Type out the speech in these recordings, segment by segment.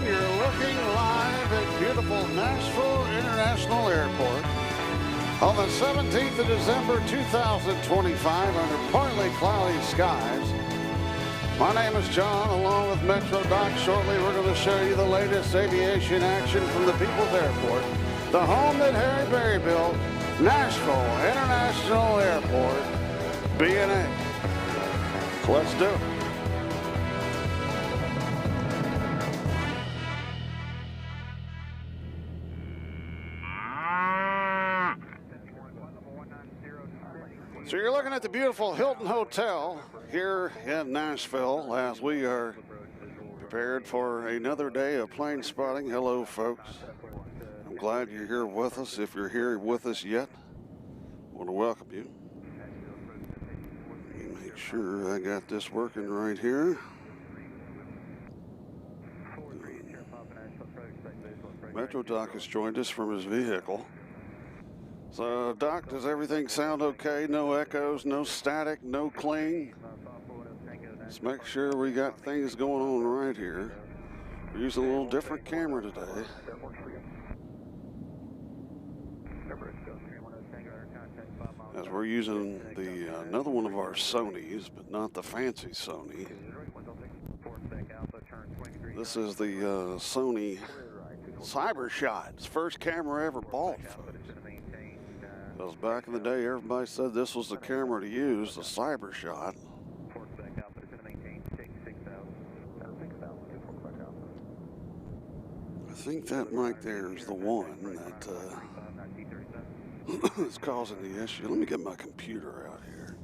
You're looking live at beautiful Nashville International Airport on the 17th of December 2025 under partly cloudy skies. My name is John, along with Metro Doc. Shortly, we're going to show you the latest aviation action from the People's Airport, the home that Harry Berry built, Nashville International Airport, KBNA. Let's do it. So you're looking at the beautiful Hilton Hotel here in Nashville as we are prepared for another day of plane spotting. Hello, folks. I'm glad you're here with us. If you're here with us yet, I want to welcome you. Let me make sure I got this working right here. Metro Doc has joined us from his vehicle. So, Doc, does everything sound okay? No echoes, no static, no cling? Let's make sure we got things going on right here. We're using a little different camera today. As we're using the another one of our Sonys, but not the fancy Sony. This is the Sony CyberShot. It's the first camera I ever bought, folks. Because back in the day, everybody said this was the camera to use, the CyberShot. I think that right there is the one that is causing the issue. Let me get my computer out here.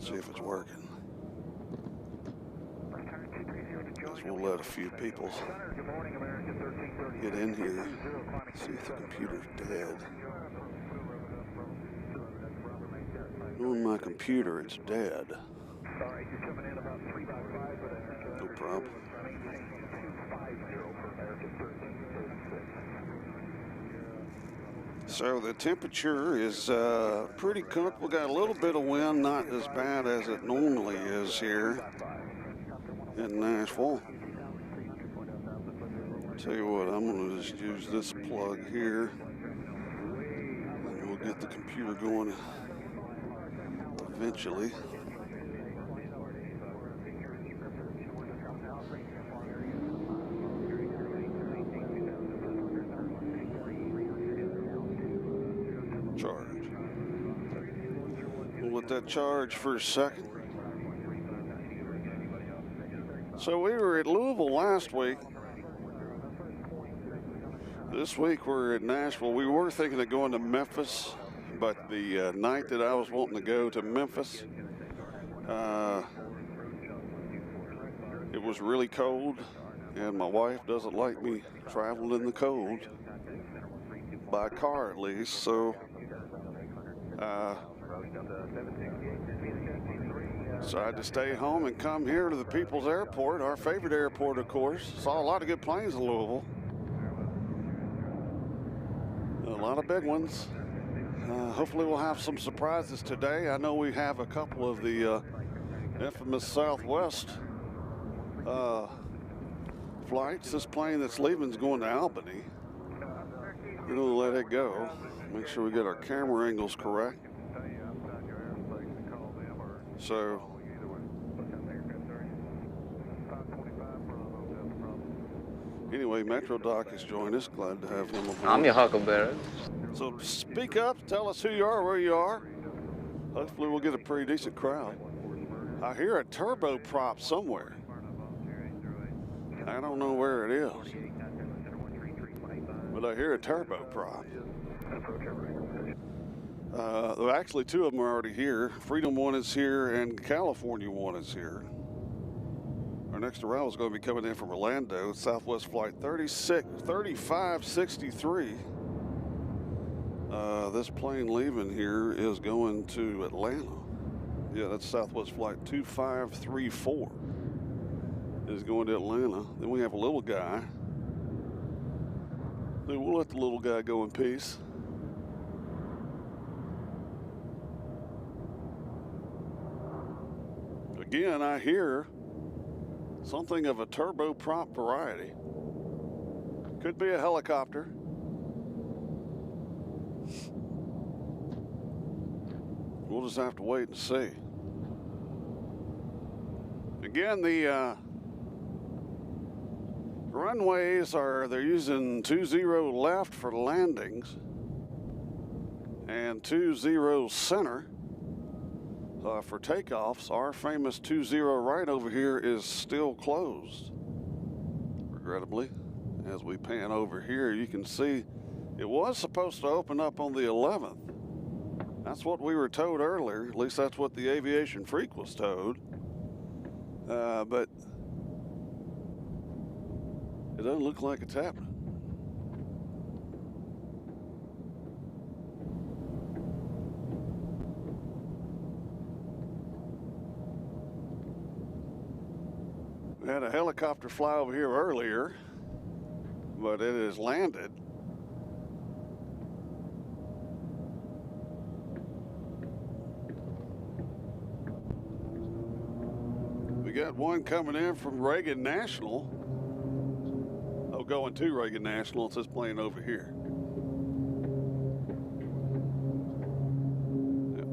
See if it's working. Because we'll let a few people get in here. See if the computer's dead. On my computer, it's dead. No problem. So the temperature is pretty comfortable. Got a little bit of wind, not as bad as it normally is here in Nashville. Tell you what, I'm going to just use this plug here, and we'll get the computer going eventually. Charge. We'll let that charge for a second. So we were at Louisville last week. This week we're at Nashville. We were thinking of going to Memphis, but the night that I was wanting to go to Memphis, it was really cold, and my wife doesn't like me traveling in the cold, by car at least, so decided to stay home and come here to the People's Airport, our favorite airport, of course. Saw a lot of good planes in Louisville. A lot of big ones. Hopefully we'll have some surprises today. I know we have a couple of the infamous Southwest flights. This plane that's leaving is going to Albany. We're going to let it go. Make sure we get our camera angles correct. So, anyway, Metro Doc has joined us. Glad to have him aboard. I'm your huckleberry. So speak up, tell us who you are, where you are. Hopefully we'll get a pretty decent crowd. I hear a turboprop somewhere. I don't know where it is, but I hear a turboprop. Actually, two of them are already here. Freedom 1 is here and California 1 is here. Our next arrival is going to be coming in from Orlando, Southwest Flight 3563. This plane leaving here is going to Atlanta. Yeah, that's Southwest Flight 2534 is going to Atlanta. Then we have a little guy. Then we'll let the little guy go in peace. Again, I hear something of a turboprop variety. Could be a helicopter. We'll just have to wait and see. Again, the runways they're using 20 left for landings and 20 center for takeoffs. Our famous 20 right over here is still closed, regrettably. As we pan over here, you can see it was supposed to open up on the 11th. That's what we were told earlier. At least that's what the aviation freak was told. But it doesn't look like it's happening. We had a helicopter fly over here earlier, but it has landed. We got one coming in from Reagan National. Oh, going to Reagan National. It's this plane over here. Yep.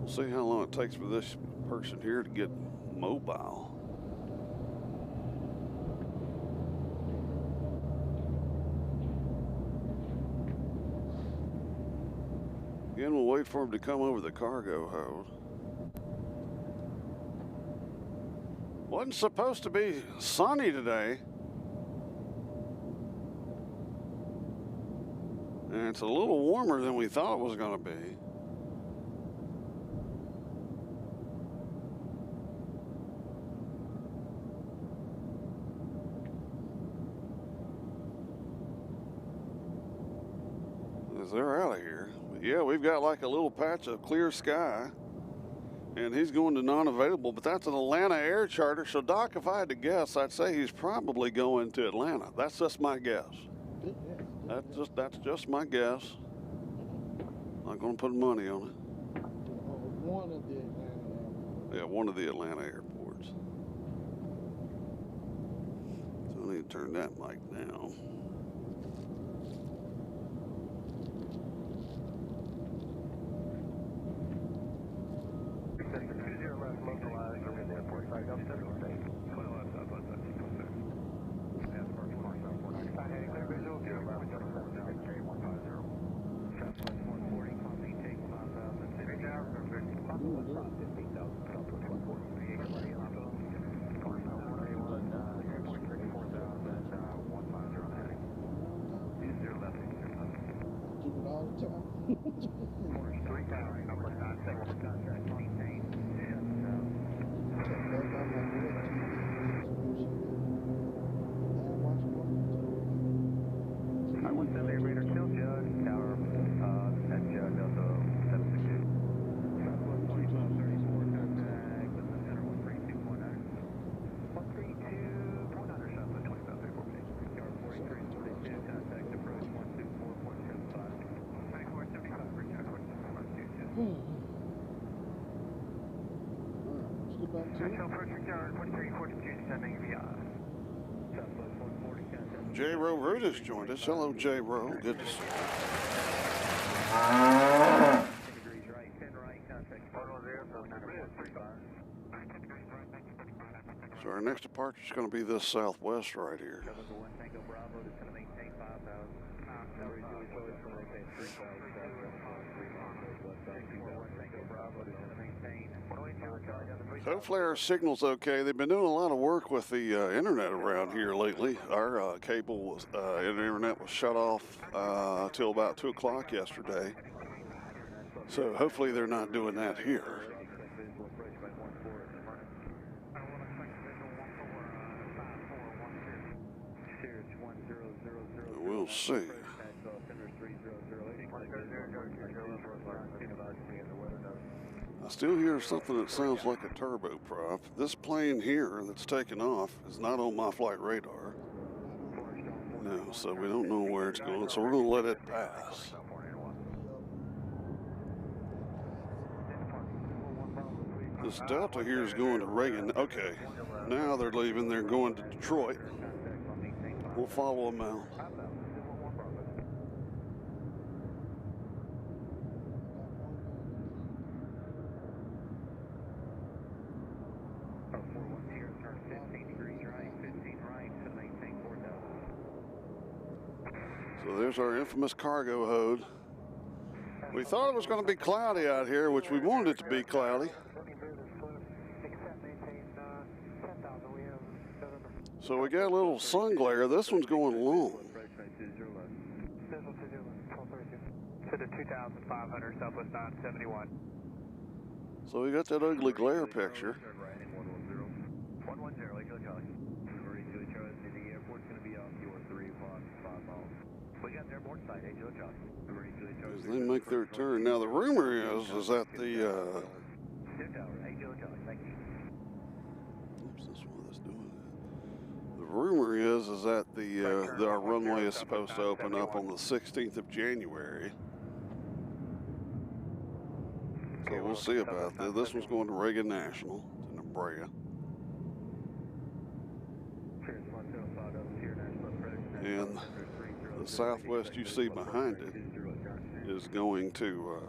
We'll see how long it takes for this person here to get mobile. Again, we'll wait for him to come over the cargo hold. Wasn't supposed to be sunny today. And it's a little warmer than we thought it was going to be. They're out of here. Yeah, we've got like a little patch of clear sky, and he's going to non-available, but that's an Atlanta air charter. So, Doc, if I had to guess, I'd say he's probably going to Atlanta. That's just my guess. That's just my guess. Not going to put money on it. One of the Atlanta. Yeah, one of the Atlanta airports. So I need to turn that mic down. J. Rowe Rudis joined us. Hello, J. Rowe. Good to see you. So our next departure is going to be this southwest right here. Hopefully our signal's okay. They've been doing a lot of work with the internet around here lately. Our cable internet was shut off till about 2 o'clock yesterday. So hopefully they're not doing that here. We'll see. I still hear something that sounds like a turboprop. This plane here that's taking off is not on my flight radar. No, so we don't know where it's going, so we're going to let it pass. This Delta here is going to Reagan. Okay, now they're leaving. They're going to Detroit. We'll follow them out. So there's our infamous cargo hold. We thought it was going to be cloudy out here, which we wanted it to be cloudy. So we got a little sun glare. This one's going long. To the 2,500 Southwest 971. So we got that ugly glare picture. 110, Lake Charlie. The airport's going to be off your 3 o'clock, 5 miles. We got their board side, Angel Charlie. As they make their turn. Now the rumor is that the Angel Charlie, thank you. oops, that's what that's doing. The rumor is that our runway is supposed to open up on the 16th of January. So we'll see about that. This one's going to Reagan National to La Brea. And the Southwest you see behind it is going to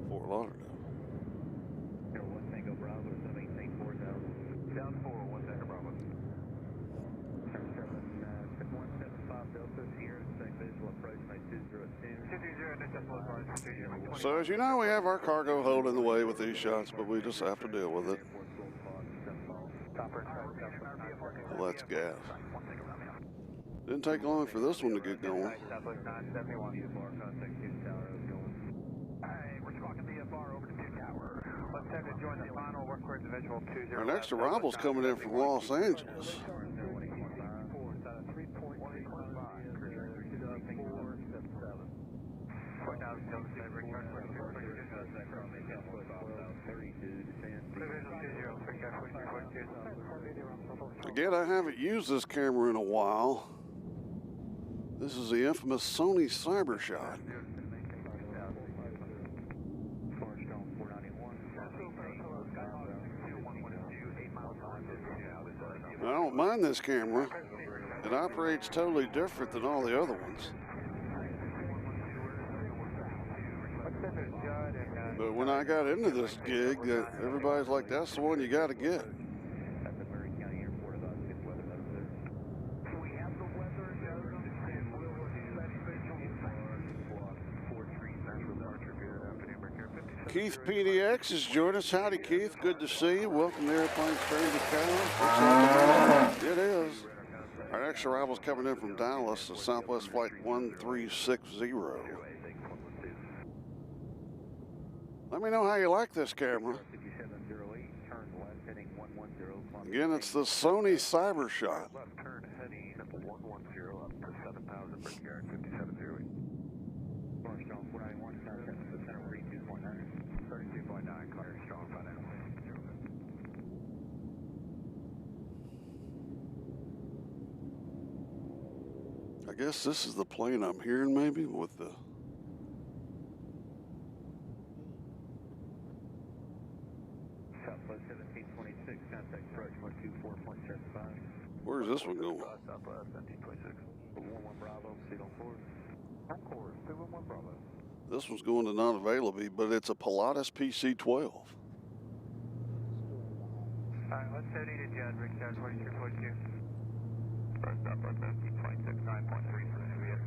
Fort Lauderdale. Down 4, 1 second Bravo. 175 Delta, Sierra, check visual approach, 220, So as you know, we have our cargo hold in the way with these shots, but we just have to deal with it. Well, that's gas. Didn't take long for this one to get going. Our next arrival's coming in from Los Angeles. Again, I haven't used this camera in a while. This is the infamous Sony Cybershot. I don't mind this camera. It operates totally different than all the other ones. But when I got into this gig, everybody's like, that's the one you got to get. Keith PDX has joined us. Howdy, Keith. Good to see you. Welcome to Airplane Strange Accounts. It is. Our next arrival is coming in from Dallas to Southwest Flight 1360. Let me know how you like this camera. Again, it's the Sony Cybershot. I guess this is the plane I'm hearing, maybe, with the... Southwest 1726, contact approach 124.75. Where's this one going? Southwest 1726. 11 Bravo, seat on course. On course, 211 Bravo. This one's going to non-available, but it's a Pilatus PC-12. All right, let's head to Judd, Rick Judd, 2342. Right, stop right there. 269.3 for Juliet.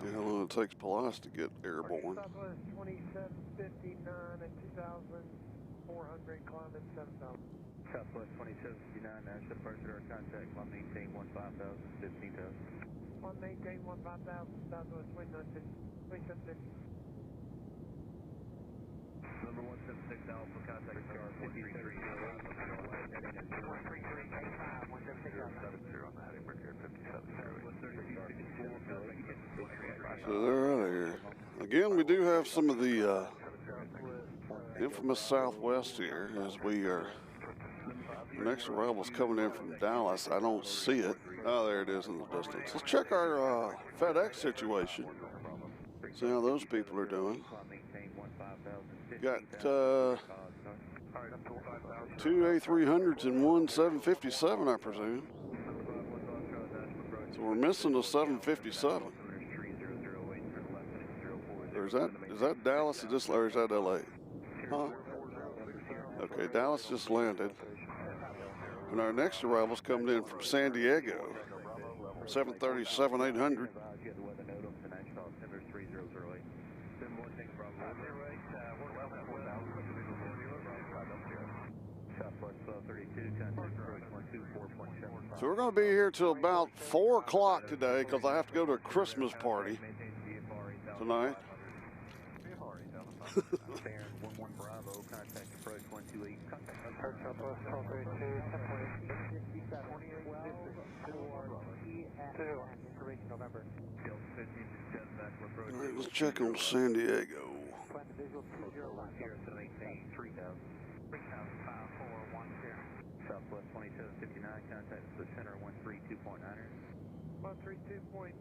See how long it takes Pilatus to get airborne. Southwest 2759 at 2,400, climbing 7,000. Southwest 2759, Nashville, departure our contact, 1maintain 15,000, 15,000. 1maintain 15,000, Southwest 2750. Number 176 Alpha, contact car 433. 43385, 176 on the heading bridge 57. So they're out of here. Again, we do have some of the infamous Southwest here as we are The next arrival's coming in from Dallas. I don't see it. Oh, there it is in the distance. Let's check our FedEx situation. See how those people are doing. Got two A300s and one 757, I presume. So we're missing a 757. Or is that Dallas or is that LA? Huh? Okay, Dallas just landed. And our next arrival's coming in from San Diego. 737-800. So we're going to be here till about 4 o'clock today because I have to go to a Christmas party tonight. All right, let's check on San Diego. Southwest 2759, contact the center 132.9. 132.9,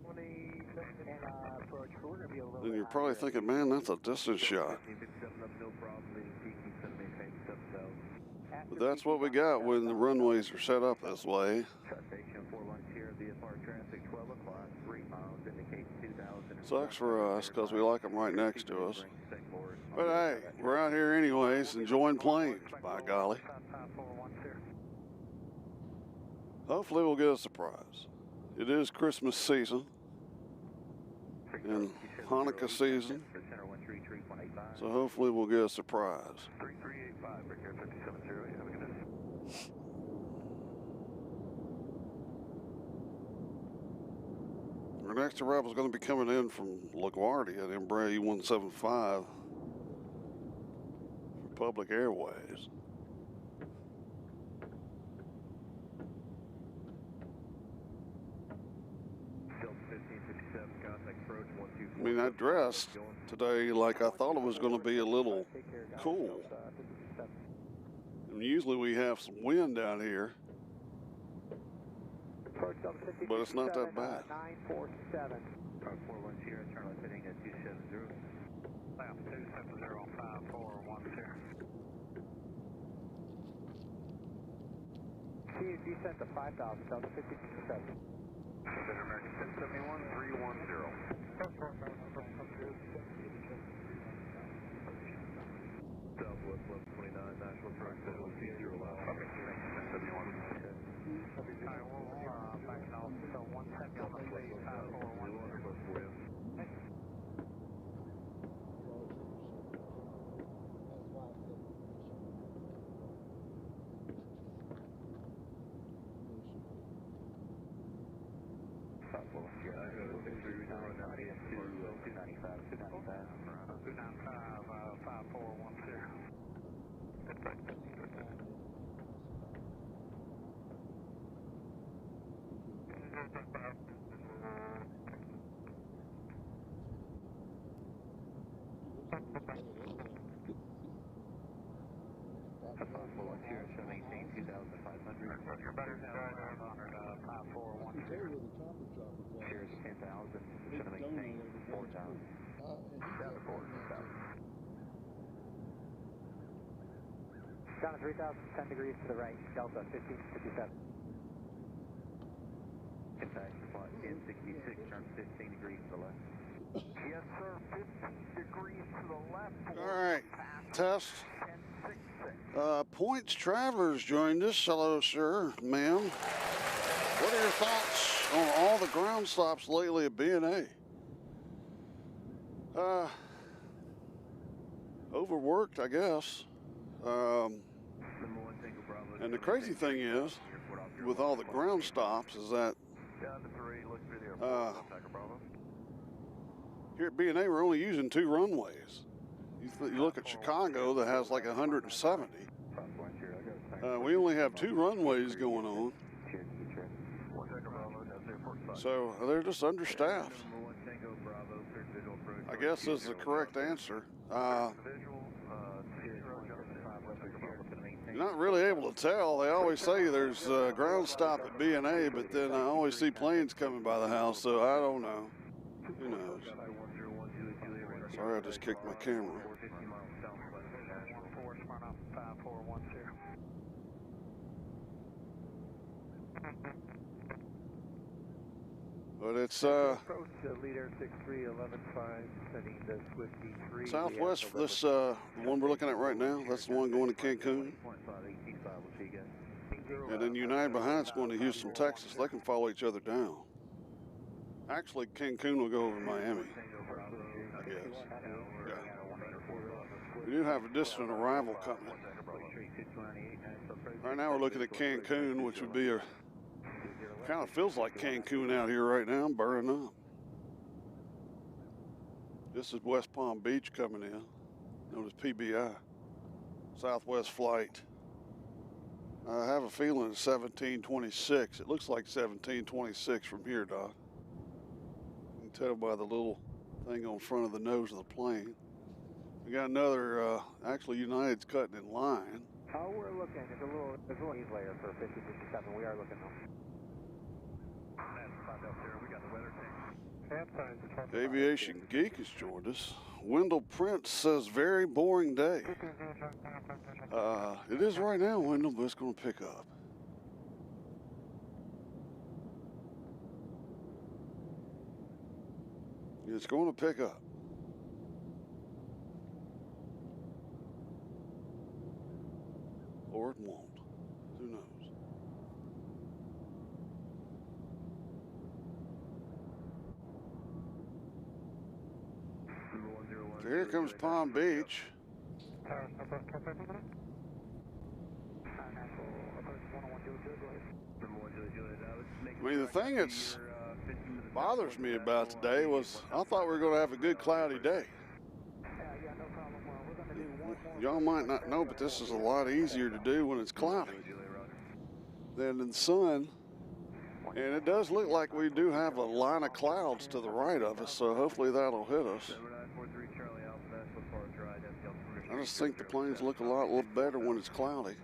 27. And approach, we're going to be a little. And you're probably thinking, man, that's a distance shot. But that's what we got when the runways are set up this way. Sucks for us because we like them right next to us. But hey, we're out here anyways, enjoying planes, by golly. Hopefully we'll get a surprise. It is Christmas season and Hanukkah season, so hopefully we'll get a surprise. Our next arrival is going to be coming in from LaGuardia at Embraer 175 for Public Airways. I mean, I dressed today like I thought it was going to be a little cool. And usually we have some wind down here, but it's not that bad. 947. 410, Charlie fitting at 270. 270, 5410. See, descent to 5,000, Delta 57. American 1071, 310. Southwest 1129, Nashville, correct, 0 left. Okay, 1071. Alright, we'll back off, so 170 on the way, 5410. Your battery's died on 5410. Cheers, 10,000. Should have maintained 4,000. Down to 3,000, 10 degrees to the right, Delta 1557. Impact flight 1066, turn 15 degrees to the left. Yes, sir, 15 degrees to the left. All right, test. Points Travelers joined us. Hello, sir, ma'am. What are your thoughts on all the ground stops lately at BNA? Overworked, I guess. And the crazy thing is, with all the ground stops, is that here at BNA we're only using 2 runways. You look at Chicago that has like 170. We only have 2 runways going on. So they're just understaffed. I guess this is the correct answer. You're not really able to tell. They always say there's a ground stop at BNA, but then I always see planes coming by the house, so I don't know. Who knows? Sorry, I just kicked my camera. But it's southwest for this the one we're looking at right now. That's the one going to Cancun. And then United behind it's going to Houston, Texas. They can follow each other down. Actually, Cancun will go over Miami, I guess. Yeah. We do have a distant arrival coming. Right now we're looking at Cancun, which would be a, kind of feels like Cancun out here right now. I'm burning up. This is West Palm Beach coming in, known as PBI, Southwest flight. I have a feeling it's 1726. It looks like 1726 from here, Doc. You can tell by the little thing on front of the nose of the plane. We got another, actually United's cutting in line. Oh, we're looking. There's a little ease layer for 5057. We are looking though. We got the weather thing. Aviation Geek has joined us. Wendell Prince says, very boring day. It is right now, Wendell, but it's going to pick up. It's going to pick up. Or it won't. Who knows? So here comes Palm Beach. I mean, the thing that bothers me about today was I thought we were going to have a good cloudy day. Y'all might not know, but this is a lot easier to do when it's cloudy than in the sun. And it does look like we do have a line of clouds to the right of us, so hopefully that'll hit us. I just think the planes look a lot better when it's cloudy.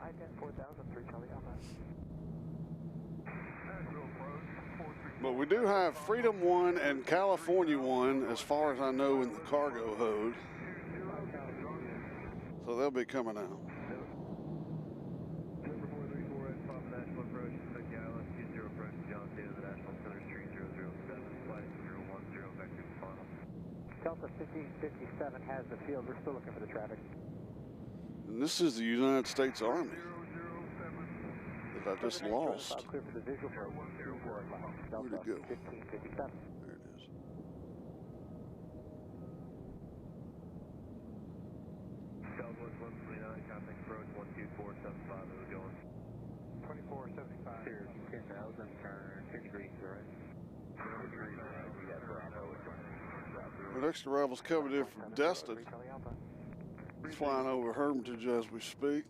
But we do have Freedom 1 and California 1, as far as I know, in the cargo hold. So they'll be coming out. Delta 1557 has the field. We're still looking for the traffic. And this is the United States Army that I just lost. Clear for the visual for Where'd it go? 1557. There it is. Southwest 129, contact approach 12475, we're going. 2475. Cheers, 10,000, turn 50 degrees, right? The next arrival's coming in from Destin. It's flying over Hermitage as we speak.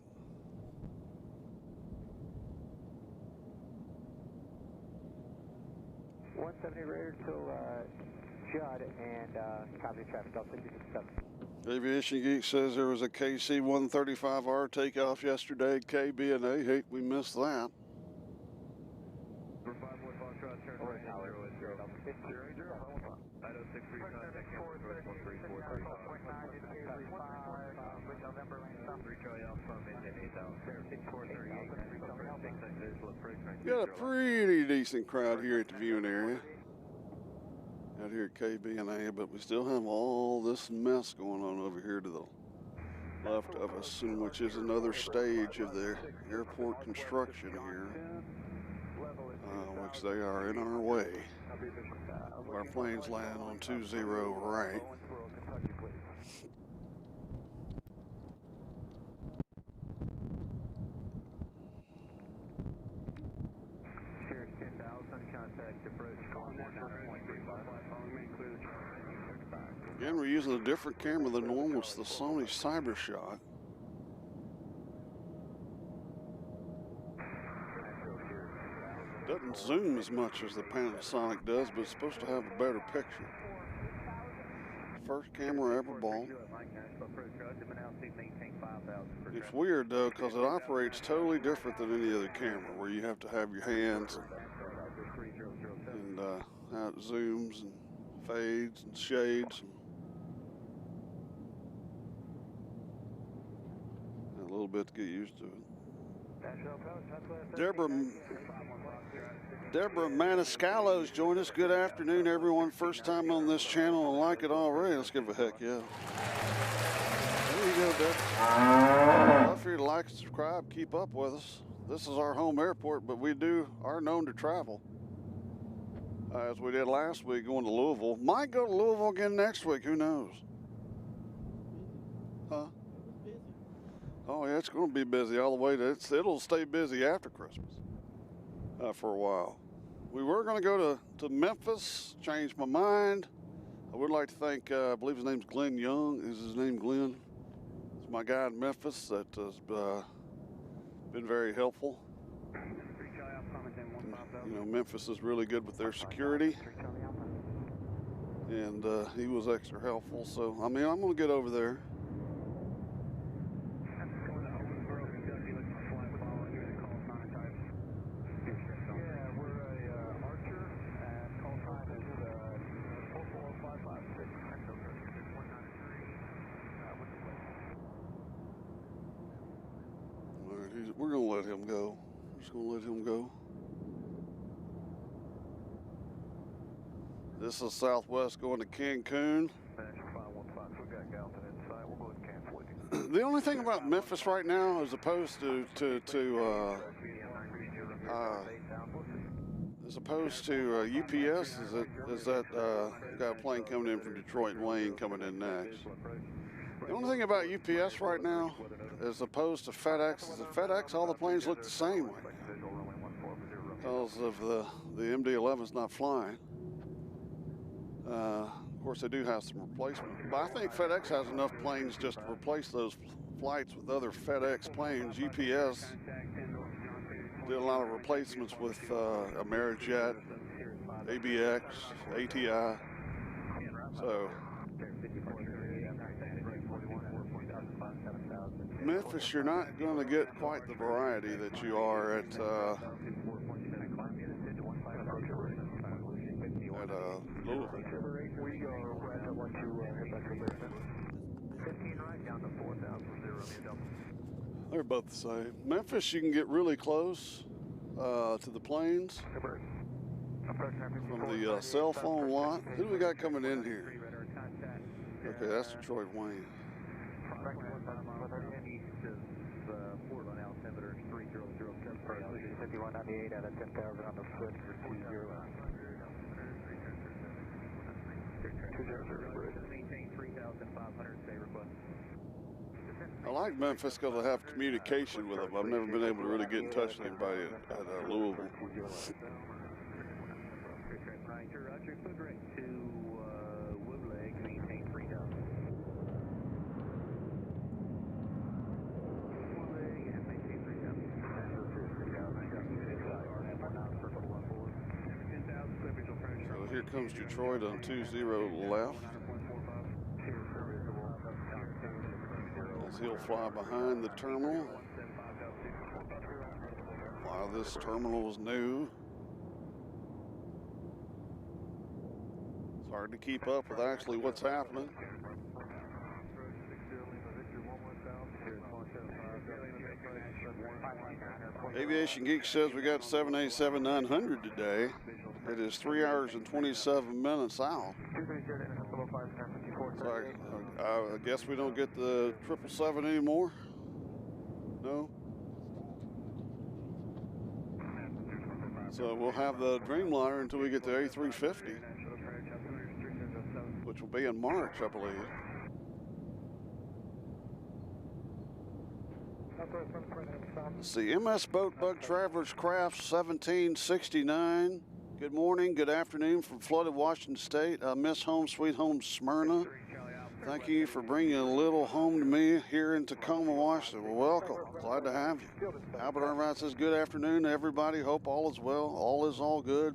Radar till Judd and copy traffic Delta 1557. Aviation Geek says there was a KC-135R takeoff yesterday at KBNA. Hate we missed that. Got a pretty decent crowd here at the viewing area out here at KBNA, but we still have all this mess going on over here to the left of us, which is another stage of the airport construction here, which they are in our way. Our planes land on 20 right. Again, we're using a different camera than normal. It's the Sony CyberShot. Doesn't zoom as much as the Panasonic does, but it's supposed to have a better picture. First camera ever bought. It's weird though, because it operates totally different than any other camera, where you have to have your hands and how it zooms and fades and shades. And a little bit to get used to it. Deborah Maniscalco's joined us. Good afternoon, everyone. First time on this channel and like it already. Let's give a heck yeah. There you go, Deborah. Feel free to like and subscribe. Keep up with us. This is our home airport, but we are known to travel. As we did last week, going to Louisville. Might go to Louisville again next week. Who knows? Huh? Oh, yeah, it's going to be busy all the way to it'll stay busy after Christmas for a while. We were going to go to Memphis, changed my mind. I would like to thank, I believe his name's Glenn Young. Is his name Glenn? It's my guy in Memphis that has been very helpful. You know, Memphis is really good with their security. And he was extra helpful. So, I mean, I'm going to get over there. We're going to let him go. We're just going to let him go. This is Southwest going to Cancun. The only thing about Memphis right now, as opposed to UPS, is that got a plane coming in from Detroit and Wayne coming in next. The only thing about UPS right now, as opposed to FedEx, is that FedEx, all the planes look the same right now because of the MD-11's not flying. Of course, they do have some replacement, but I think FedEx has enough planes just to replace those flights with other FedEx planes. UPS did a lot of replacements with Amerijet, ABX, ATI. So Memphis, you're not going to get quite the variety that you are at Louisville. They're both the same. Memphis, you can get really close to the planes from the cell phone lot. Who do we got coming in here? Okay, that's Detroit Wayne. I like Memphis because I have communication with them. I've never been able to really get in touch with anybody at Louisville. So here comes Detroit on 20 left. As he'll fly behind the terminal. While this terminal is new, it's hard to keep up with actually what's happening. Aviation Geek says we got 787-900 today. It is 3 hours and 27 minutes out. So I guess we don't get the 777 anymore. No. So we'll have the Dreamliner until we get the A350, which will be in March, I believe. Let's see, MS Boat Bug Travelers Craft 1769. Good morning, good afternoon from flooded Washington State. Miss Home, Sweet Home, Smyrna. Thank you for bringing a little home to me here in Tacoma, Washington. Well, welcome. Glad to have you. Albert Irvine says, good afternoon to everybody. Hope all is well. All is all good.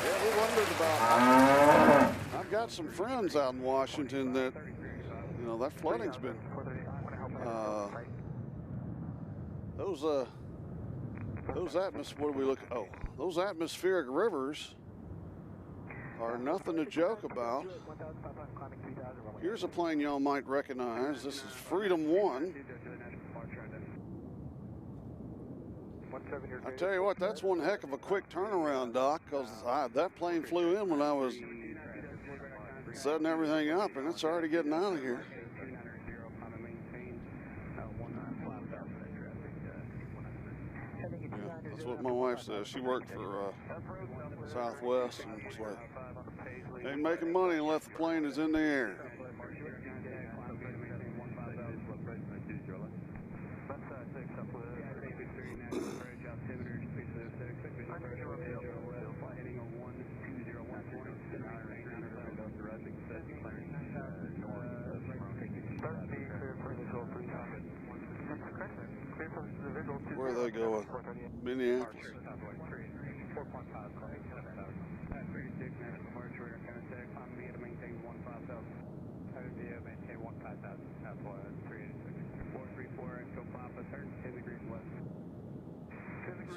Yeah, we wondered about, I've got some friends out in Washington that, you know, that flooding's been Those what do we look? Oh, those atmospheric rivers are nothing to joke about. Here's a plane y'all might recognize. This is Freedom 1. I tell you what, that's one heck of a quick turnaround, Doc, because that plane flew in when I was setting everything up, and it's already getting out of here. Yeah, that's what my wife says. She worked for Southwest, and it's like, ain't making money unless the plane is in the air. Where are they going? Minneapolis.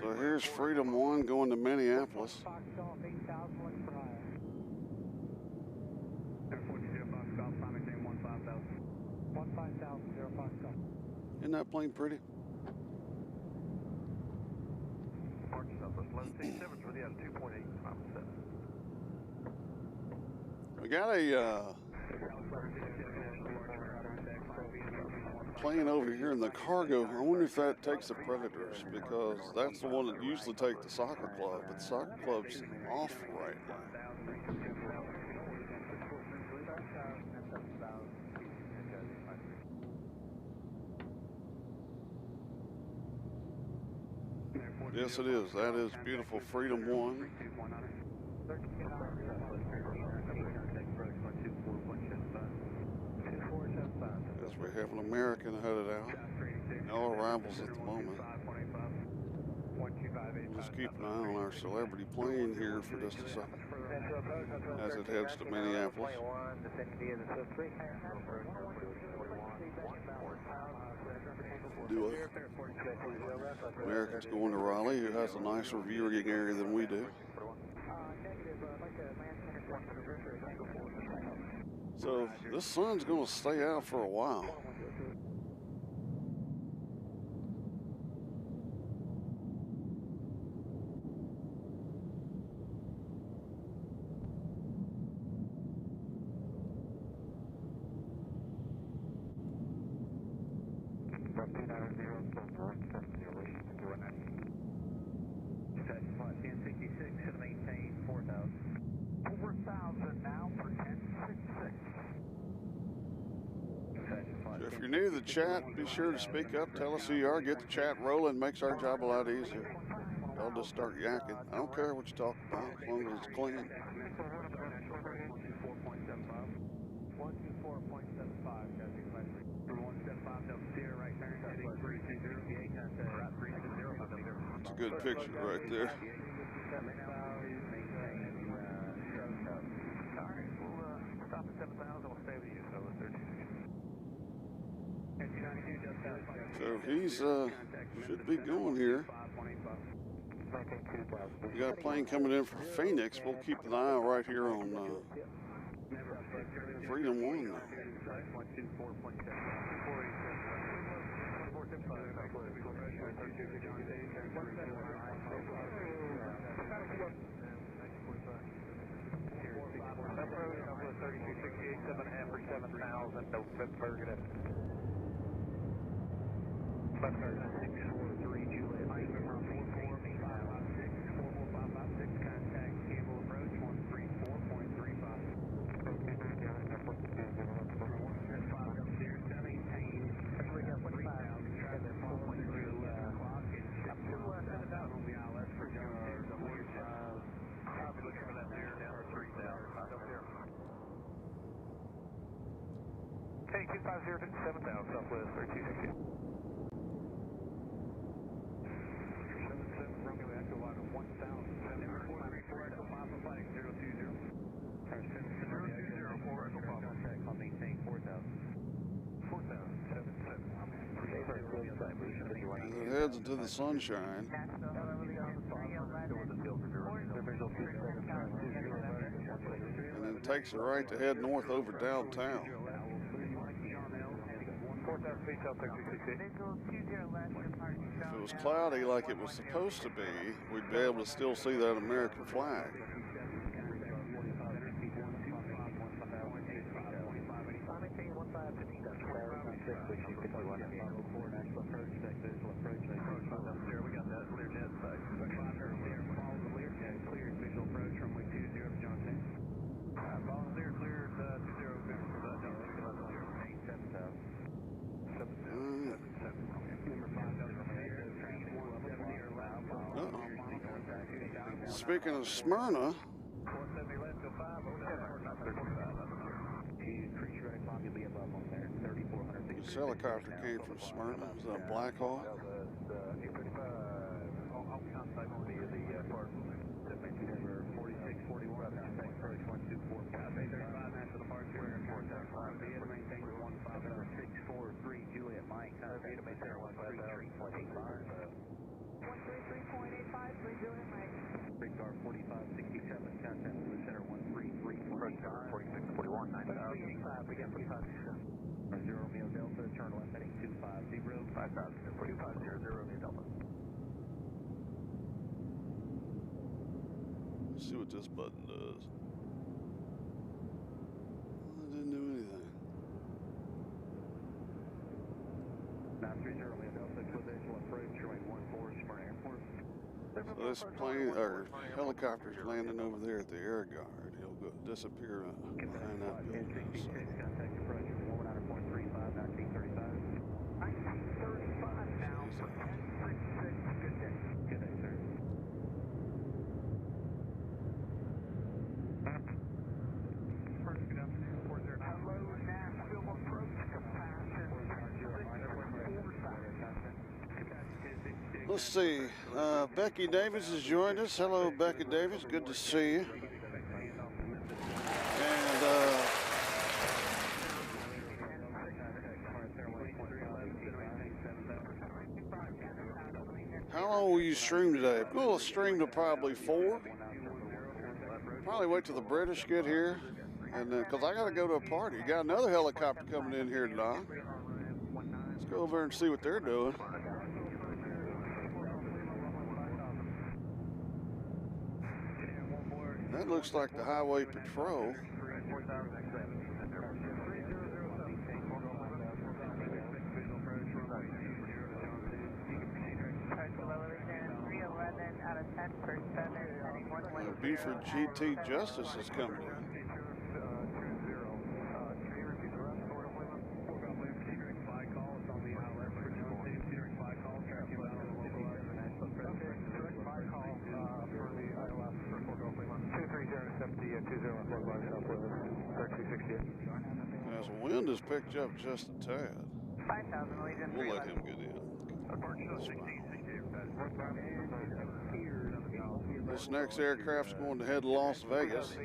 So here's Freedom 1 going to Minneapolis. Isn't that plane pretty? We got a plane over here in the cargo. I wonder if that takes the Predators, because that's the one that usually take the soccer club, but the soccer club's off right now. Yes, it is. That is beautiful Freedom 1. As we have an American headed out. No arrivals at the moment. We'll just keep an eye on our celebrity plane here for just a second as it heads to Minneapolis. Americans going to Raleigh, who has a nicer viewing area than we do. So this sun's going to stay out for a while. So if you're new to the chat, be sure to speak up, tell us who you are, get the chat rolling, makes our job a lot easier. I'll just start yakking. I don't care what you talk about, as long as it's clean. It's a good picture right there. So he's should be going here. We got a plane coming in from Phoenix. We'll keep an eye right here on Freedom 1 now. Hey, 250 7000 Southwest 3260. 77 Romeo Echo line of 1000. 7434 Echo Papa flight 020. 020 4 Echo Papa. Contact on maintain 4000. 4000 77. As it heads into the sunshine. And then takes a right to head north over downtown. If it was cloudy like it was supposed to be, we'd be able to still see that American flag. Speaking of Smyrna, this helicopter came from Smyrna. It was a Black Hawk. Radar 4567, contact to the center 133.5. 4641, 9000. Again, 0 Romeo Delta, turn left heading 250. 5000, 4500, Romeo Delta. Let's see what this button does. Well, it didn't do anything. 930 Romeo Delta, collision approach, runway 14, Smyrna Airport. So this plane or helicopter's landing over there at the air guard. He'll go disappear behind that building. So. Contact approach 119.35, 1935. 1935 now. 1036. Good day. Good day, sir. First, good afternoon. 409. Hello, Nashville approach capacity. Let's see. Becky Davis has joined us. Hello, Becky Davis. Good to see you. And how long will you stream today? We'll stream to probably 4. Probably wait till the British get here, and then because I got to go to a party. You got another helicopter coming in here tonight. Let's go over and see what they're doing. That looks like the highway patrol. Beaufort GT Justice is coming in. As the wind has picked up just a tad. 5000 Legion. We'll let him get in. This next aircraft's going to head to Las Vegas.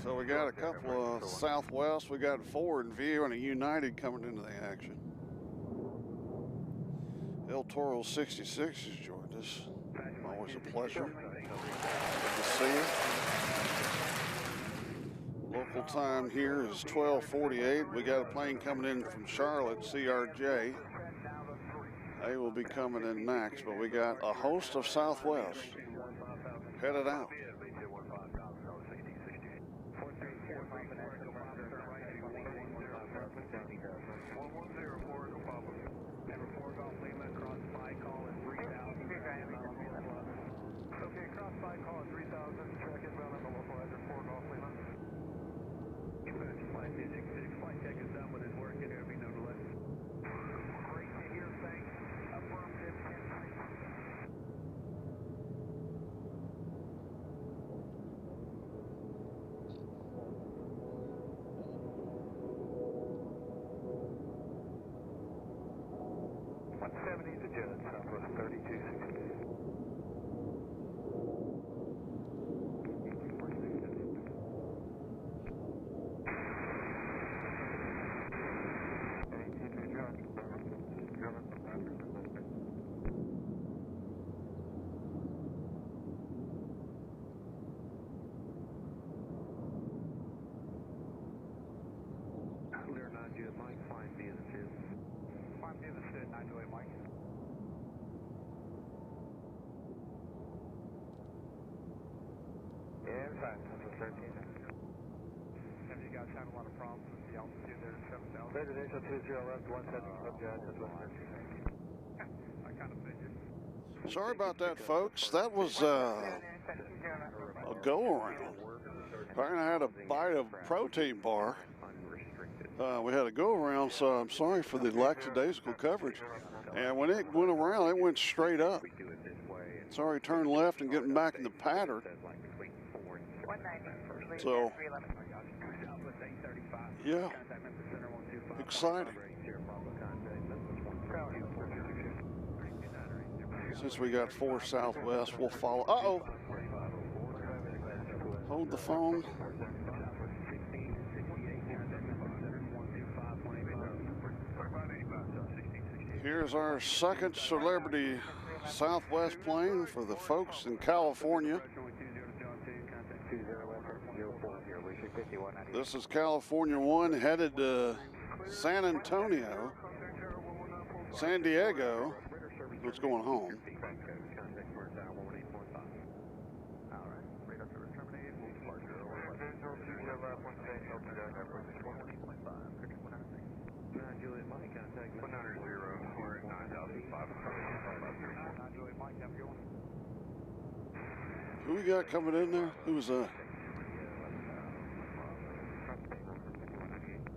So we got a couple of Southwest. We got 4 in view and a United coming into the action. El Toro 66 has joined us. Always a pleasure. Good to see you. Local time here is 12:48. We got a plane coming in from Charlotte, CRJ. They will be coming in next, but we got a host of Southwest headed out. Okay, cross by call at 3000, track inbound on the local address 4 Golf Lima. Flight check is done, but it's working, there'll be no delay. Great to hear, thanks. Affirmative. .170 to Judd, Southwest 3260. United 9 Juliet Mike. Yeah, fine. Central 13. Have you guys had a lot of problems with the altitude there at 7,000? Residential 20 left, 170 subjet, Southwest 13. I kind of figured. Sorry about that, folks. That was a go-around. Apparently I had a bite of protein bar. We had a go-around, so I'm sorry for the lackadaisical coverage. And when it went around, it went straight up. Sorry, turn left and getting back in the pattern. So, yeah, exciting. Since we got 4 Southwest, we'll follow. Uh-oh. Hold the phone. Here's our second celebrity Southwest plane for the folks in California. This is California 1 headed to San Antonio, San Diego. What's going home? Who we got coming in there? Who was that?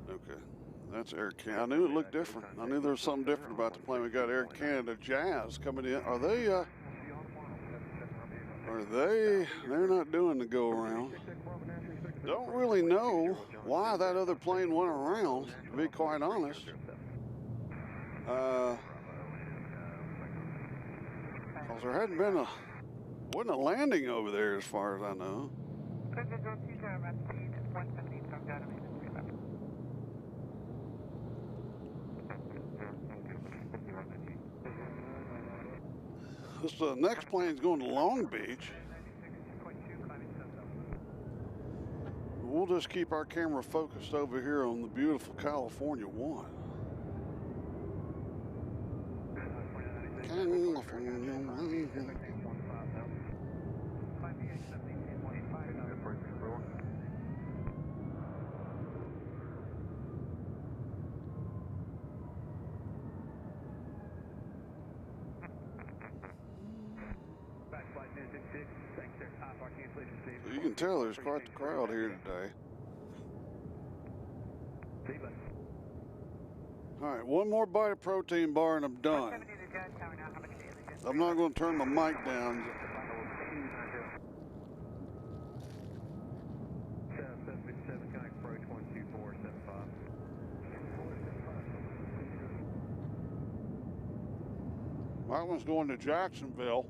Okay, that's Air Canada. I knew it looked different. I knew there was something different about the plane. We got Air Canada Jazz coming in. Are they, they're not doing the go around. Don't really know why that other plane went around, to be quite honest. Because there hadn't been wasn't a landing over there as far as I know. This next plane's going to Long Beach. We'll just keep our camera focused over here on the beautiful California 1. California 1. You can tell there's quite the crowd here today. All right, one more bite of protein bar and I'm done. I'm not going to turn my mic down. My one's going to Jacksonville.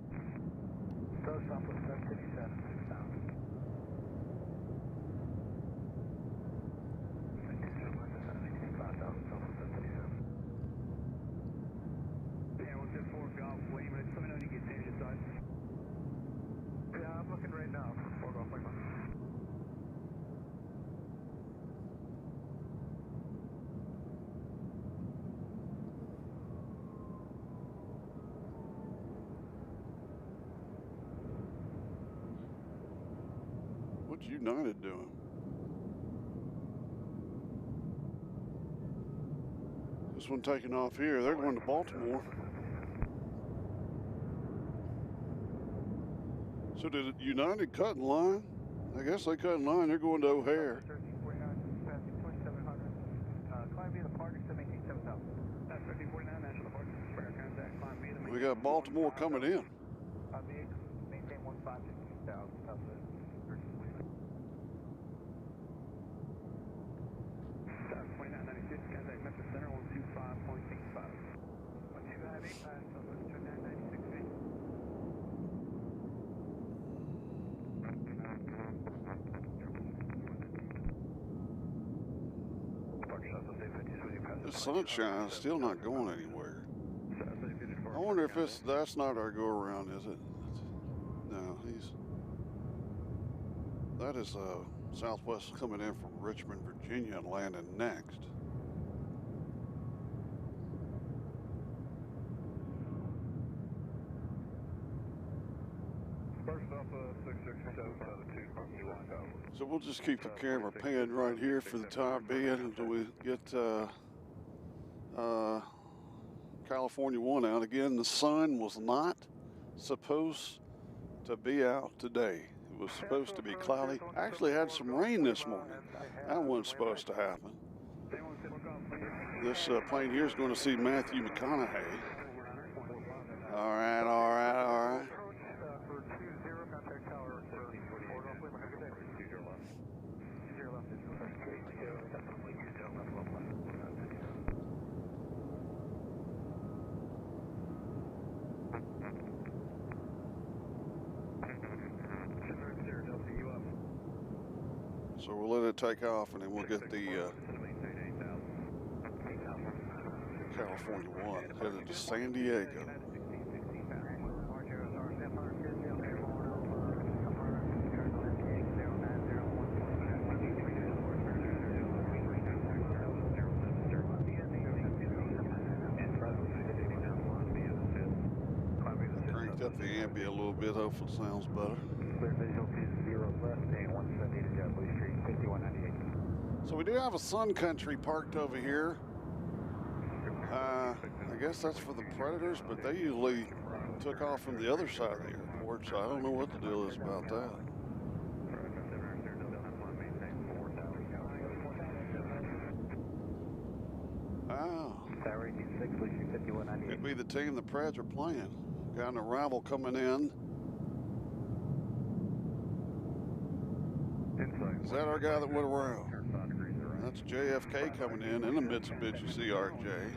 What's United doing? This one taking off here. They're going to Baltimore. So did United cut in line? I guess they cut in line. They're going to O'Hare. We got Baltimore coming in. The sunshine is still not going anywhere. I wonder if that's not our go around, is it? No, that is Southwest coming in from Richmond, Virginia and landing next. So we'll just keep the camera panned right here for the time being until we get California 1 out. Again, the sun was not supposed to be out today. It was supposed to be cloudy. Actually had some rain this morning. That wasn't supposed to happen. This plane here is going to see Matthew McConaughey. All right, all right, all right. So we'll let it take off, and then we'll get the California 1 headed to San Diego. Cranked up the ambient a little bit, hopefully it sounds better. Clear visual to 0 left and 170 to JetBlue Street, 5198. So we do have a Sun Country parked over here. I guess that's for the Predators, but they usually took off from the other side of the airport, so I don't know what the deal is about that. Oh. Could be the team the Preds are playing. Got an arrival coming in. Is that our guy that went around? That's JFK coming in a Mitsubishi CRJ.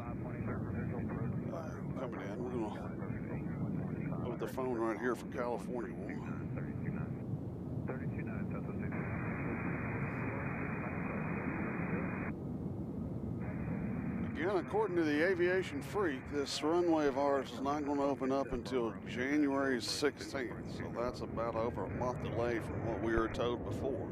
Coming in. We're going to hold the phone right here for California 1. Again, according to the Aviation Freak, this runway of ours is not going to open up until January 16th. So that's about over a month delay from what we were told before.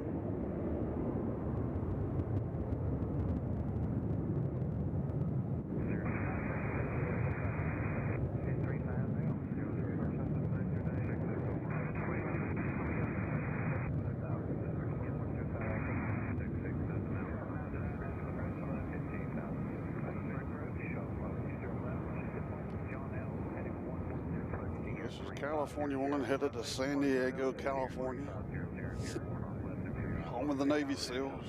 California 1 headed to San Diego, California, home of the Navy SEALs.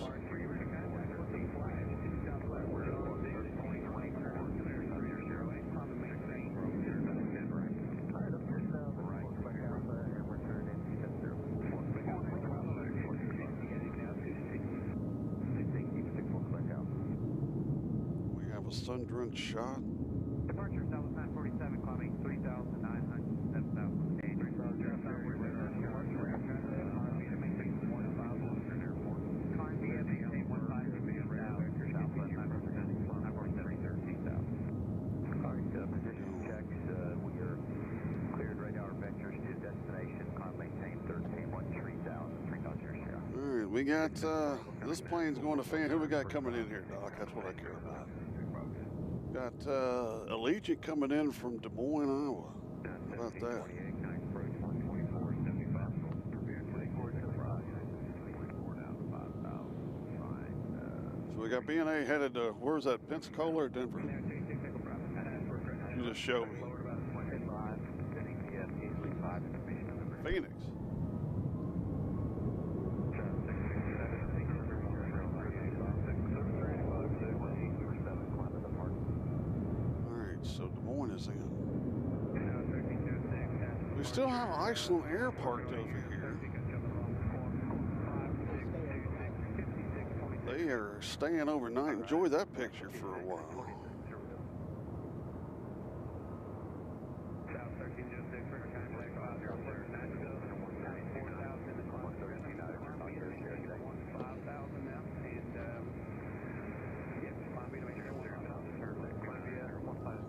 We have a sun-drenched shot. Departure, Southwest 947, climbing 3,900. Alright, we got this plane's going to fan. Who we got coming in here, Doc? That's what I care about. Got Allegiant coming in from Des Moines, Iowa. How about that? So we got BNA headed to, where's that, Pensacola or Denver? You just show me. Phoenix. So Des Moines is in. We still have Iceland Air parked over here. They are staying overnight. Enjoy that picture for a while.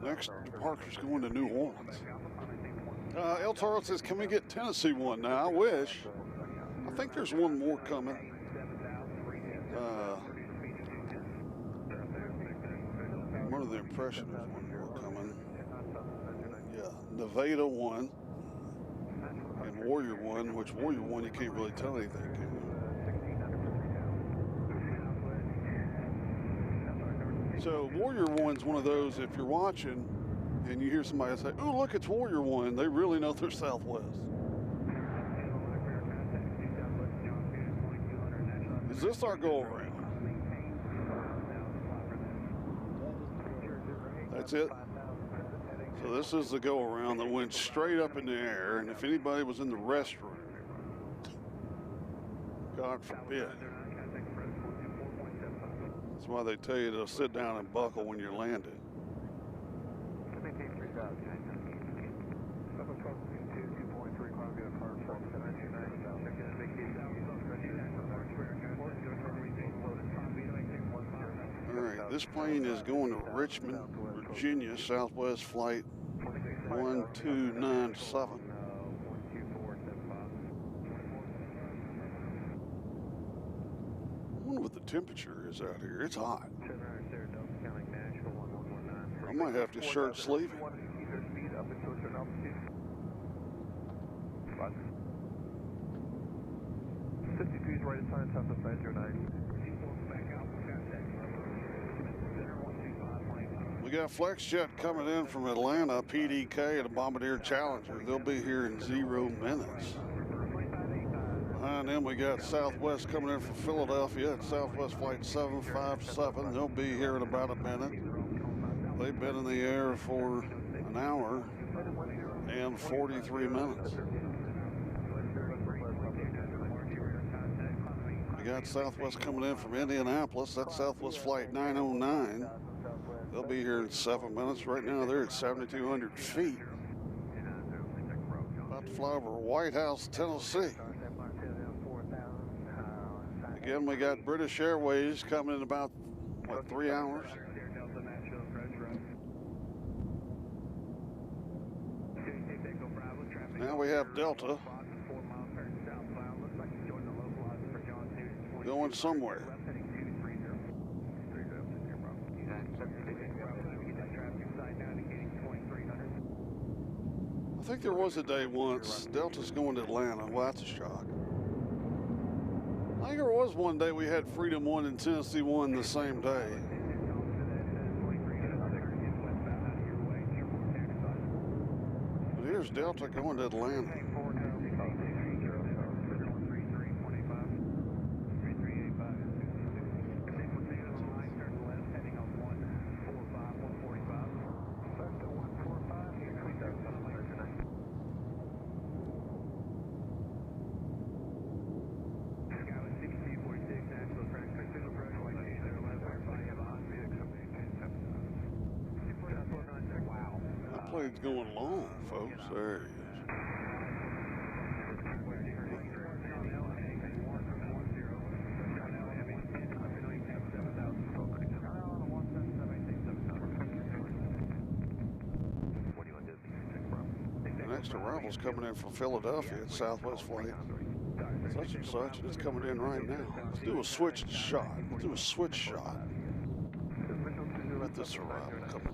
Next departure's going to New Orleans. El Toro says, can we get Tennessee 1 now? I wish. I think there's one more coming. I'm under the impression there's one more coming. Yeah, Nevada 1. And Warrior 1, which Warrior 1 you can't really tell anything, can you? So Warrior 1's one of those, if you're watching and you hear somebody say, oh, look, it's Warrior 1, they really know they're southwest. Is this our go around? That's it. So this is the go around that went straight up in the air, and if anybody was in the restroom, God forbid. That's why they tell you to sit down and buckle when you're landing. All right, this plane is going to Richmond, Virginia, Southwest Flight 1297. I wonder what the temperature is out here. It's hot. I might have to shirt sleeve it. 50 degrees right at time, south of 909. We got FlexJet coming in from Atlanta, PDK and a Bombardier Challenger. They'll be here in 0 minutes. Behind them, we got Southwest coming in from Philadelphia at Southwest Flight 757. They'll be here in about a minute. They've been in the air for an hour and 43 minutes. We got Southwest coming in from Indianapolis. That's Southwest Flight 909. They'll be here in 7 minutes. Right now, they're at 7,200 feet. About to fly over White House, Tennessee. Again, we got British Airways coming in about, what, 3 hours? Now we have Delta going somewhere. I think there was a day once, Delta's going to Atlanta. Well, that's a shock. I think there was one day we had Freedom 1 and Tennessee 1 the same day. But here's Delta going to Atlanta. Plane's going long, folks. There he is. The next arrival's coming in from Philadelphia at Southwest Flight such and such, and it's coming in right now. Let's do a switch shot. Let's do a switch shot. Let this arrival coming in.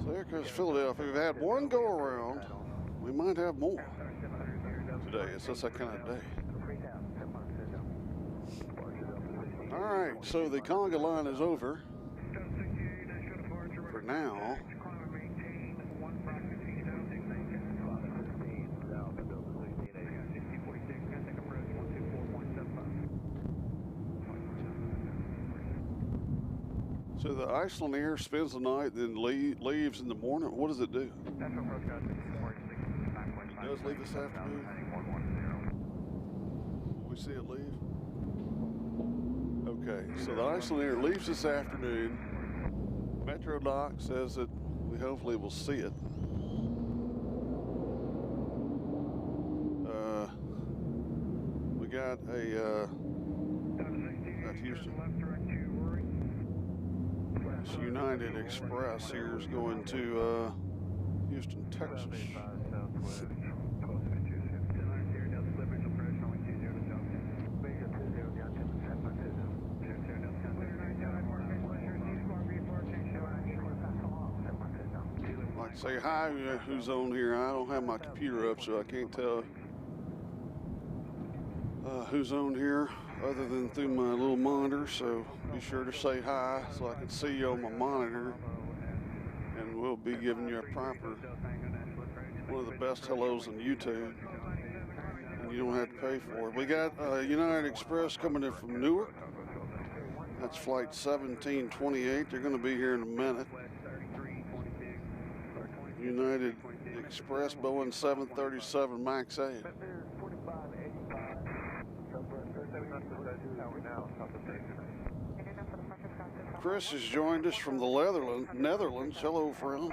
So here comes Philadelphia. We've had one go around. We might have more today. It's just that kind of day. All right, so the conga line is over for now. So the Icelandair spends the night, then leaves in the morning. What does it do? It does leave this afternoon. We see it leave. Okay, so the Icelandair leaves this afternoon. Metro Doc says that we hopefully will see it. We got a at Houston. This United Express here is going to Houston, Texas. Say hi, who's on here. I don't have my computer up, so I can't tell who's on here other than through my little monitor. So be sure to say hi so I can see you on my monitor. And we'll be giving you a proper, one of the best hellos on YouTube. And you don't have to pay for it. We got United Express coming in from Newark. That's flight 1728. They're going to be here in a minute. United Express Boeing 737 MAX 8. Chris has joined us from the Netherlands. Hello, friend.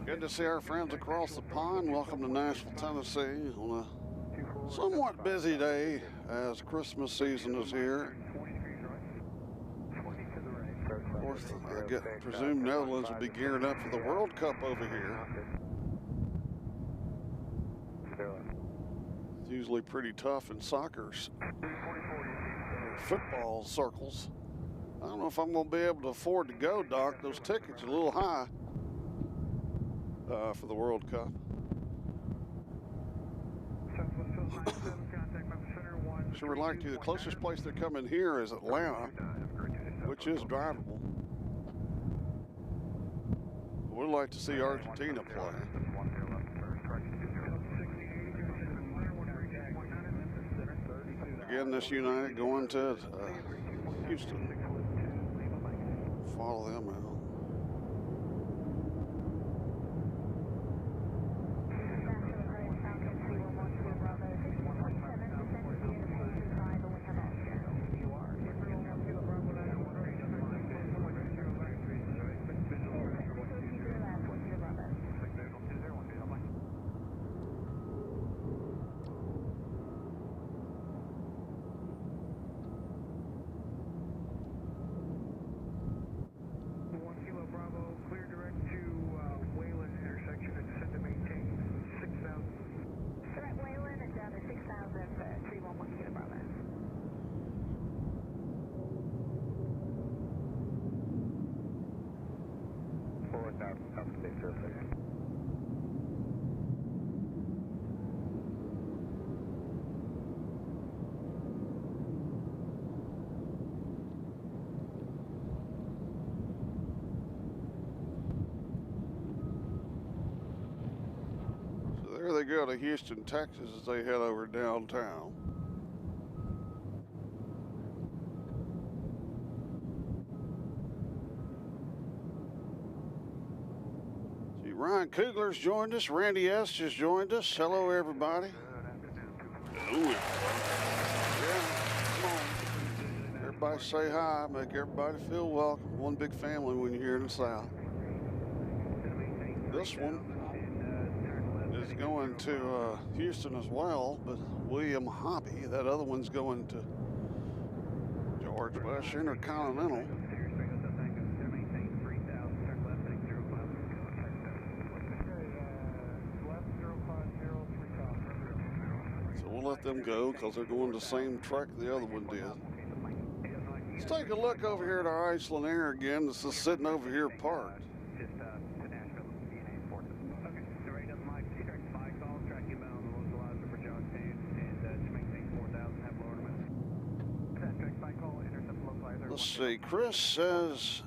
Good to see our friends across the pond. Welcome to Nashville, Tennessee on a somewhat busy day as Christmas season is here. Of course, I presume Netherlands will be gearing up for the World Cup over here. It's usually pretty tough in soccer football circles. I don't know if I'm going to be able to afford to go, Doc. Those tickets are a little high for the World Cup. Sure would like to. The closest place they're coming here is Atlanta, which is drivable. We'd like to see Argentina play. Again, this United going to Houston. Follow them out. There they go to Houston, Texas as they head over downtown. See, Ryan Kugler's joined us. Randy S. just joined us. Hello, everybody. Hello. Yeah, come on. Everybody say hi. Make everybody feel welcome. One big family when you're here in the South. This one is going to Houston as well, but William Hobby. That other one's going to George Bush Intercontinental. So we'll let them go because they're going the same track the other one did. Let's take a look over here at our Iceland Air again. This is sitting over here parked. Let's see, Chris says,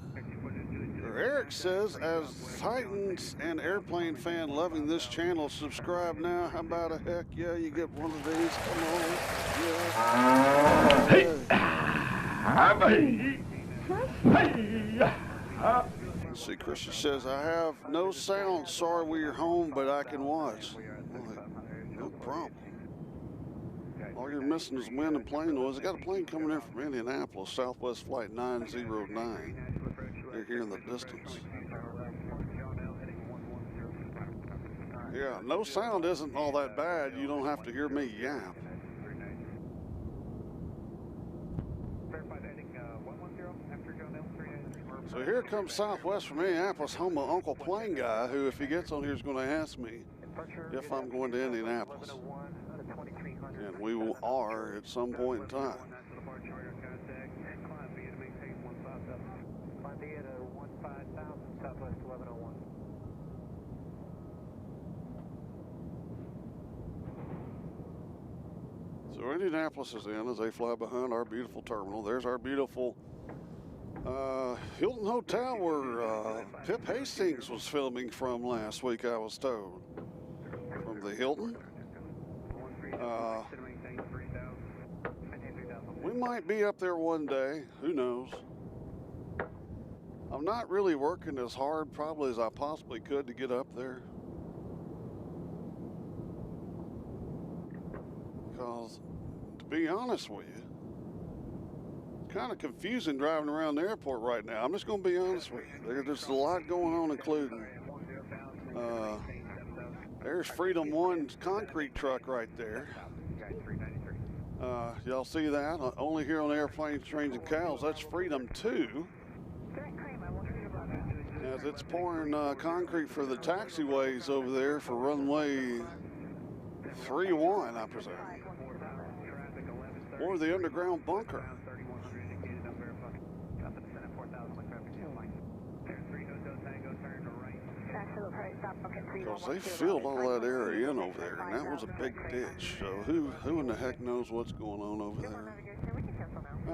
or Eric says, as Titans and airplane fan loving this channel, subscribe now. How about a heck yeah, you get one of these. Come on. Yeah. Let's see, Chris says, I have no sound. Sorry we're home, but I can watch. No problem. All you're missing is wind and plane noise. I got a plane coming in from Indianapolis, Southwest Flight 909. They're here in the distance. Yeah, no sound isn't all that bad. You don't have to hear me yap. So here comes Southwest from Indianapolis, home of Uncle Plane Guy, who, if he gets on here, is going to ask me if I'm going to Indianapolis. And we are at some point in time. Monday at 15,000, Southwest 1101. So Indianapolis is in as they fly behind our beautiful terminal. There's our beautiful Hilton Hotel where Pip Hastings was filming from last week, I was told. From the Hilton. We might be up there one day. Who knows? I'm not really working as hard probably as I possibly could to get up there. Because, to be honest with you, it's kind of confusing driving around the airport right now. I'm just going to be honest with you. There's a lot going on, including there's Freedom 1's concrete truck right there. Y'all see that? Only here on Airplanes, Trains, and Cows. That's Freedom 2. As it's pouring concrete for the taxiways over there for runway 31, I presume. Or the underground bunker. Because they filled all that area in over there, and that was a big ditch. So who in the heck knows what's going on over there?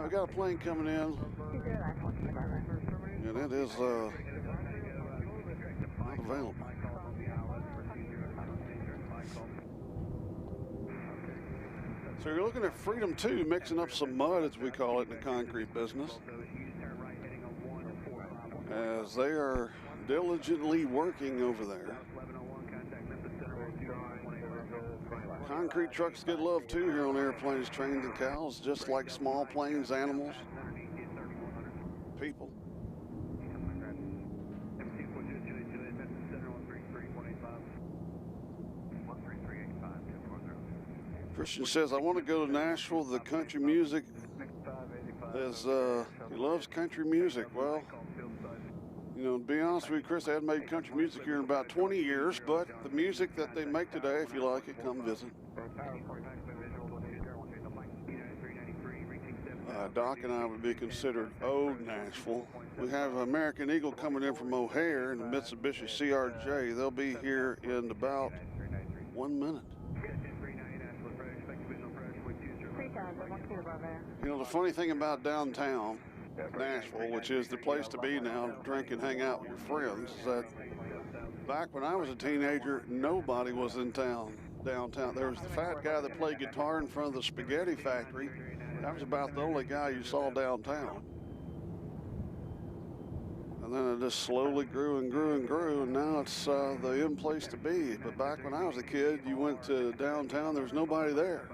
We got a plane coming in, and it is not available. So you're looking at Freedom 2 mixing up some mud, as we call it in the concrete business, as they are diligently working over there. Concrete trucks get love too here on Airplanes, Trains, and Cows, just like small planes, animals, people. Christian says, I want to go to Nashville. The country music is, he loves country music. Well, you know, to be honest with you, Chris, I hadn't made country music here in about 20 years, but the music that they make today, if you like it, come visit. Doc and I would be considered old Nashville. We have American Eagle coming in from O'Hare in the Mitsubishi CRJ. They'll be here in about 1 minute. You know, the funny thing about downtown Nashville, which is the place to be now, to drink and hang out with your friends, is that back when I was a teenager, nobody was in downtown. There was the fat guy that played guitar in front of the spaghetti factory. That was about the only guy you saw downtown. And then it just slowly grew and grew and grew, and now it's the in place to be. But back when I was a kid, you went to downtown, there was nobody there.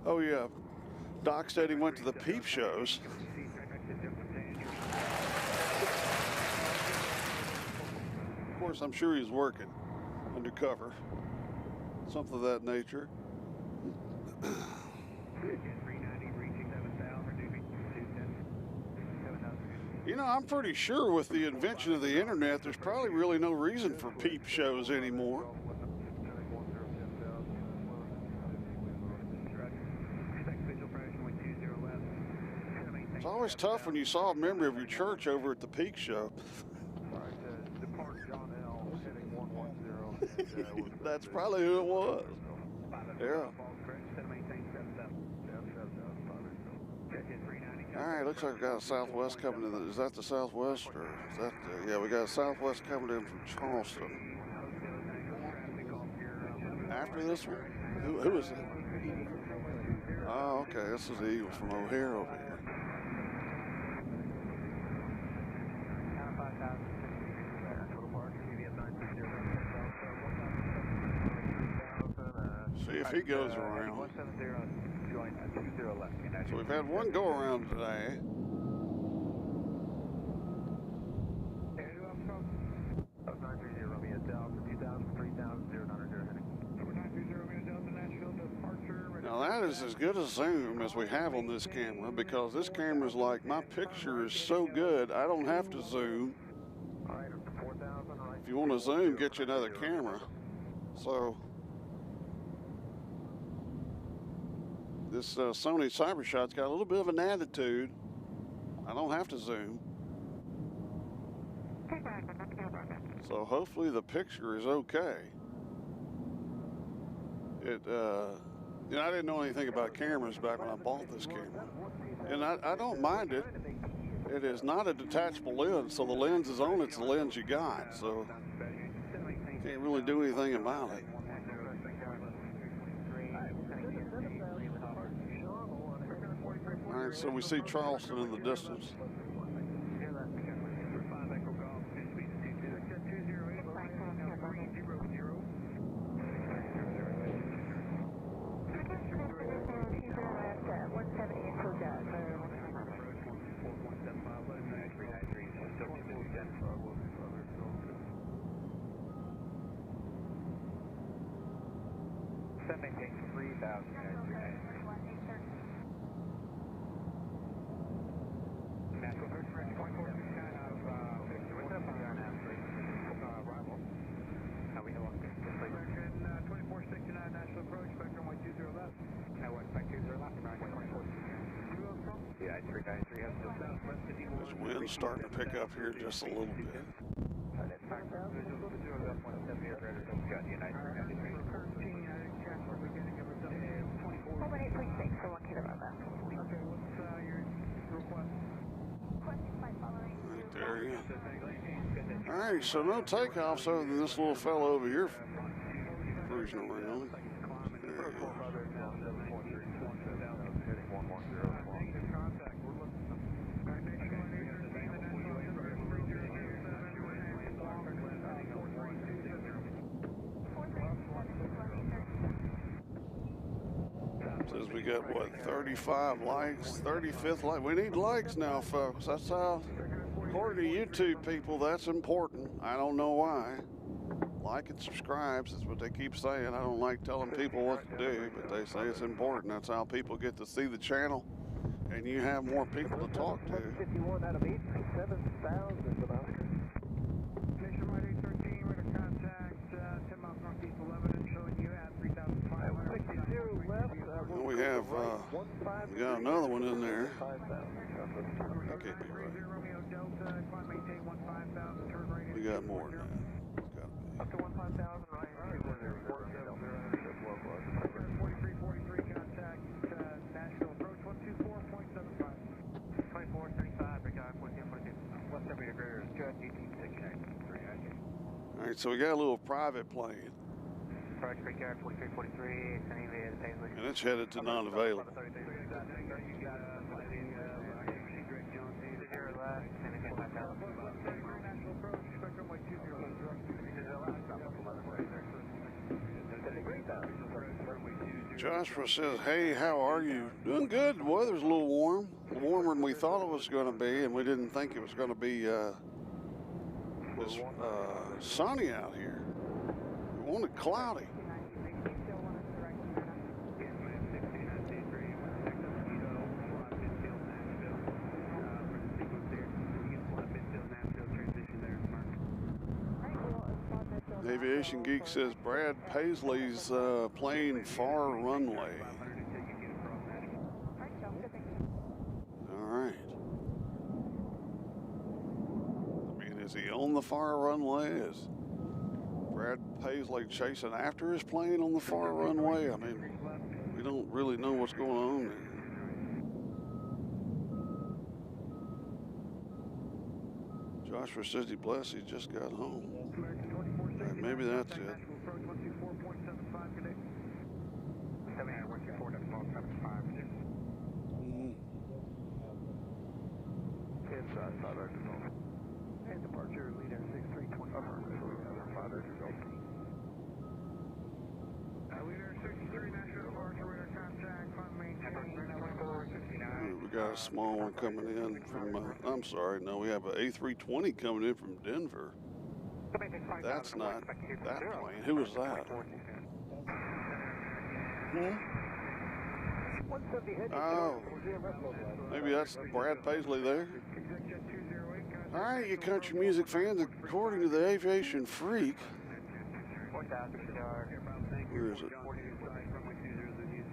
Oh yeah, Doc said he went to the peep shows. Of course, I'm sure he's working undercover, something of that nature. You know, I'm pretty sure with the invention of the internet, there's probably really no reason for peep shows anymore. It's always tough when you saw a member of your church over at the peak show. That's probably who it was. Yeah. All right, looks like we got a Southwest coming in. Is that the Southwest, or is that the, yeah, we got a Southwest coming in from Charleston. After this one? Who is it? Oh, okay, this is the Eagle from O'Hare over here. See if he goes around. So we've had one go around today. Now that is as good a zoom as we have on this camera, because this camera is like, my picture is so good I don't have to zoom. If you want to zoom, get you another camera. So This Sony CyberShot's got a little bit of an attitude. I don't have to zoom. So hopefully the picture is okay. It, you know, I didn't know anything about cameras back when I bought this camera. And I don't mind it. It is not a detachable lens, so the lens is on, it's the lens you got. So can't really do anything about it. All right, so we see Charleston in the distance. This wind's starting to pick up here just a little bit. Right there, yeah. All right, so no takeoffs other than this little fellow over here cruising around. There he is. Says we got, what, 35 likes, 35th like. We need likes now, folks. That's how, according to YouTube people, that's important. I don't know why. Like and subscribes is what they keep saying. I don't like telling people what to do, but they say it's important. That's how people get to see the channel, and you have more people to talk to. 51 out of 8, 7,000 about. Nationwide 813, radar contact, 10 miles northeast 11, showing you at 3,500. 60 left. Well, we got another one in there. That can't be right. We got more than that. Up to 15,000, right? 4343 contact, Nashville approach 124.75. 2435, big guy, 1442. West 70 degrees, Judd, GT693. All right, so we got a little private plane. Approach big guy, 4343, sending via the Paisley. And it's headed to non-available. Joshua says, hey, how are you? Doing good. The weather's a little warm. Warmer than we thought it was going to be, and we didn't think it was going to be sunny out here. We wanted cloudy. Aviation Geek says Brad Paisley's plane far runway. All right. I mean, is he on the far runway? Is Brad Paisley chasing after his plane on the far runway? I mean, we don't really know what's going on there. Joshua says he blessed he just got home. Maybe that's it. And departure leader 6320. Leader 63, national departure, radar contact, maintain. We got a small one coming in from, I'm sorry, no, we have an A320 coming in from Denver. That's not that plane. Who is that? Oh, maybe that's Brad Paisley there. All right, you country music fans, according to the Aviation Freak. Where is it?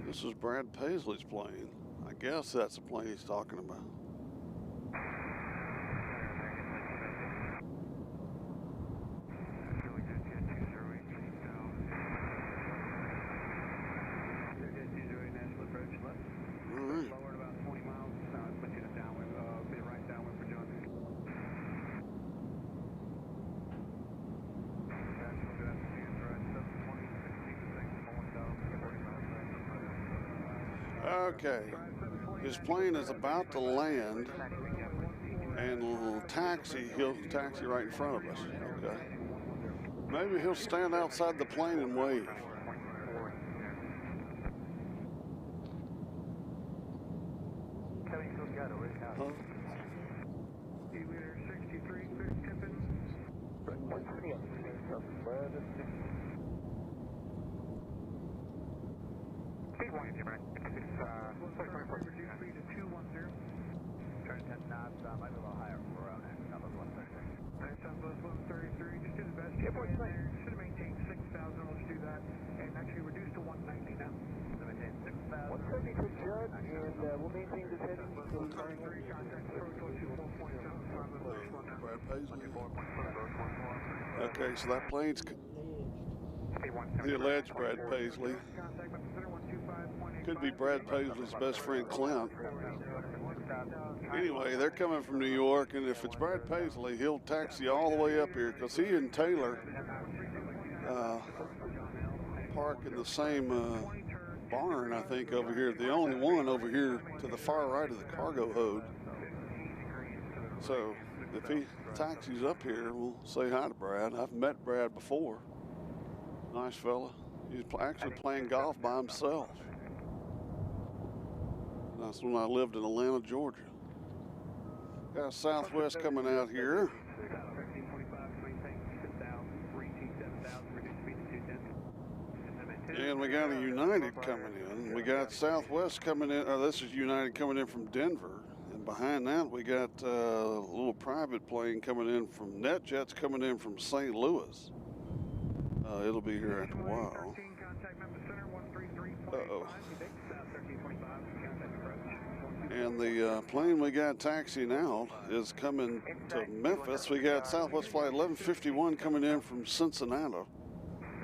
This is Brad Paisley's plane. I guess that's the plane he's talking about. Forward about 20 miles. Put you in a downwind. Be right downwind for John. Okay, his plane is about to land and will taxi. He'll taxi right in front of us. Okay. Maybe he'll stand outside the plane and wave. Huh? Leader 63, clear tipping. Reduce speed to 210. Turn 10 knots, might be a little higher for Southwest 133. Alright, Southwest 133, just do the best you can there. Should have maintained 6,000, let's do that. And actually reduce to 190 now. So maintain 6,000. 170 to Judd, and we'll maintain the heading. 133, contact approach 124.75. Brad Paisley. Okay, so that plane's the alleged Brad Paisley. Could be Brad Paisley's best friend Clint. Anyway, they're coming from New York, and if it's Brad Paisley, he'll taxi all the way up here because he and Taylor park in the same barn, I think, over here. The only one over here to the far right of the cargo hold. So if he taxis up here, we'll say hi to Brad. I've met Brad before. Nice fella. He's actually playing golf by himself. That's when I lived in Atlanta, Georgia. Got a Southwest coming out here. And we got a United coming in. We got Southwest coming in. This is United coming in from Denver. And behind that, we got a little private plane coming in from NetJets coming in from St. Louis. It'll be here after a while. Uh-oh. And the plane we got taxiing out is coming to Memphis. We got Southwest Flight 1151 coming in from Cincinnati.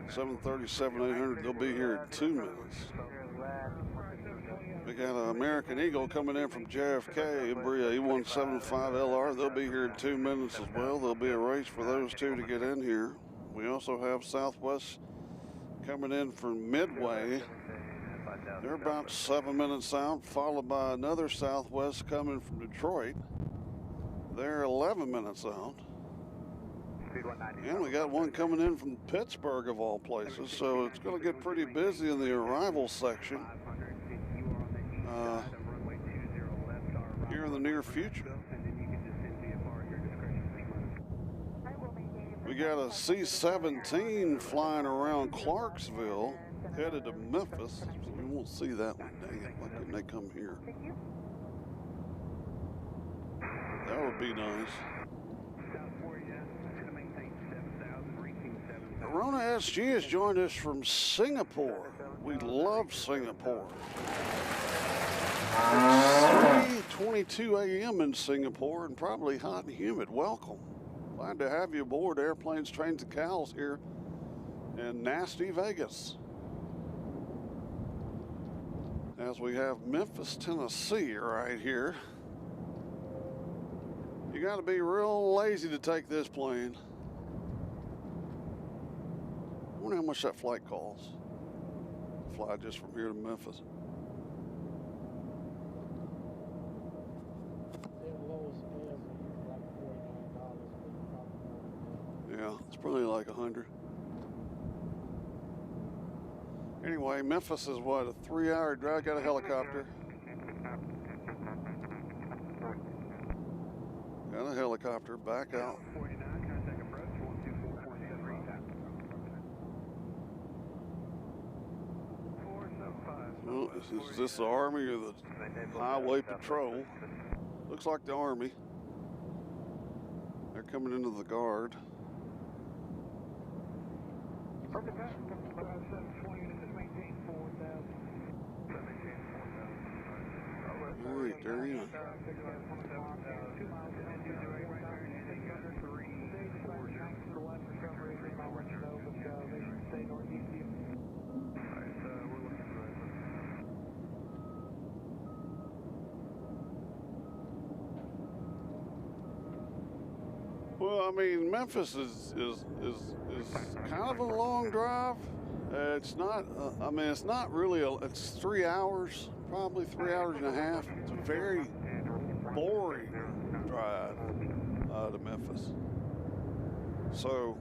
737-800. They'll be here in 2 minutes. We got an American Eagle coming in from JFK, Embraer E175LR. They'll be here in 2 minutes as well. There'll be a race for those two to get in here. We also have Southwest coming in from Midway. They're about 7 minutes out, followed by another Southwest coming from Detroit. They're 11 minutes out. And we got one coming in from Pittsburgh, of all places, so it's going to get pretty busy in the arrival section here in the near future. We got a C-17 flying around Clarksville, headed to Memphis. So we won't see that one. Dang it, why couldn't they come here? That would be nice. Rona SG has joined us from Singapore. We love Singapore. It's 3:22 a.m. in Singapore and probably hot and humid. Welcome. Glad to have you aboard Airplanes, Trains, and Cows here in nasty Vegas. As we have Memphis, Tennessee right here. You got to be real lazy to take this plane. I wonder how much that flight costs. Fly just from here to Memphis. Yeah, it's probably like 100. Anyway, Memphis is what, a 3-hour drive? Got a helicopter. Got a helicopter. Back out. Well, is this the Army or the Highway Patrol? Looks like the Army. They're coming into the guard. All right, there you are. Well, I mean, Memphis is kind of a long drive. It's not. I mean, it's not really. It's 3 hours, probably 3 hours and a half. It's a very boring drive to Memphis. So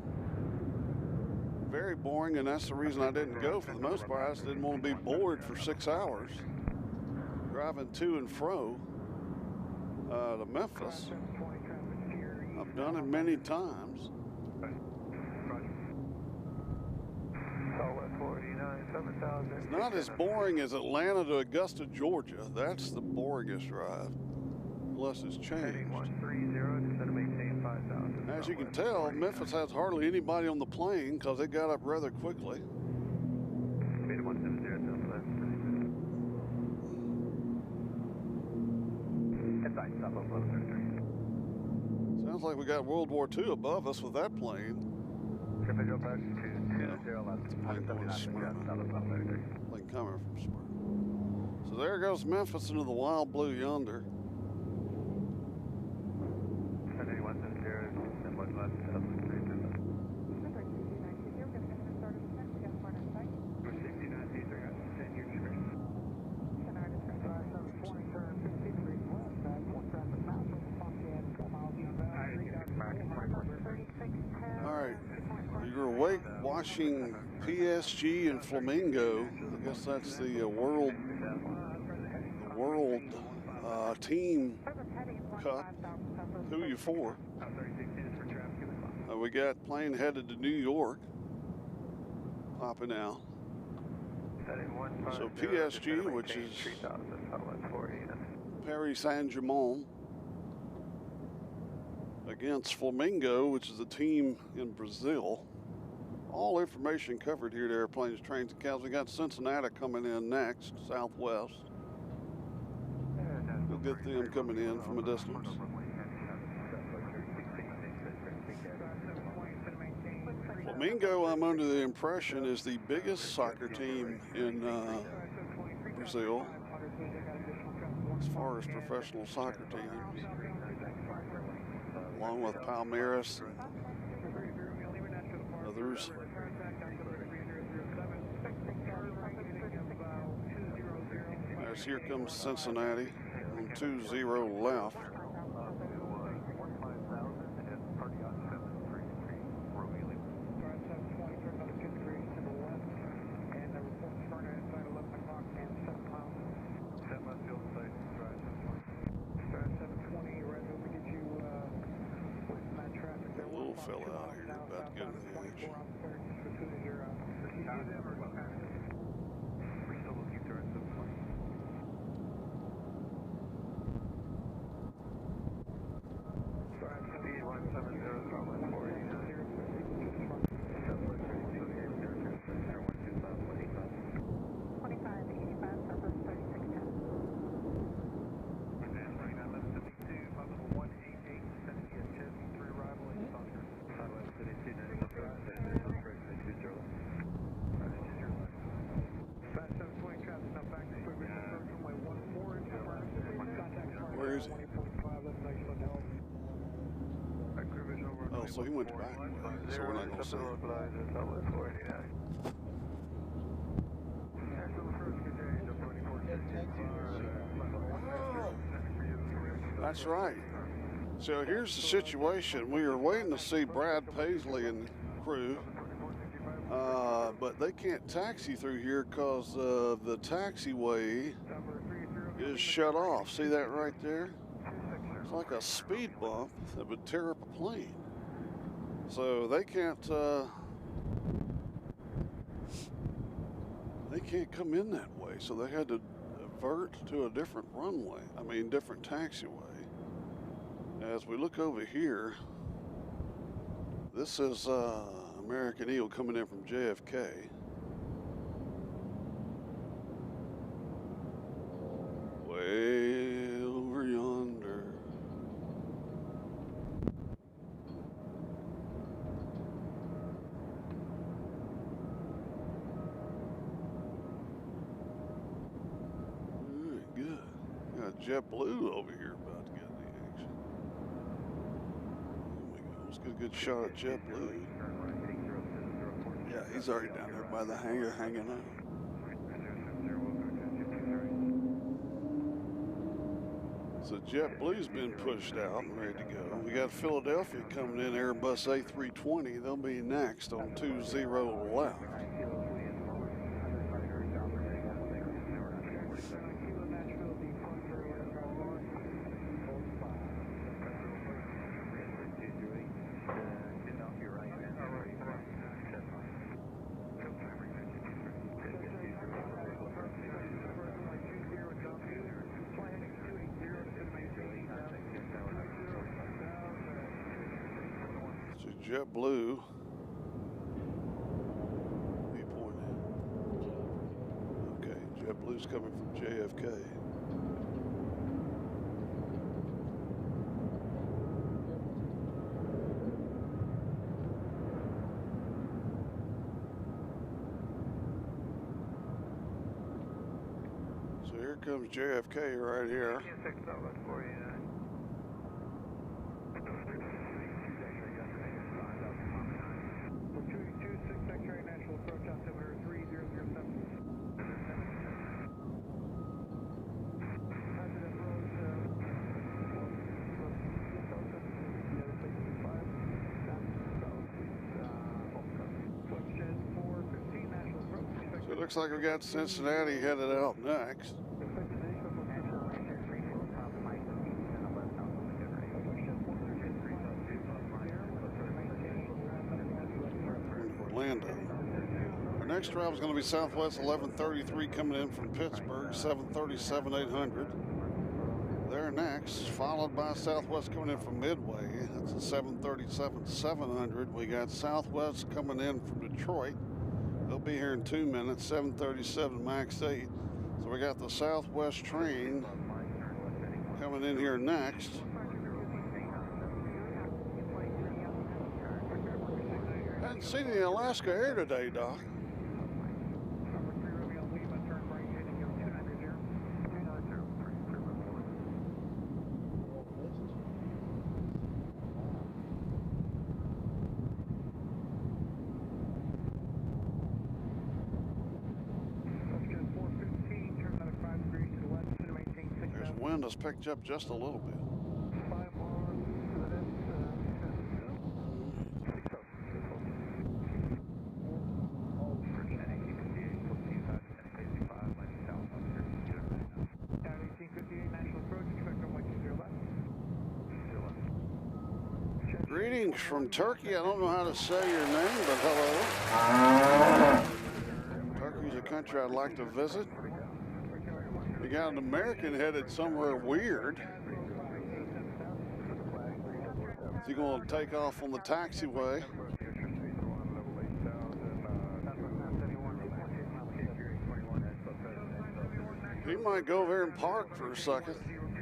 very boring, and that's the reason I didn't go for the most part. I just didn't want to be bored for 6 hours driving to and fro to Memphis. I've done it many times. It's not as boring as Atlanta to Augusta, Georgia. That's the boringest drive, unless it's changed. As you can tell, Memphis has hardly anybody on the plane because it got up rather quickly. Sounds like we got World War II above us with that plane. Yeah, it's a plane going to Smyrna. Plane coming from Smyrna. So there goes Memphis into the wild blue yonder. All right, you're awake watching PSG and Flamingo. I guess that's the World Team Cup. Who are you for? We got plane headed to New York, popping out. So PSG, which is Paris Saint-Germain, against Flamingo, which is a team in Brazil. All information covered here at Airplanes, Trains, and Cows. We got Cincinnati coming in next, Southwest. We'll get them coming in from a distance. Flamingo, I'm under the impression, is the biggest soccer team in Brazil as far as professional soccer teams, along with Palmeiras and others. As here comes Cincinnati on 20 left. A little fella out here about to get into the action. Where is he? Oh, so he went back. So we're not going to see him. That's right. So here's the situation. We are waiting to see Brad Paisley and crew, but they can't taxi through here because the taxiway is shut off. See that right there? It's like a speed bump that would tear up a plane. So they can't come in that way. So they had to divert to a different runway. I mean, different taxiway. As we look over here, this is American Eagle coming in from JFK. JetBlue over here about to get in the action. There we go. Let's get a good shot at JetBlue. Yeah, he's already down there by the hangar hanging out. So JetBlue's been pushed out and ready to go. We got Philadelphia coming in, Airbus A320. They'll be next on 20 left. JetBlue. What are you pointing at? Okay, JetBlue's coming from JFK. So here comes JFK right here. So it looks like we got Cincinnati headed out next. Orlando. Our next drive is going to be Southwest 1133 coming in from Pittsburgh, 737-800. They're next, followed by Southwest coming in from Midway. That's a 737-700. We got Southwest coming in from Detroit. They'll be here in 2 minutes, 737 MAX 8. So we got the Southwest train coming in here next. Hadn't seen any Alaska Air today, Doc. Wind has picked up just a little bit. Greetings from Turkey. I don't know how to say your name, but hello. Turkey's a country I'd like to visit. You got an American headed somewhere weird. Is he going to take off on the taxiway? He might go over here and park for a second.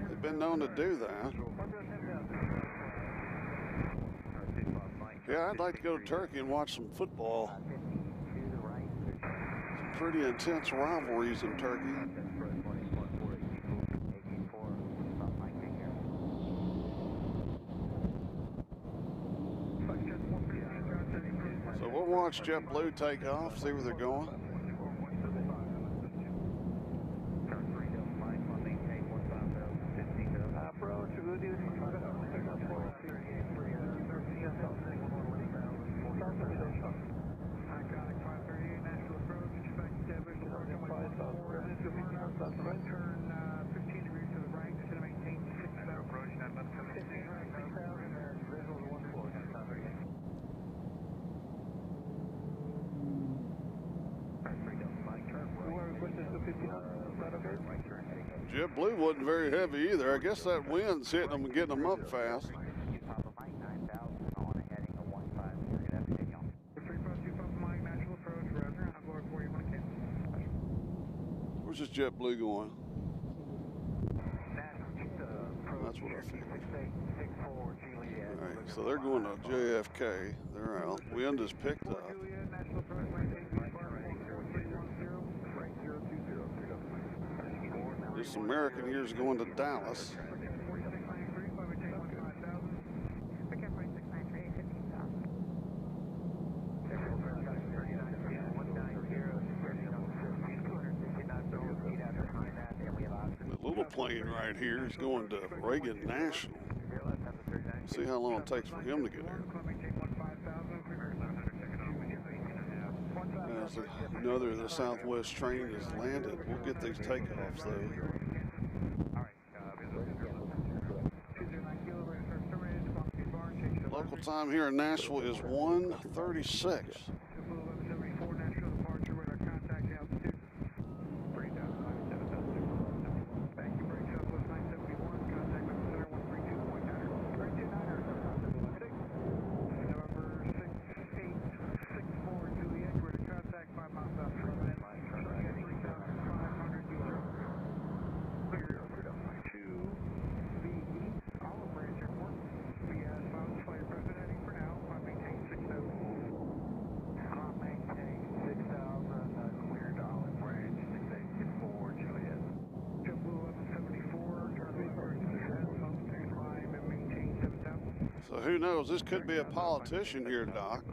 They've been known to do that. Yeah, I'd like to go to Turkey and watch some football. Some pretty intense rivalries in Turkey. So we'll watch JetBlue take off, see where they're going. JetBlue wasn't very heavy either. I guess that wind's hitting them and getting them up fast. Where's this JetBlue going? That's what I figured. All right, so they're going to JFK. They're out. Wind is picked up. This American here is going to Dallas. The little plane right here is going to Reagan National. See how long it takes for him to get here. As another of the Southwest train is landed, we'll get these takeoffs though. Local time here in Nashville is 1:36. So who knows? This could be a politician here, Doc.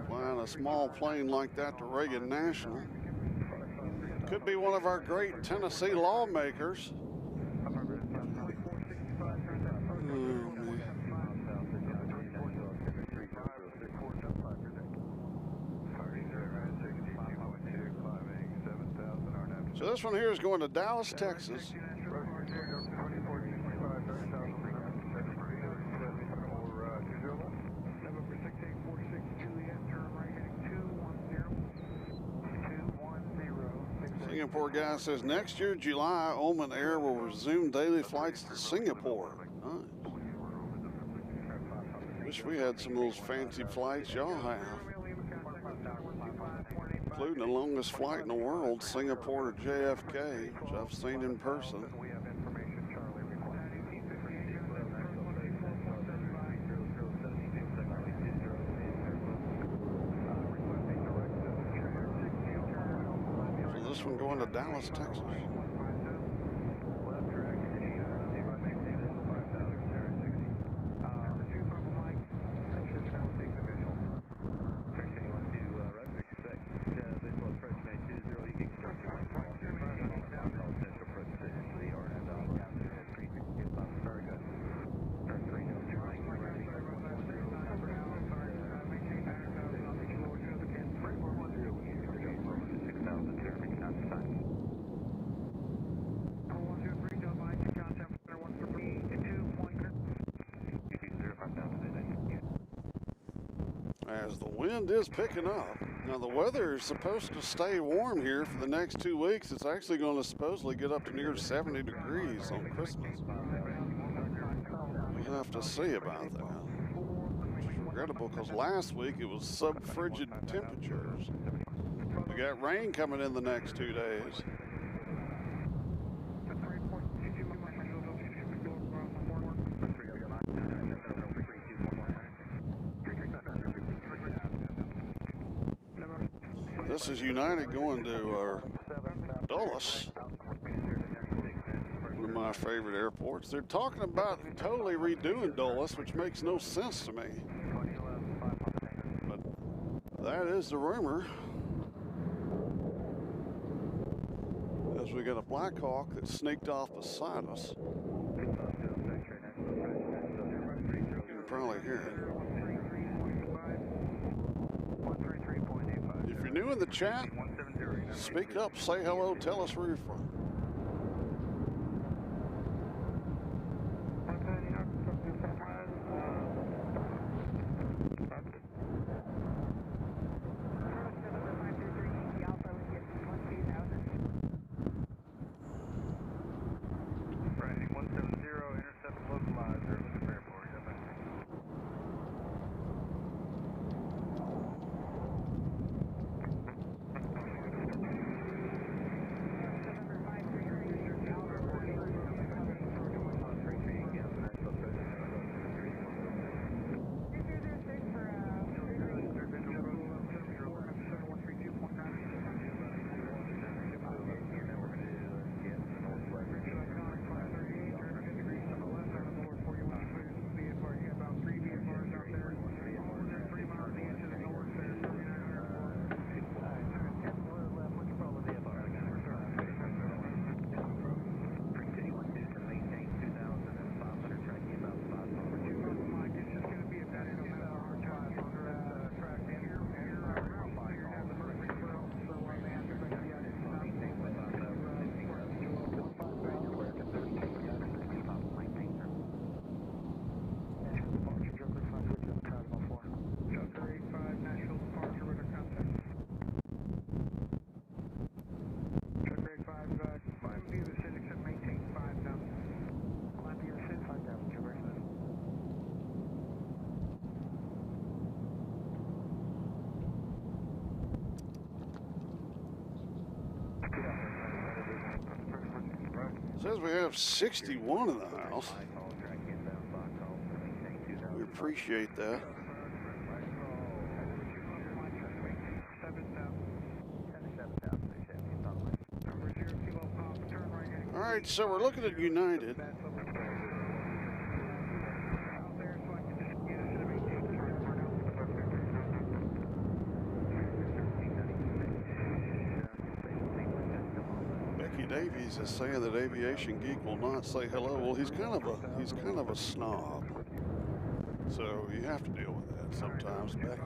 Flying a small plane like that to Reagan National. Could be one of our great Tennessee lawmakers. So this one here is going to Dallas, Texas. Singapore guy says next year, July, Oman Air will resume daily flights to Singapore. Nice. Wish we had some of those fancy flights y'all have. Including the longest flight in the world, Singapore to JFK, which I've seen in person. This one going to Dallas, Texas. As the wind is picking up. Now the weather is supposed to stay warm here for the next 2 weeks. It's actually going to supposedly get up to near 70 degrees on Christmas. We'll have to see about that. Which is regrettable because last week it was sub-frigid temperatures. We got rain coming in the next 2 days. This is United going to Dulles, one of my favorite airports. They're talking about totally redoing Dulles, which makes no sense to me. But that is the rumor. As we got a Black Hawk that sneaked off beside us. You can probably hear it. If you're new in the chat, speak up, say hello, tell us where you're from. Says we have 61 in the house. We appreciate that. All right, so we're looking at United. Davies is saying that Aviation Geek will not say hello. Well, he's kind of a snob, so you have to deal with that sometimes, Becky.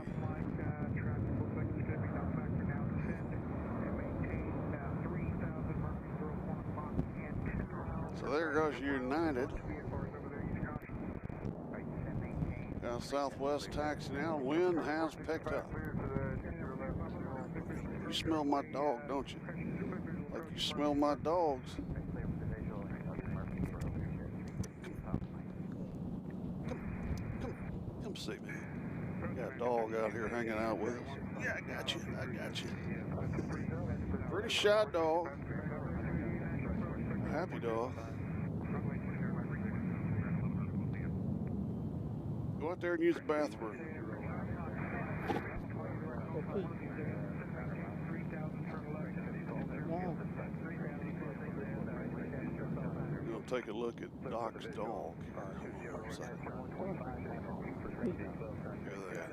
So there goes United. Got Southwest taxiing out. Wind has picked up. You smell my dog, don't you? Like you smell my dogs. Come see me. Got a dog out here hanging out with us. Yeah, I got you. Pretty shy dog. Happy dog. Go out there and use the bathroom. We're going to take a look at Doc's dog here. Hold on a second. Hear that?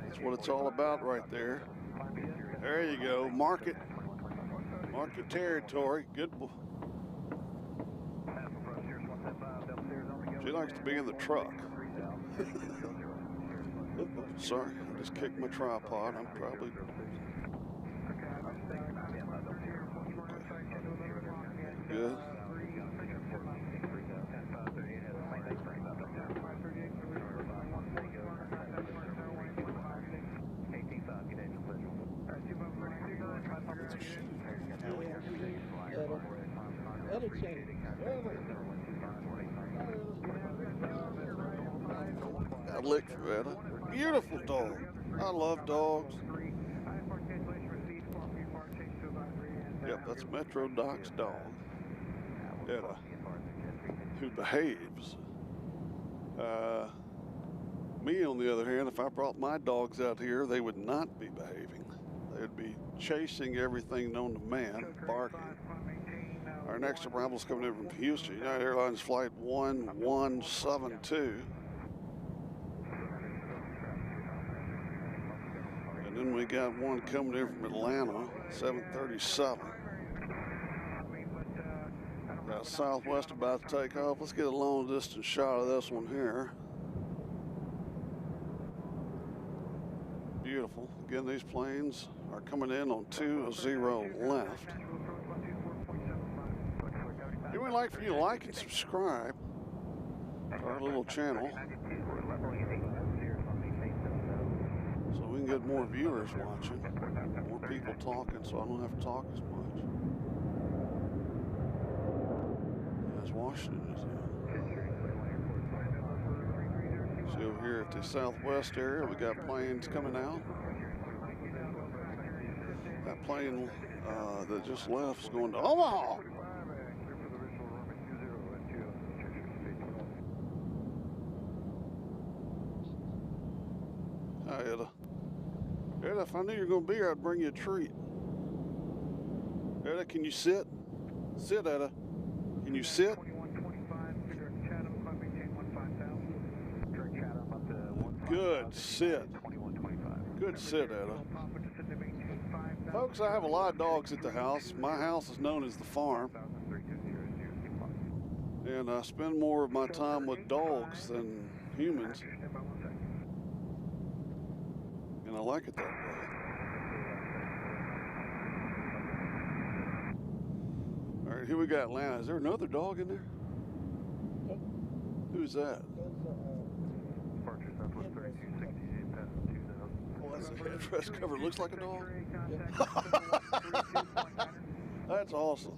That's what it's all about right there. There you go. Mark it. Mark the territory. Good boy. She likes to be in the truck. Sorry, I just kicked my tripod. I'm probably... Good. Got licked for that. Beautiful dog. I love dogs. Yep, that's Metro Doc's dog. Who behaves. Me, on the other hand, if I brought my dogs out here, they would not be behaving. They would be chasing everything known to man, barking. Our next arrival is coming in from Houston, United Airlines Flight 1172. And then we got one coming in from Atlanta, 737. Got Southwest about to take off. Let's get a long distance shot of this one here. Beautiful. Again, these planes are coming in on 20 left. It would like for you to like and subscribe to our little channel so we can get more viewers watching, more people talking, so I don't have to talk as much. As Washington is in. See over here at the Southwest area, we got planes coming out. That plane that just left is going to Omaha. Hi, Etta. Etta, if I knew you were going to be here, I'd bring you a treat. Etta, can you sit? Sit, Etta. Can you sit? Good sit. Good sit, Etta. Folks, I have a lot of dogs at the house. My house is known as the farm. And I spend more of my time with dogs than humans. And I like it that way. All right, here we got Atlanta. Is there another dog in there? Who's that? Oh, that's a headrest cover. Looks like a dog? That's awesome.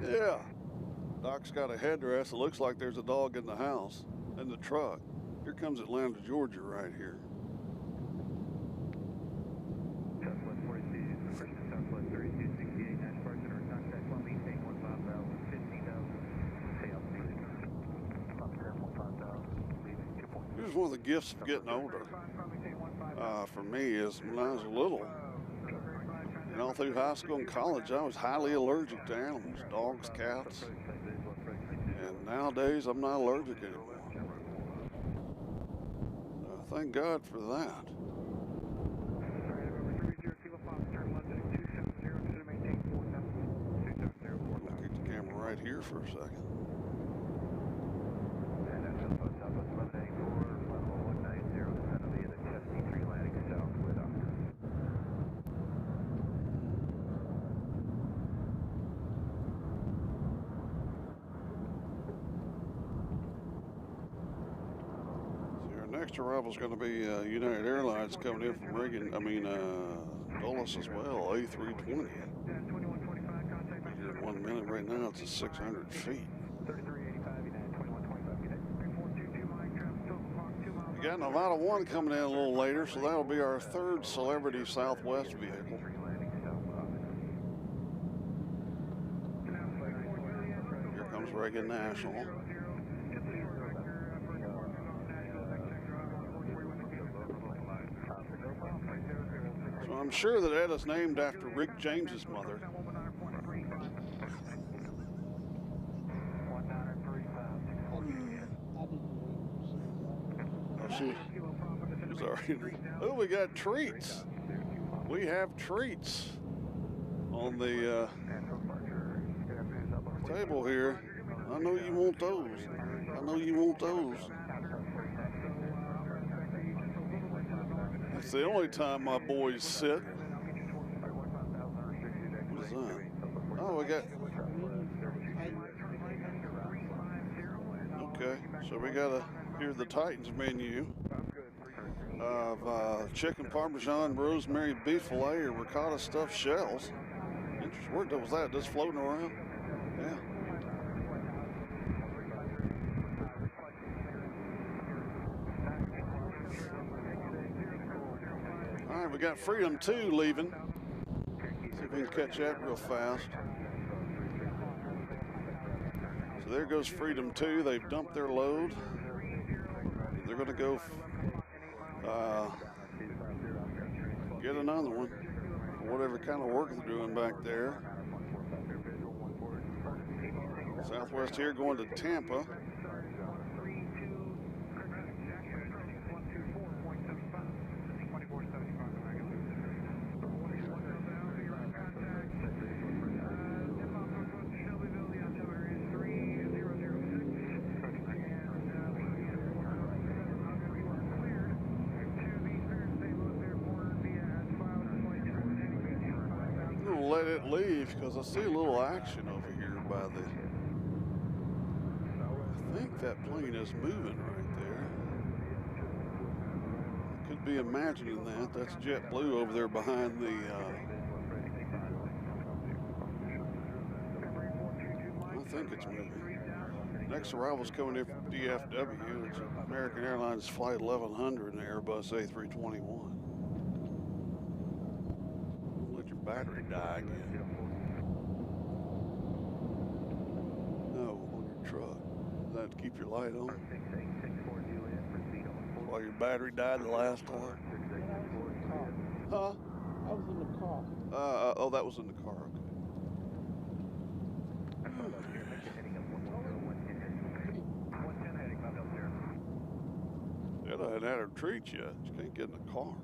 Yeah. Doc's got a headdress. It looks like there's a dog in the house, in the truck. Here comes Atlanta, Georgia right here. Here's one of the gifts of getting older. For me is when I was little, and all through high school and college, I was highly allergic to animals, dogs, cats, and nowadays I'm not allergic anymore. Thank God for that. I'll keep the camera right here for a second. Next arrival is going to be United Airlines coming in from Dulles as well, A320. Here in 1 minute, right now it's at 600 feet. We're getting a lot of one coming in a little later, so that'll be our third Celebrity Southwest vehicle. Here comes Reagan National. So I'm sure that Etta's named after Rick James's mother. She's already. Oh, we got treats. We have treats on the table here. I know you want those. I know you want those. It's the only time my boys sit. What is that? Oh, we got. Okay, so we got here's the Titans menu of chicken parmesan, rosemary beef fillet, or ricotta stuffed shells. Interesting. Where was that? Just floating around? Yeah. All right, we got Freedom 2 leaving. See if we can catch that real fast. So there goes Freedom 2. They've dumped their load. They're going to go get another one. Whatever kind of work they're doing back there. Southwest here going to Tampa. Let it leave because I see a little action over here by the. I think that plane is moving right there. I could be imagining that. That's JetBlue over there behind the. I think it's moving. Next arrival is coming in from DFW. It's American Airlines Flight 1100 and Airbus A321. Battery die again. No, on your truck. That to keep your light on. While your battery died the last time. Huh? I was in the car. Oh, that was in the car. Okay. Etta hadn't had her treats yet. She can't get in the car.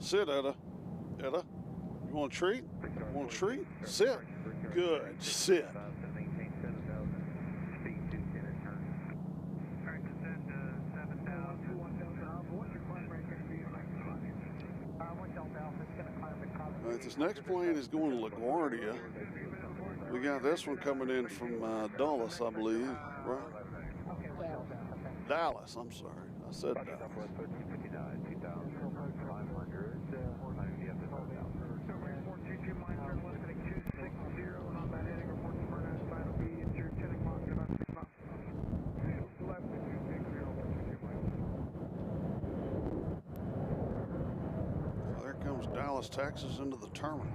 Sit, Etta. Etta, you want a treat? You want a treat? Sit. Good. Sit. All right, this next plane is going to LaGuardia. We got this one coming in from Dulles, I believe, right? Dallas, I'm sorry. I said Dallas. So there comes Dallas, Texas into the terminal.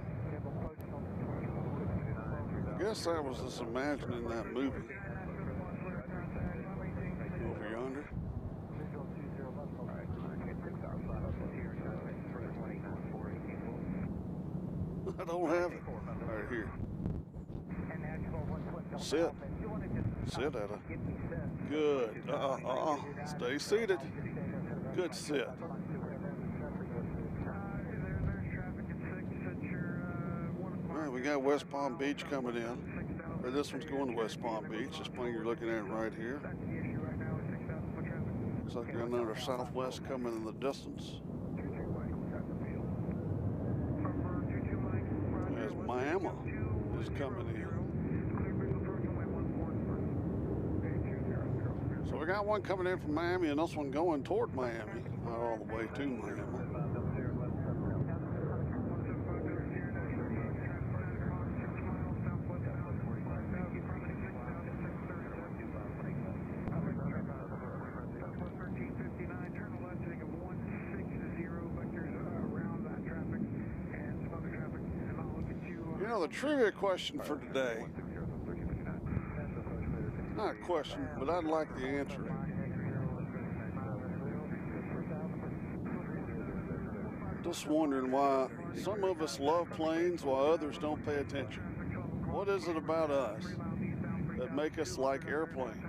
guess I was just imagining that movie. Over yonder. I don't have it. Right here. Sit. Sit at a good. Stay seated. Good sit. All right, we got West Palm Beach coming in. Or this one's going to West Palm Beach. This plane you're looking at right here. Looks like there's another Southwest coming in the distance. As Miami is coming in. So we got one coming in from Miami and this one going toward Miami, not all the way to Miami. You know, the trivia question for today, not a question, but I'd like the answer. Just wondering why some of us love planes while others don't pay attention. What is it about us that make us like airplanes?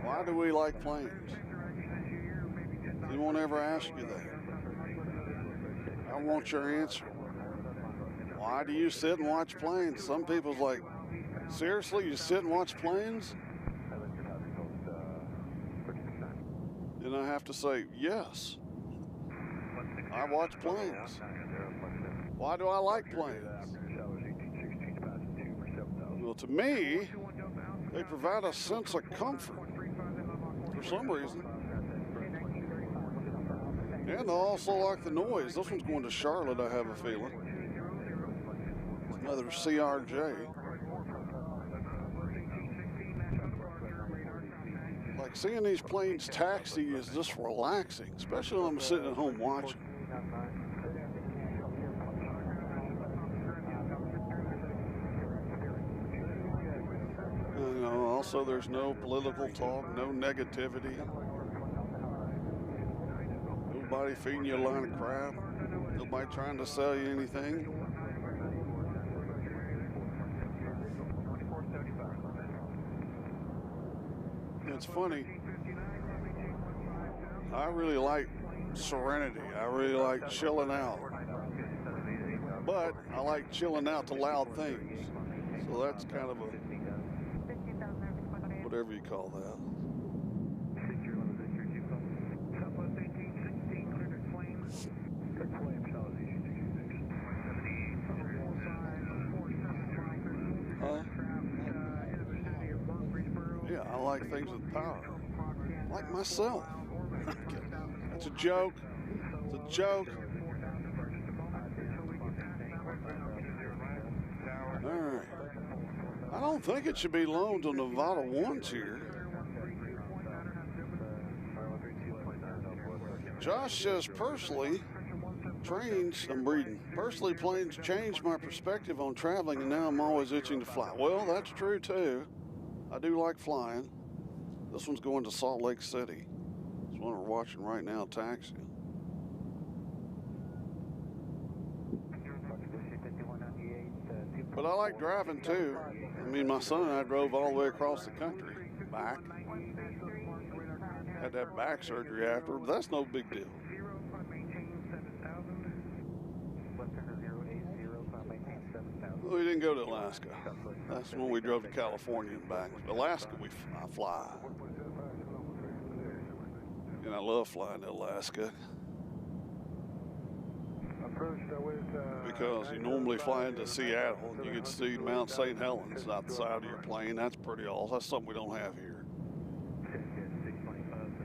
Why do we like planes? Anyone ever ask you that? I want your answer. Why do you sit and watch planes? Some people's like, seriously, you sit and watch planes? And I have to say, yes. I watch planes. Why do I like planes? Well, to me, they provide a sense of comfort for some reason. And I also like the noise. This one's going to Charlotte, I have a feeling. Another CRJ. Like seeing these planes taxi is just relaxing, especially when I'm sitting at home watching. You know, also there's no political talk, no negativity. Nobody feeding you a line of crap. Nobody trying to sell you anything. It's funny. I really like serenity. I really like chilling out. But I like chilling out to loud things. So that's kind of a, whatever you call that. Yeah, I like things with power. Like myself. That's a joke. It's a joke. All right. I don't think it should be loaned to Nevada 1's here. Josh says, personally, personally, planes changed my perspective on traveling, and now I'm always itching to fly. Well, that's true, too. I do like flying. This one's going to Salt Lake City. This one we're watching right now, taxiing. But I like driving, too. I mean, my son and I drove all the way across the country, back. Had to have back surgery after, but that's no big deal. We didn't go to Alaska. That's when we drove to California and back. Alaska, I fly. And I love flying to Alaska. Because you normally fly into Seattle and you get to see Mount St. Helens outside of your plane. That's pretty awesome. That's something we don't have here.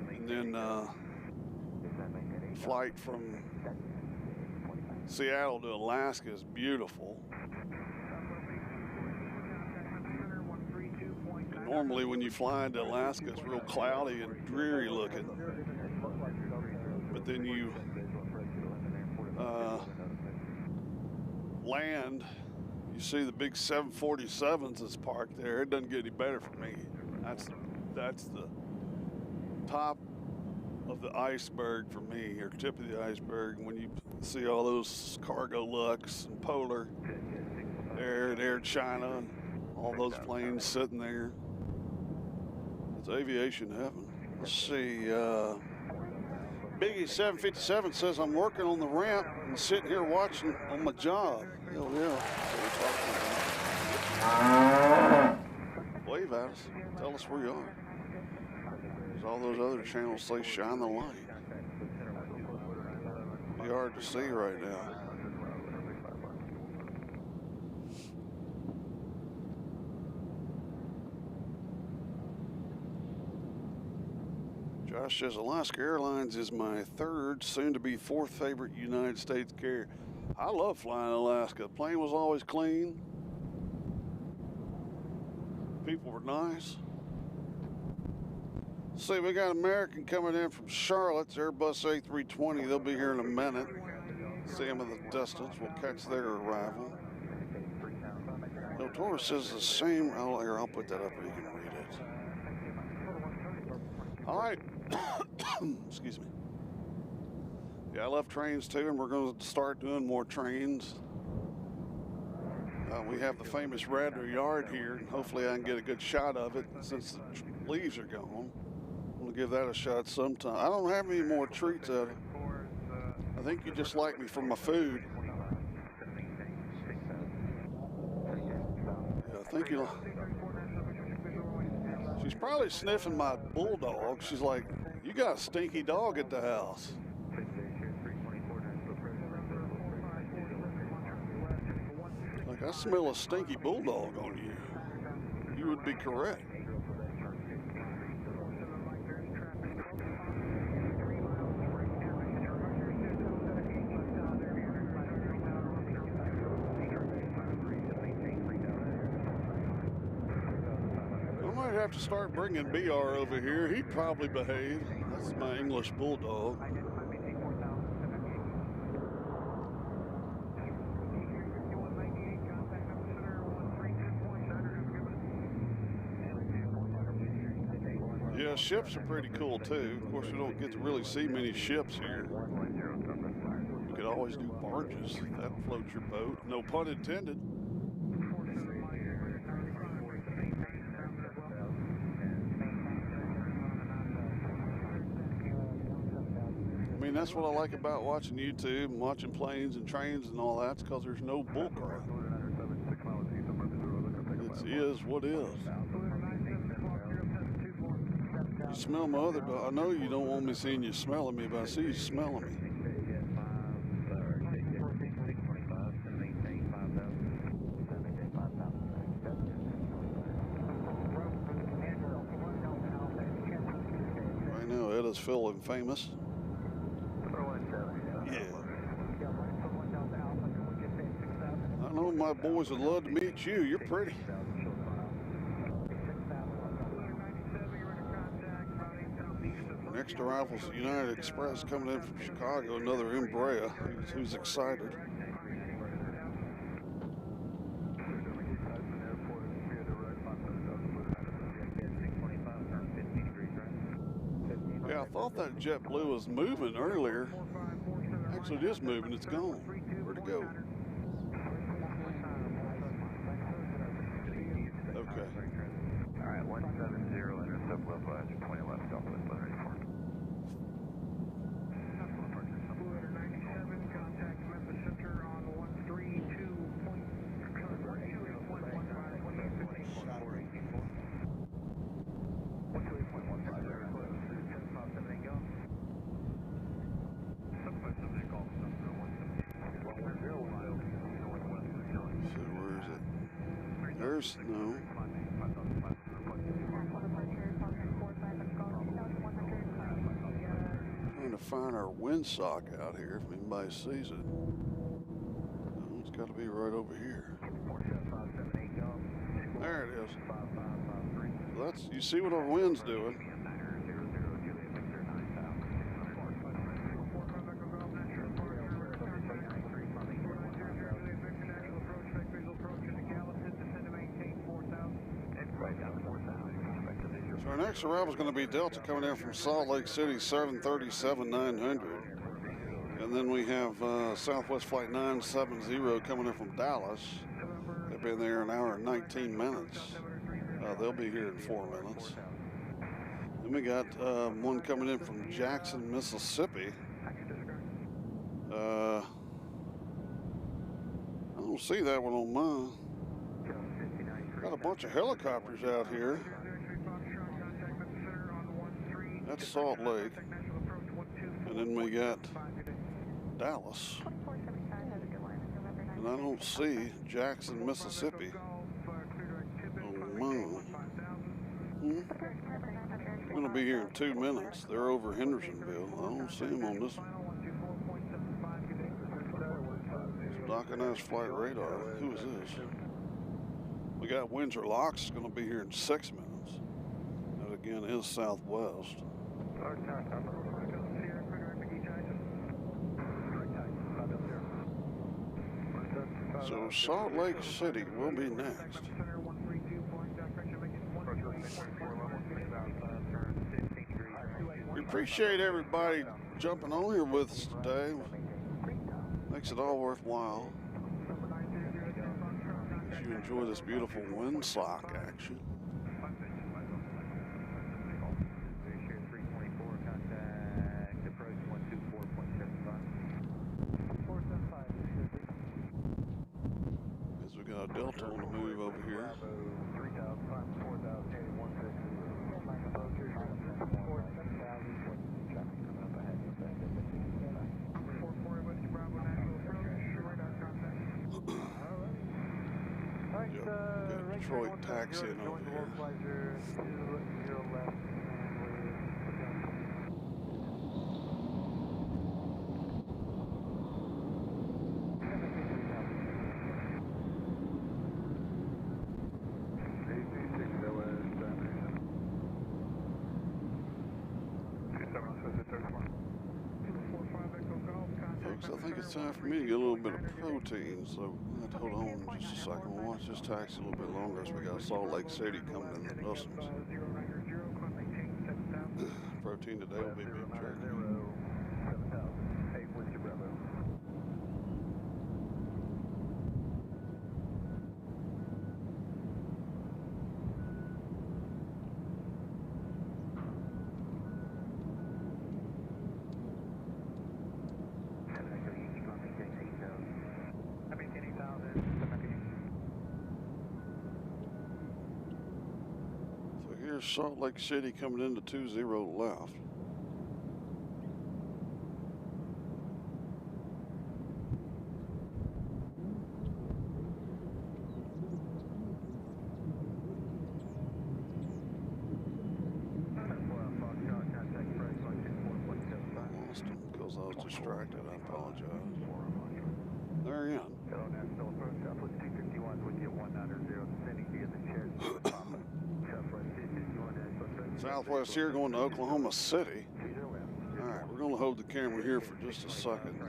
And then flight from Seattle to Alaska is beautiful. And normally when you fly into Alaska, it's real cloudy and dreary looking. But then you land, you see the big 747s that's parked there. It doesn't get any better for me. That's the top of the iceberg for me, or tip of the iceberg. When you see all those cargo Lux and Polar Air and Air China and all those planes sitting there, it's aviation heaven. Let's see, Biggie 757 says I'm working on the ramp and sitting here watching on my job. Hell yeah. Wave at us. Tell us where you are. There's all those other channels say shine the light. Be hard to see right now. Josh says Alaska Airlines is my third, soon to be fourth favorite United States carrier. I love flying Alaska. The plane was always clean. People were nice. See, we got American coming in from Charlotte. It's Airbus A320. They'll be here in a minute. See them in the distance. We'll catch their arrival. No, Taurus says the same. I'll put that up so you can read it. All right. Excuse me. Yeah, I love trains too, and we're going to start doing more trains. We have the famous Radnor Yard here, and hopefully I can get a good shot of it since the leaves are gone. I'm going to give that a shot sometime. I don't have any more treats at it. I think you just like me for my food. Yeah, I think you. She's probably sniffing my bulldog. She's like, you got a stinky dog at the house. Like, I smell a stinky bulldog on you. You would be correct. I might have to start bringing BR over here. He'd probably behave. That's my English bulldog. Yeah, ships are pretty cool too. Of course, we don't get to really see many ships here. You could always do barges. That floats your boat. No pun intended. I mean, that's what I like about watching YouTube and watching planes and trains and all that. It's because there's no bullcrap. It is what is. You smell my other dog. I know you don't want me seeing you smelling me, but I see you smelling me. Right now, Eda's feeling famous. Yeah. I know my boys would love to meet you. You're pretty. Next arrival is United Express coming in from Chicago, another Embraer, who's excited. Yeah, I thought that JetBlue was moving earlier. Actually, it is moving. It's gone. Where'd it go? Okay. All right, 170, intercept left latch, 20 left, Southwest 184. There's no. Trying to find our windsock out here if anybody sees it. No, it's got to be right over here. There it is. So that's, you see what our wind's doing. So our next arrival is going to be Delta coming in from Salt Lake City, 737-900. And then we have Southwest Flight 970 coming in from Dallas. They've been there an hour and 19 minutes. They'll be here in 4 minutes. Then we got one coming in from Jackson, Mississippi. I don't see that one on mine. Got a bunch of helicopters out here. That's Salt Lake. And then we got Dallas. And I don't see Jackson, Mississippi on mine. I'm going to be here in 2 minutes. They're over Hendersonville. I don't see them on this one. Dockernized flight radar. Who is this? We got Windsor Locks going to be here in 6 minutes. That again is Southwest. So Salt Lake City will be next. We appreciate everybody jumping on here with us today. Makes it all worthwhile. As you enjoy this beautiful windsock action. As we got a Delta on the move over here. Got Detroit taxiing over here. Folks, I think it's time for me to get a little bit of protein, so we'll have to hold on just a second. We'll watch this taxi a little bit longer as we got Salt Lake City coming in the distance. Protein today will be beef jerky. Here's Salt Lake City coming into 20 left. Lost him because I was distracted. I apologize. They're in. Southwest here going to Oklahoma City. All right, we're going to hold the camera here for just a second.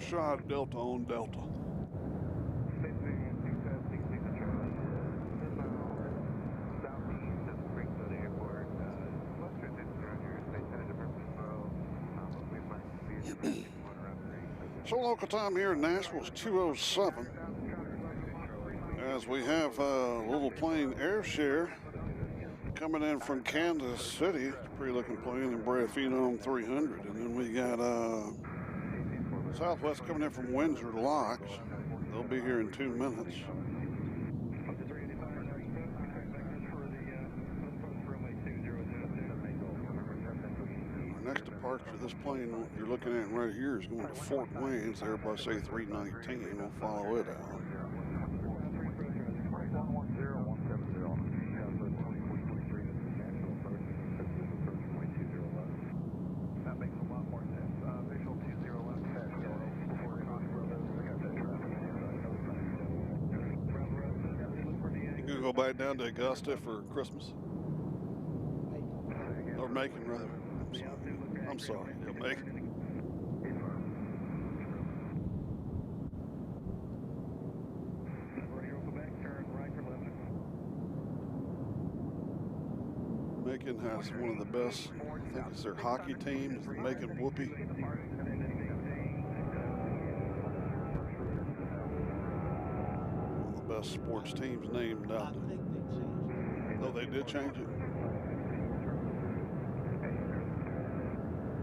shot Delta on Delta. So local time here in Nashville is 2:07. As we have a little plane air share coming in from Kansas City. It's a pretty looking plane in Brad Phenom 300. And then we got Southwest coming in from Windsor Locks. They'll be here in 2 minutes. Our next departure, this plane you're looking at right here is going to Fort Wayne. Airbus A319. We'll follow it out. You gonna go back down to Augusta for Christmas? Or Macon, rather. I'm sorry. Yeah, Macon. Macon has one of the best, I think it's their hockey team, is the Macon Whoopie. One of the best sports teams named out there. Oh, they did change it?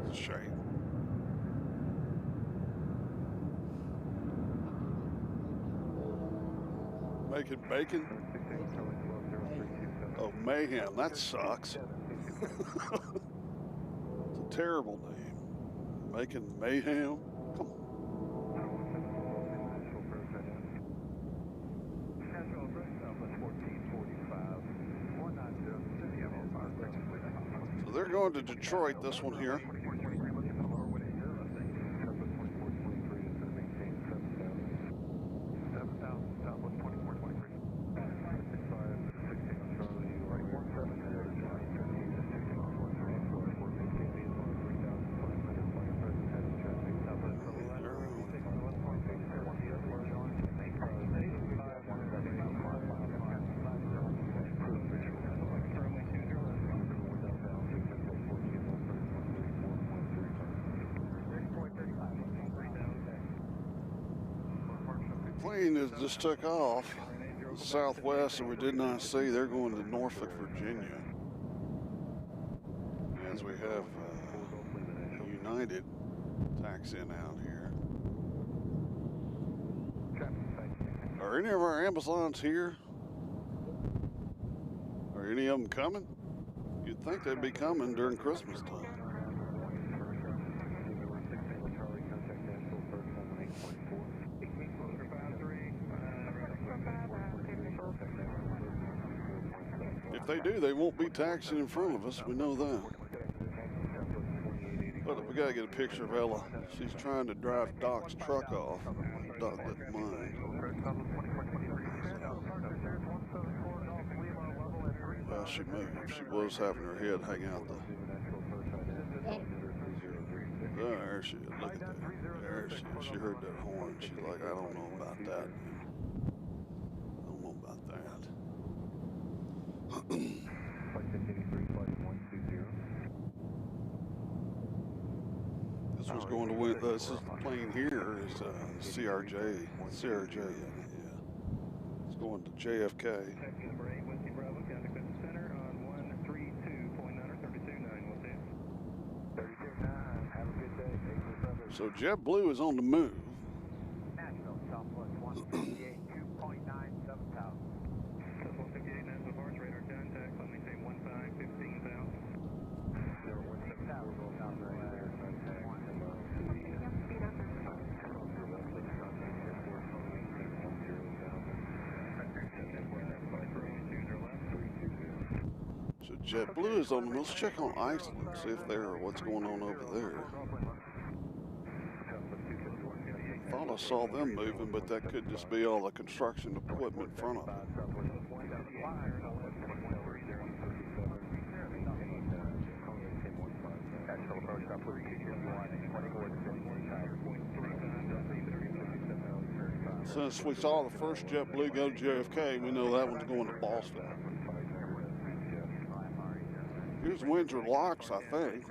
It's a shame. Macon Bacon? Oh, Mayhem. That sucks. It's a terrible name. Macon Mayhem? Come on. So they're going to Detroit, this one here. Plane that just took off Southwest, and we did not see. They're going to Norfolk, Virginia. As we have United taxiing out here. Are any of our Amazons here? Are any of them coming? You'd think they'd be coming during Christmas time. If they do, they won't be taxiing in front of us. We know that. But we gotta get a picture of Ella. She's trying to drive Doc's truck off. Doc didn't mind. Well, she moved. She was having her head hang out the. There she is. Look at that. There she is. She heard that horn. She's like, I don't know about that. I don't know about that. This was going to win. This is plane here is CRJ. CRJ, yeah. It's going to JFK. So JetBlue is on the move. Nashville, Southwest 158, 2.97 thousand. 158 Nashville Bars, radar contact, let me say 15,000. 017. So JetBlue is on the move. Let's check on Iceland, see if they're what's going on over there. Thought I saw them moving, but that could just be all the construction equipment in front of them. Since we saw the first JetBlue go to JFK, we know that one's going to Boston. Here's Windsor Locks, I think.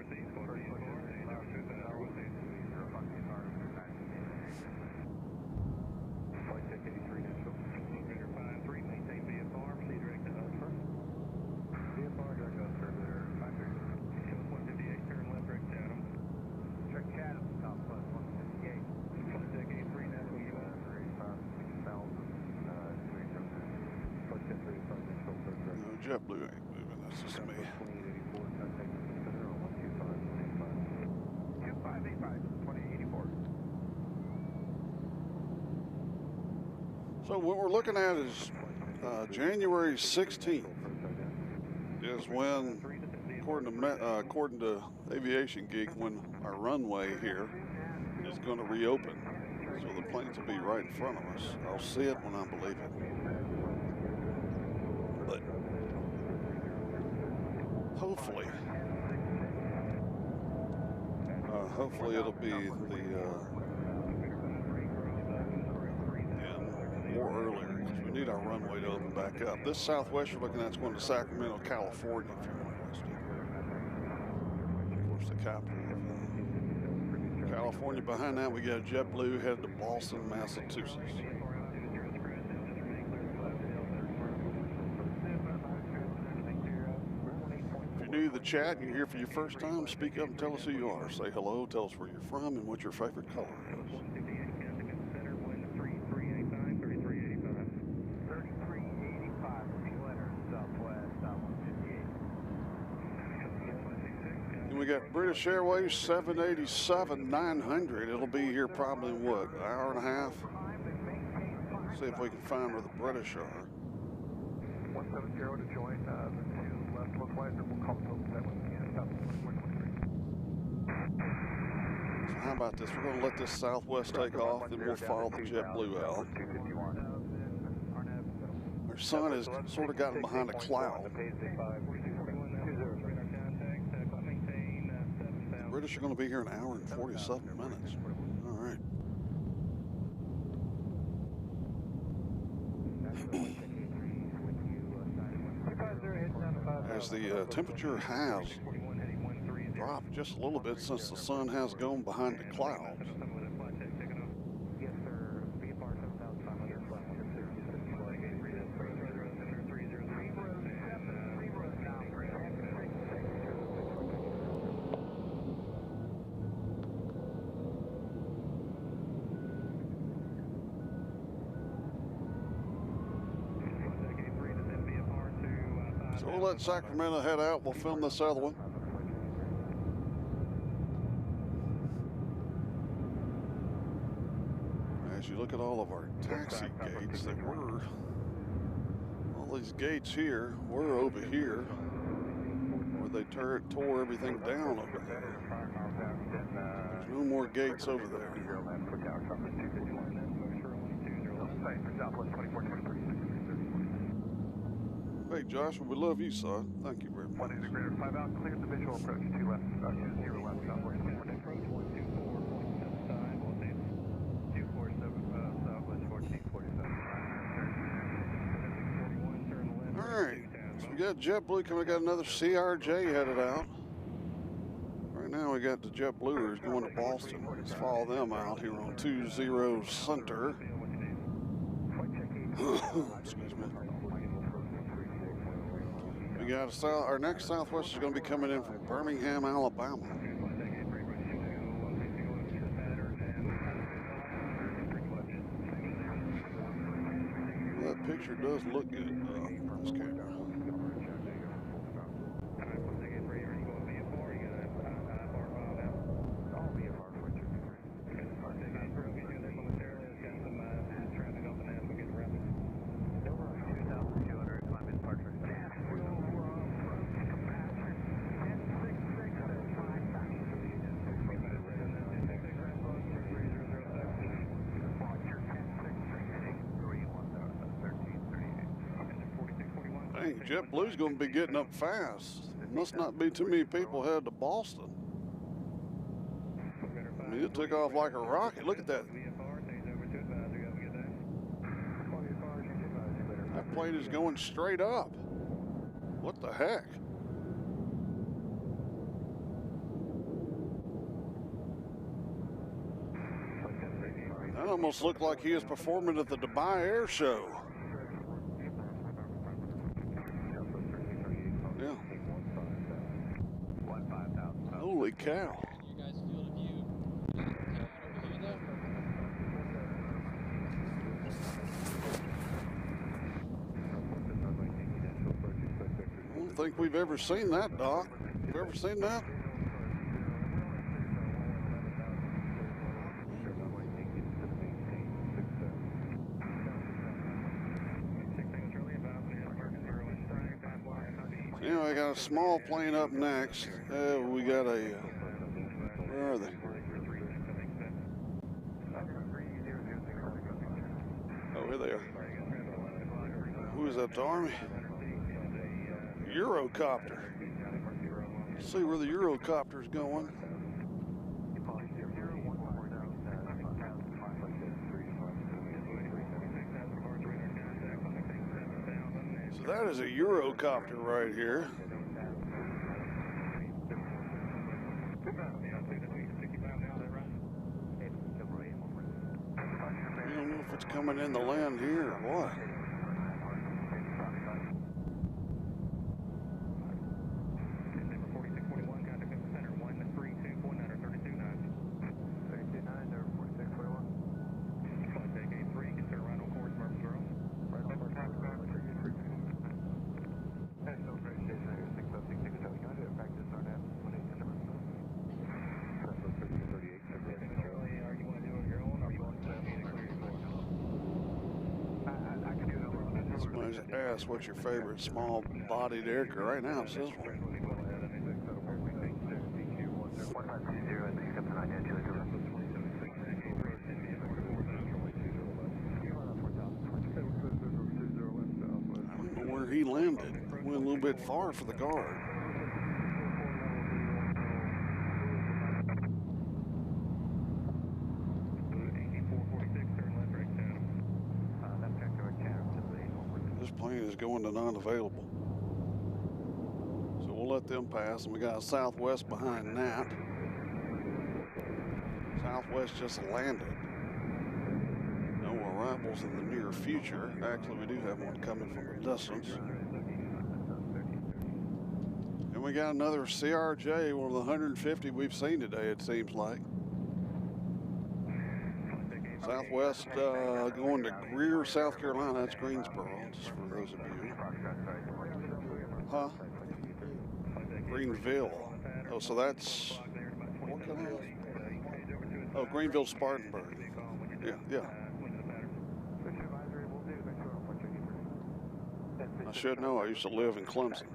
JetBlue ain't moving, that's just me. 2585, So what we're looking at is January 16th is when, according to Aviation Geek, when our runway here is going to reopen. So the planes will be right in front of us. I'll see it when I believe it. But hopefully it'll be the more earlier, because we need our runway to open back up. This Southwest you're looking at is going to Sacramento, California, if you want to do. Of course, the capital of California. Behind that, we got JetBlue headed to Boston, Massachusetts. New to the chat and you're here for your first time, speak up and tell us who you are. Say hello, tell us where you're from and what your favorite color is. 3385, we got British Airways 787-900. It'll be here probably in what, an hour and a half? See if we can find where the British are. 170 to join the two left localizer, and we'll call the that one again. So how about this? We're going to let this Southwest take off, then we'll follow the JetBlue out. Our sun has sort of gotten behind a cloud. The British are going to be here in an hour and 47 minutes. All right. As the temperature has dropped just a little bit since the sun has gone behind the clouds. So we'll let Sacramento head out. We'll film this other one. As you look at all of our taxi gates that were, all these gates here, we're over here, where they tore everything down over there. There's no more gates over there. Hey Joshua, we love you, son. Thank you very much. 5 out, cleared the visual approach, 2 left, 0 left, southwest. Approach 124.75, 247 southwest 1447. All right, so we got JetBlue coming. We got another CRJ headed out. Right now we got the JetBluers going to Boston. Let's follow them out here on 20 Center. Excuse me. We got our next Southwest is going to be coming in from Birmingham, Alabama. Well, that picture does look good from this camera. Dang, JetBlue's going to be getting up fast. Must not be too many people headed to Boston. I mean, it took off like a rocket. Look at that. that plane is going straight up. What the heck? That almost looked like he was performing at the Dubai Air Show. Yeah. Holy cow. You guys field of view. Over here, I don't think we've ever seen that, Doc. Have you ever seen that? Anyway, I got a small plane up next. We got a, where are they? Oh, here they are. Who is that, the Army? Eurocopter. Let's see where the Eurocopter's going. So that is a Eurocopter right here. I don't know if it's coming in the land here or what. Somebody's asked what's your favorite small-bodied aircraft. Right now it's this one. I don't know where he landed. Went a little bit far for the guard. This plane is going to non-available. So we'll let them pass, and we got Southwest behind that. Southwest just landed. No arrivals in the near future. Actually, we do have one coming from a distance. And we got another CRJ, one of the 150 we've seen today, it seems like. Southwest going to Greer, South Carolina. That's Greensboro, just for those of you. Huh? Greenville. Oh, so that's, what kind of? Oh, Greenville, Spartanburg. Yeah. I should know. I used to live in Clemson.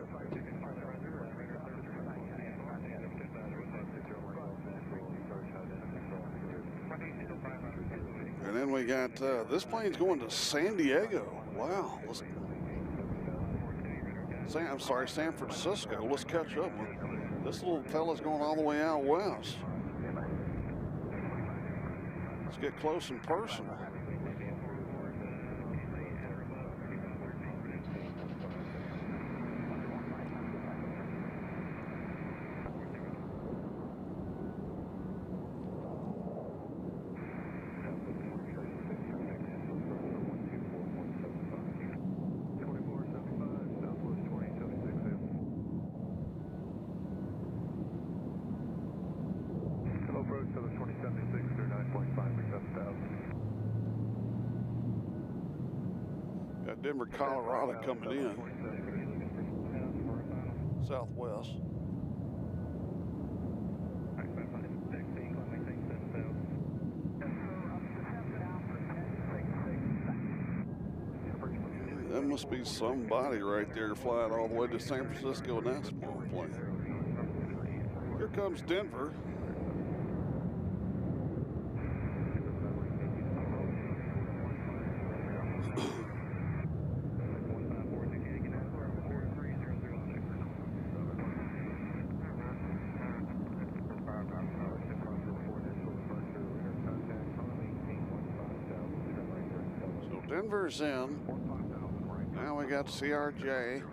And then we got, this plane's going to San Diego. Wow. I'm sorry, San Francisco. Let's catch up. This little fella's going all the way out west. Let's get close and personal. Got Denver, Colorado coming in. Southwest. That must be somebody right there flying all the way to San Francisco in that small plane. Here comes Denver. Denver's in. Now we got CRJ.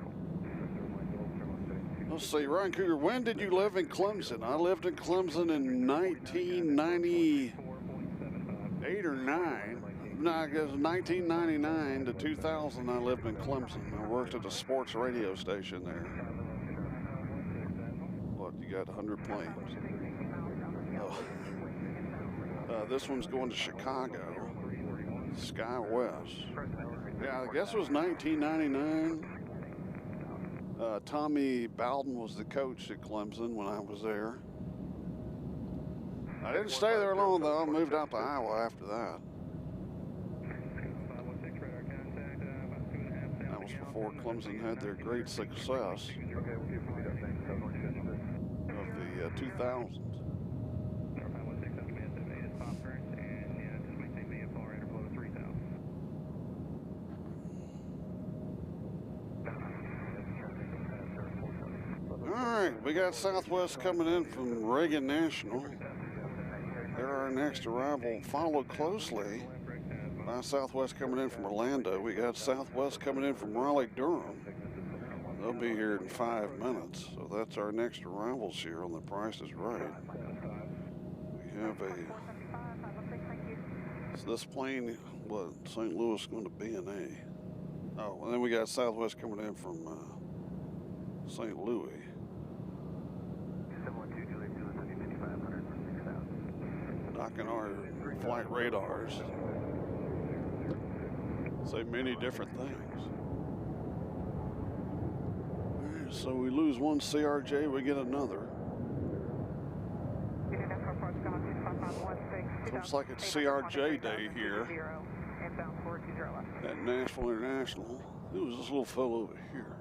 Let's see, Ryan Cougar, when did you live in Clemson? I lived in Clemson in 1998 or 9. No, I guess 1999 to 2000 I lived in Clemson. I worked at a sports radio station there. What, you got 100 planes? Oh. This one's going to Chicago. Sky West. Yeah, I guess it was 1999. Tommy Bowden was the coach at Clemson when I was there. I didn't stay there long though. I moved out to Iowa after that. That was before Clemson had their great success of the 2000s. All right, we got Southwest coming in from Reagan National. They're our next arrival, followed closely by Southwest coming in from Orlando. We got Southwest coming in from Raleigh-Durham. They'll be here in 5 minutes, so that's our next arrivals here on The Price is Right. We have so this plane, what, St. Louis going to KBNA. Oh, and then we got Southwest coming in from St. Louis. Knocking our flight radars. Say many different things. All right, so we lose one CRJ, we get another. Looks like it's CRJ day here at Nashville International. It was this little fellow over here.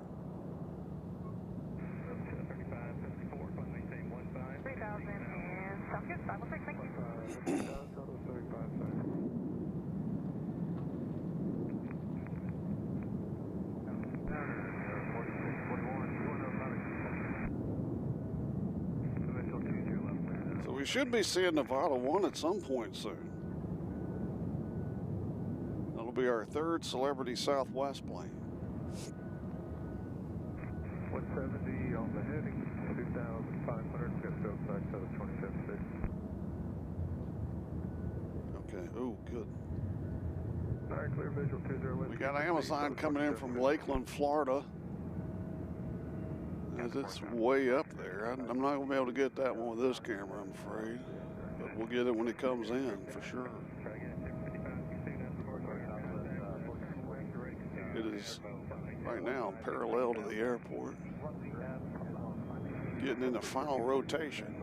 So we should be seeing Nevada 1 at some point soon. That'll be our third Celebrity Southwest plane. 170 on the heading, 2,500, just outside 727.6. Okay, oh, good. All right, clear visual 208. We got Amazon coming in from Lakeland, Florida. As it's way up there. I'm not going to be able to get that one with this camera, I'm afraid. But we'll get it when it comes in, for sure. It is right now parallel to the airport. Getting into final rotation.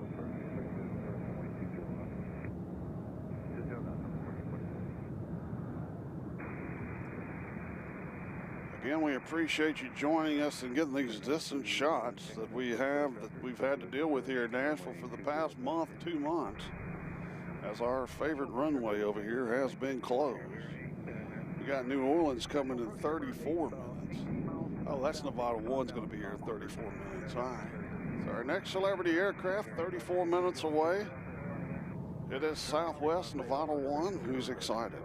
Again, we appreciate you joining us and getting these distant shots that we've had to deal with here in Nashville for the past month, 2 months, as our favorite runway over here has been closed. We got New Orleans coming in 34 minutes. Oh, that's Nevada 1's going to be here in 34 minutes. All right. So our next Celebrity aircraft, 34 minutes away. It is Southwest Nevada 1. Who's excited?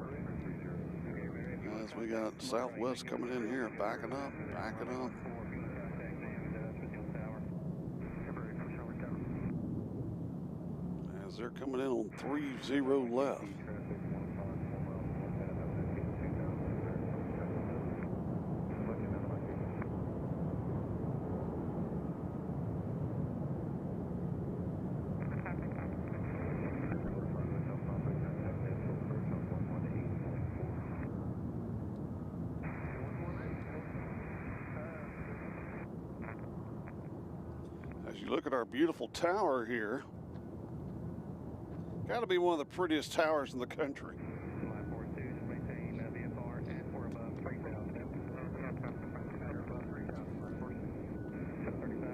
As we got Southwest coming in here, backing up, backing up. As they're coming in on 30 left. As you look at our beautiful tower here, got to be one of the prettiest towers in the country.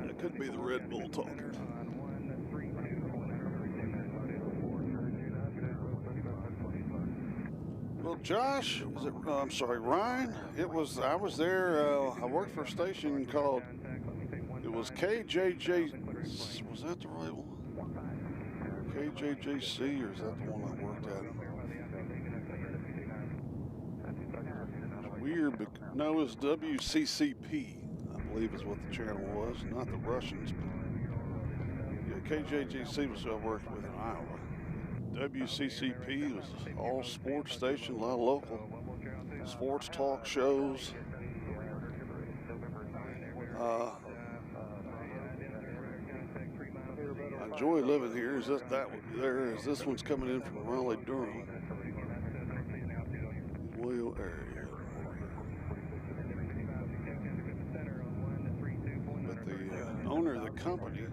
It could be the Red Bull talking. Well, Josh, I'm sorry, Ryan. I was there. I worked for a station called. It was KJJ. Was that the right one? KJJC, or is that the one I worked at? Weird here, but no, it's WCCP, I believe is what the channel was, not the Russians, but yeah, KJGC was who I worked with in Iowa. WCCP was all sports station, a lot of local sports talk shows. I enjoy living here. Is this one's coming in from Raleigh, Durham. Well, area. But the owner of the company,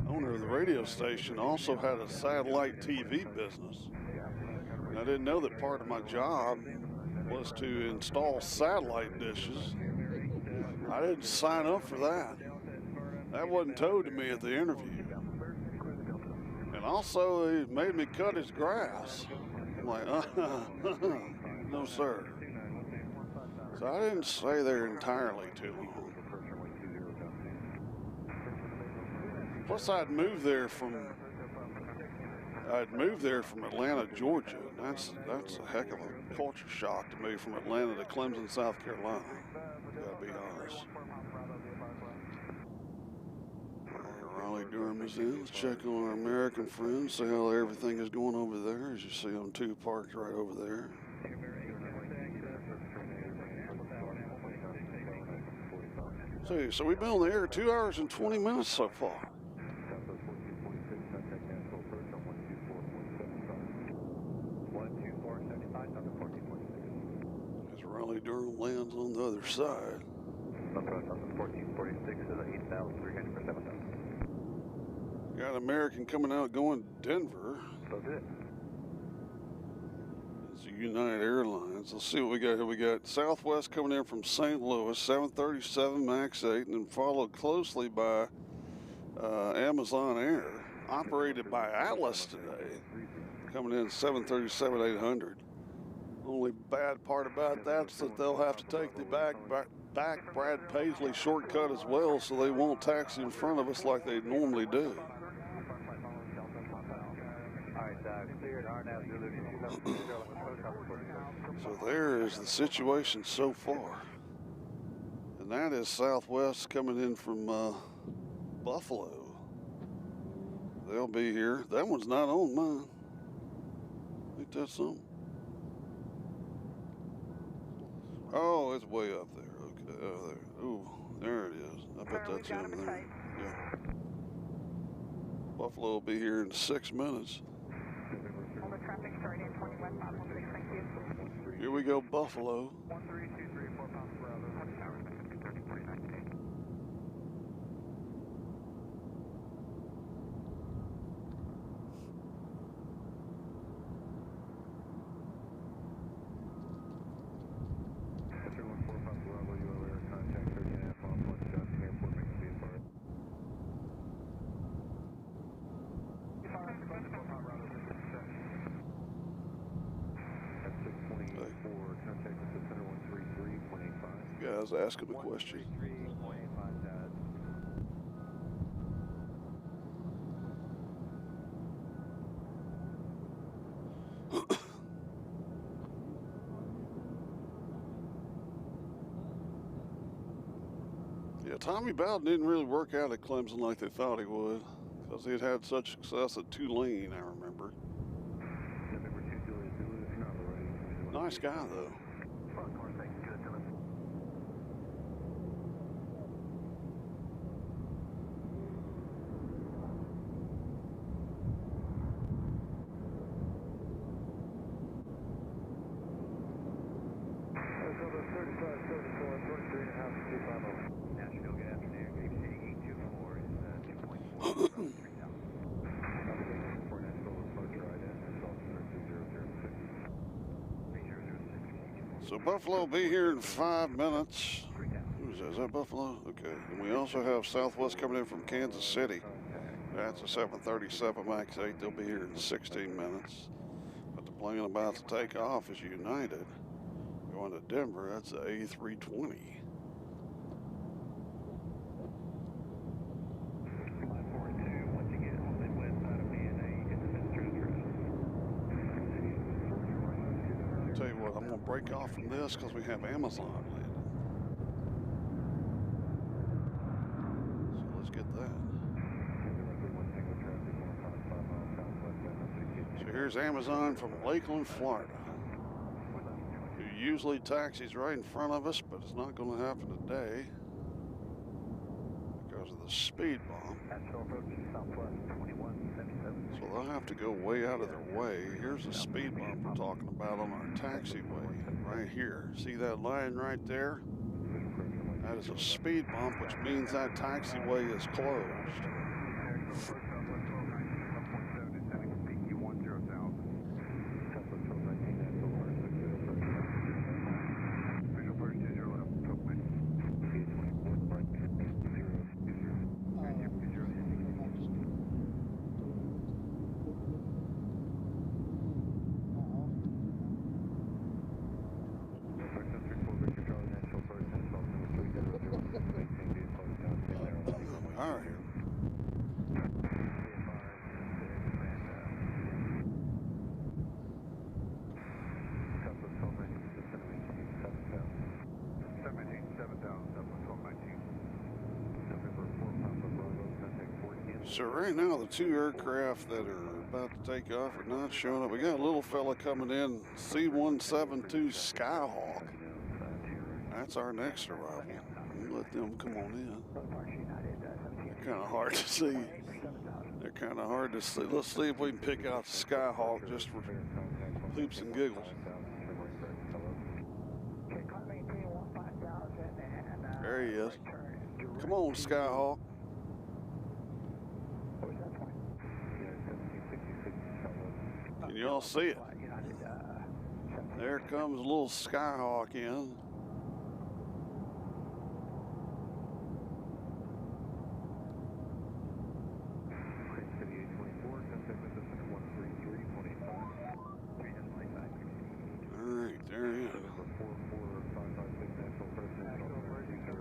owner of the radio station, also had a satellite TV business. And I didn't know that part of my job was to install satellite dishes. I didn't sign up for that. That wasn't told to me at the interview. And also, he made me cut his grass. I'm like, no, sir. So I didn't stay there entirely too long. Plus, I'd moved there from Atlanta, Georgia. And that's a heck of a culture shock to move from Atlanta to Clemson, South Carolina. Gotta be honest. Raleigh, Durham is in. Let's check on our American friends, see how everything is going over there. As you see them two parked right over there. So we've been on the air 2 hours and 20 minutes so far. As Raleigh, Durham lands on the other side. Got American coming out going Denver. It's United Airlines. Let's see what we got here. We got Southwest coming in from St. Louis, 737 MAX 8, and then followed closely by Amazon Air, operated by Atlas today, coming in 737-800. Only bad part about that is that they'll have to take the back Brad Paisley shortcut as well, so they won't taxi in front of us like they normally do. So there is the situation so far. And that is Southwest coming in from Buffalo. They'll be here. That one's not on mine. Ain't that something? Oh, it's way up there. Okay, there. Ooh, there it is. I bet that's in there. Yeah. Buffalo will be here in 6 minutes. Here we go, Buffalo. Guys asking a question. Yeah, Tommy Bowden didn't really work out at Clemson like they thought he would, because he'd had such success at Tulane, I remember. Nice guy, though. Nashville, good afternoon. KBNA 824 is 2.4. So Buffalo will be here in 5 minutes. Who is that? Is that Buffalo? Okay. And we also have Southwest coming in from Kansas City. That's a 737 MAX 8. They'll be here in 16 minutes. But the plane about to take off is United. Going to Denver, that's the A320. Tell you what, I'm gonna break off from this because we have Amazon landing. So let's get that. So here's Amazon from Lakeland, Florida, who usually taxis right in front of us, but it's not going to happen today because of the speed bump. So they'll have to go way out of their way. Here's the speed bump we're talking about on our taxiway right here. See that line right there? That is a speed bump, which means that taxiway is closed. All right. So right now the two aircraft that are about to take off are not showing up. We got a little fella coming in, C-172 Skyhawk. That's our next arrival. We'll let them come on in. They're kind of hard to see. They're kind of hard to see. Let's see if we can pick out the Skyhawk just for hoops and giggles. There he is. Come on, Skyhawk. Can y'all see it? There comes a little Skyhawk in.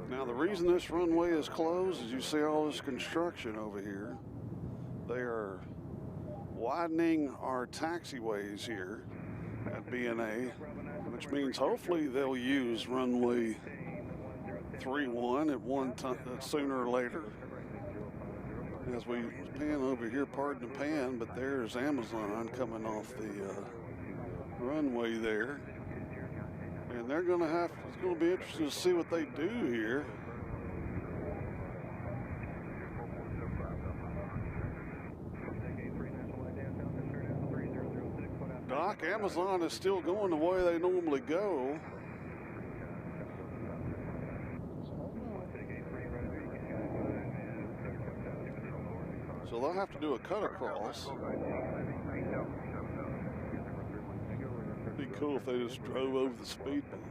Now the reason this runway is closed is you see all this construction over here. They are widening our taxiways here at BNA, which means hopefully they'll use runway 31 at one time sooner or later. As we pan over here, pardon the pan, but there's Amazon coming off the runway there. And they're going to have, it's going to be interesting to see what they do here. Doc, Amazon is still going the way they normally go. So they'll have to do a cut across. It'd be cool if they just drove over the speed bump.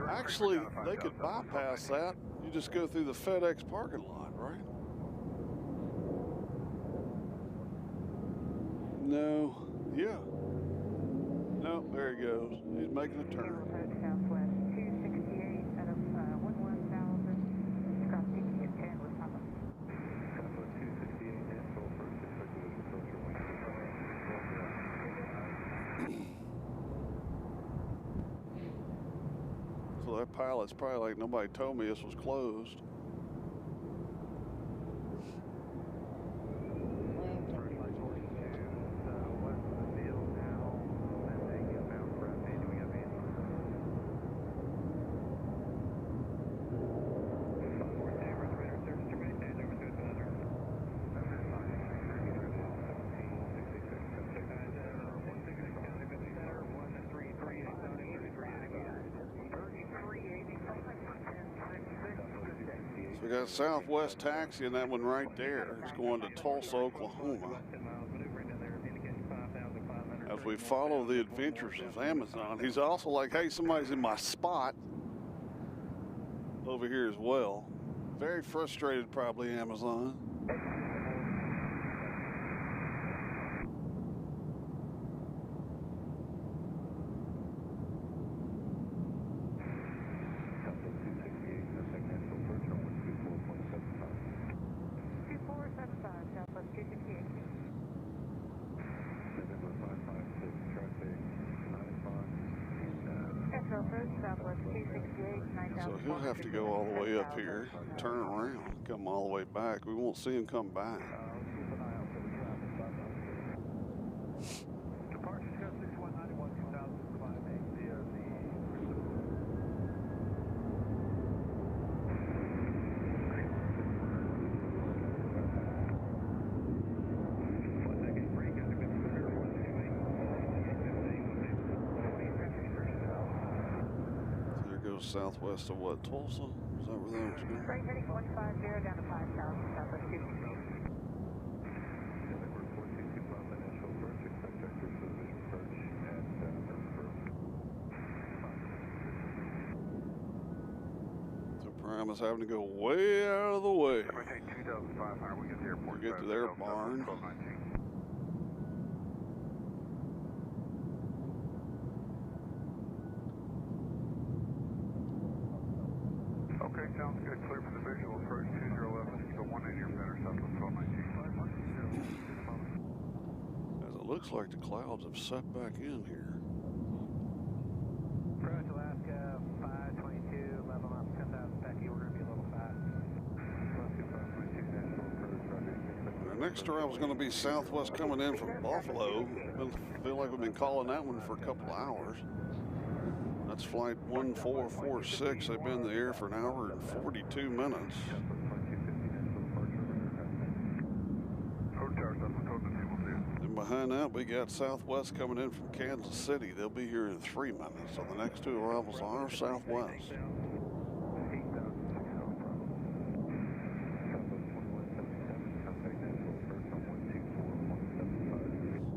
Actually, they could bypass that. You just go through the FedEx parking lot, right? No. Yeah. No, there he goes. He's making a turn. Southwest 268 out of 11,000. Across peaking at 10 with Papa. So that pilot's probably like, nobody told me this was closed. We got Southwest Taxi and that one right there. It's going to Tulsa, Oklahoma. As we follow the adventures of Amazon, he's also like, hey, somebody's in my spot over here as well. Very frustrated, probably, Amazon. Southwest 268, 9,000. So he'll have to go all the way up here, turn around, come all the way back. We won't see him come back. Let's keep an eye out for the traffic. Departure Scott 6191, 2000, climb 8 via the Southwest of what, Tulsa? Is that where that was going? Freight heading 150 down to 5,000, Southwest 268. So Prime is having to go way out of the way. Take 2,500, we get to the airport. We get to their barn. Okay, sounds good. Clear for the visual approach 2011. Keep a 180 or better, Southwest 1219. As it looks like the clouds have set back in here. approach Alaska 522, level up 10,000 Becky. We're going to be a little fast. The next arrival is going to be Southwest coming in from Buffalo. I feel like we've been calling that one for a couple of hours. That's flight 1446. They've been in the air for an hour and 42 minutes. And behind that, we got Southwest coming in from Kansas City. They'll be here in 3 minutes. So the next two arrivals are Southwest.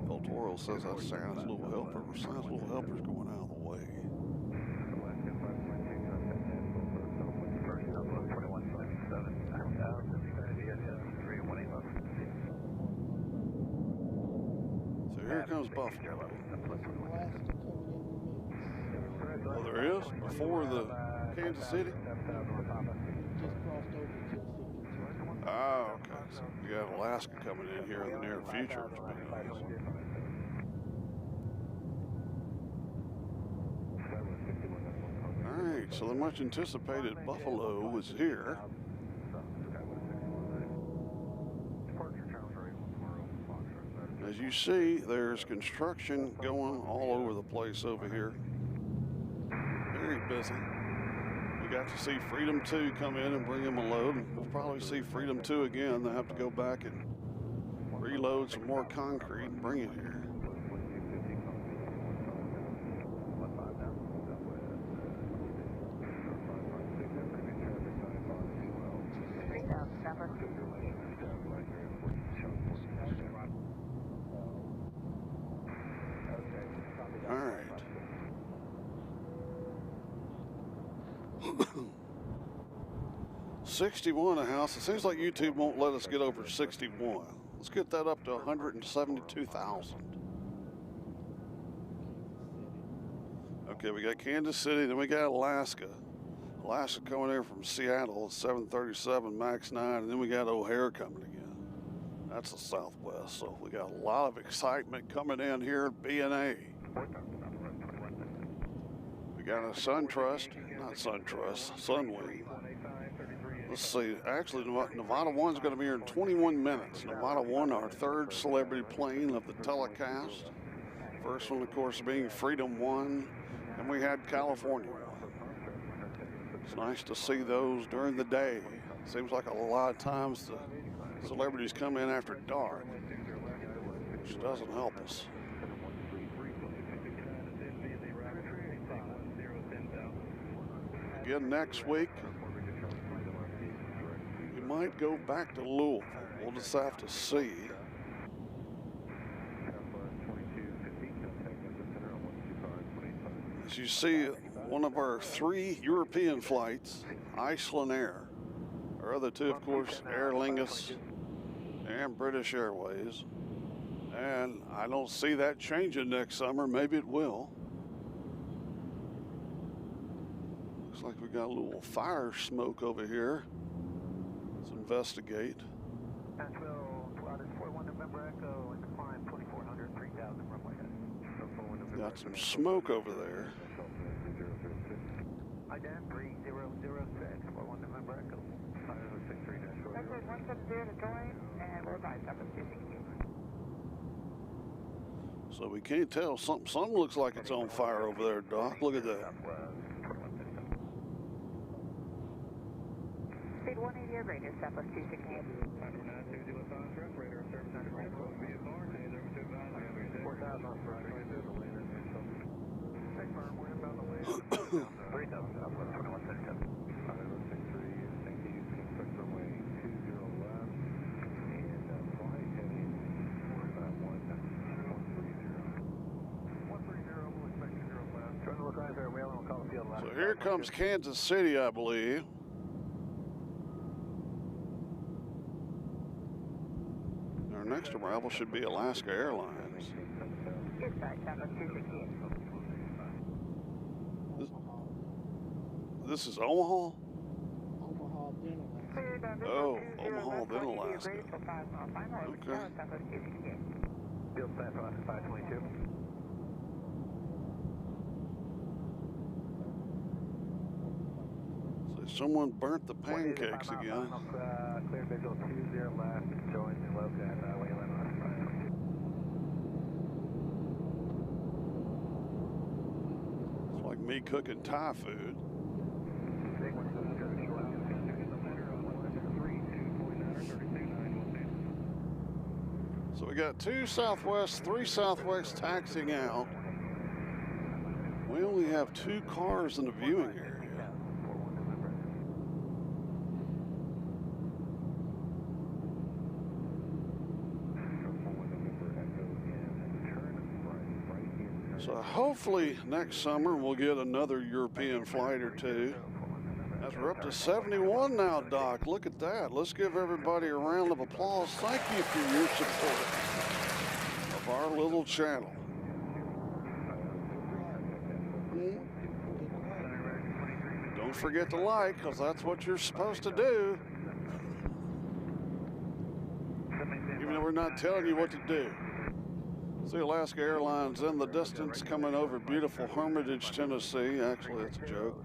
El Toro says that's Santa's Little Helper. Santa's Little Helper's going out of the way. So here comes Buffalo. Oh, there is? Before the Kansas City? Just crossed over Tennessee. Oh, okay. So we got Alaska coming in here in the near future, which would be nice. All right, so the much anticipated Buffalo is here. As you see, there's construction going all over the place over here. Very busy. We got to see Freedom 2 come in and bring him a load. We'll probably see Freedom 2 again. They'll have to go back and reload some more concrete and bring it here. All right. 61 a house. It seems like YouTube won't let us get over 61. Let's get that up to 172,000. Okay, we got Kansas City, then we got Alaska. Alaska coming there from Seattle, 737 MAX 9, and then we got O'Hare coming again. That's the Southwest, so we got a lot of excitement coming in here at BNA. We got a SunTrust, not SunTrust, Sunwing. Let's see, actually Nevada 1's going to be here in 21 minutes. Nevada 1, our third celebrity plane of the telecast. First one, of course, being Freedom 1, and we had California 1. It's nice to see those during the day. Seems like a lot of times the celebrities come in after dark, which doesn't help us. Again, next week, we might go back to Louisville. We'll just have to see. As you see, one of our 3 European flights, Iceland Air. Our other 2, of course, Aer Lingus and British Airways. And I don't see that changing next summer. Maybe it will. Looks like we got a little fire smoke over here. Let's investigate. Nashville, 41 November Echo, and climb 2400, 3000 runway. Got some smoke over there. Identity 3006, 41 November Echo. 5063 Nashville. Record 170 to join, and we'll advise Southwest 268. So we can't tell. Something looks like it's on fire over there, Doc. Look at that. Speed 180 or greater, Southwest 268. 592 Los Angeles, radar service on the vehicle, over to advise. 4,000 on first, 22 to land in Nashville. Hey, firm, we're inbound to land. 3,000 Southwest 2167. 5063, thank you, expect runway 20 left, and flight heading 130, we'll expect 20 left. Trying to look right there, we'll call the field left. So here comes Kansas City, I believe. Our next arrival should be Alaska Airlines. Goodbye, Southwest 268. This is Omaha? Omaha Dental. Cleared on Oh, visual 20 Omaha, left, then 180 Alaska. degrees for 5 mile final, over Okay. to Southwest 268. Field stand for Alaska 522. So someone burnt the pancakes again. Clear visual 20 left, join the low at Wayland on 522. It's like me cooking Thai food. So we got 2 Southwest, 3 Southwest taxiing out. We only have 2 cars in the viewing area. So hopefully next summer we'll get another European flight or 2. As we're up to 71 now, Doc. Look at that. Let's give everybody a round of applause. Thank you for your support of our little channel. Don't forget to like, because that's what you're supposed to do. Even though we're not telling you what to do. See Alaska Airlines in the distance coming over beautiful Hermitage, Tennessee. Actually, that's a joke.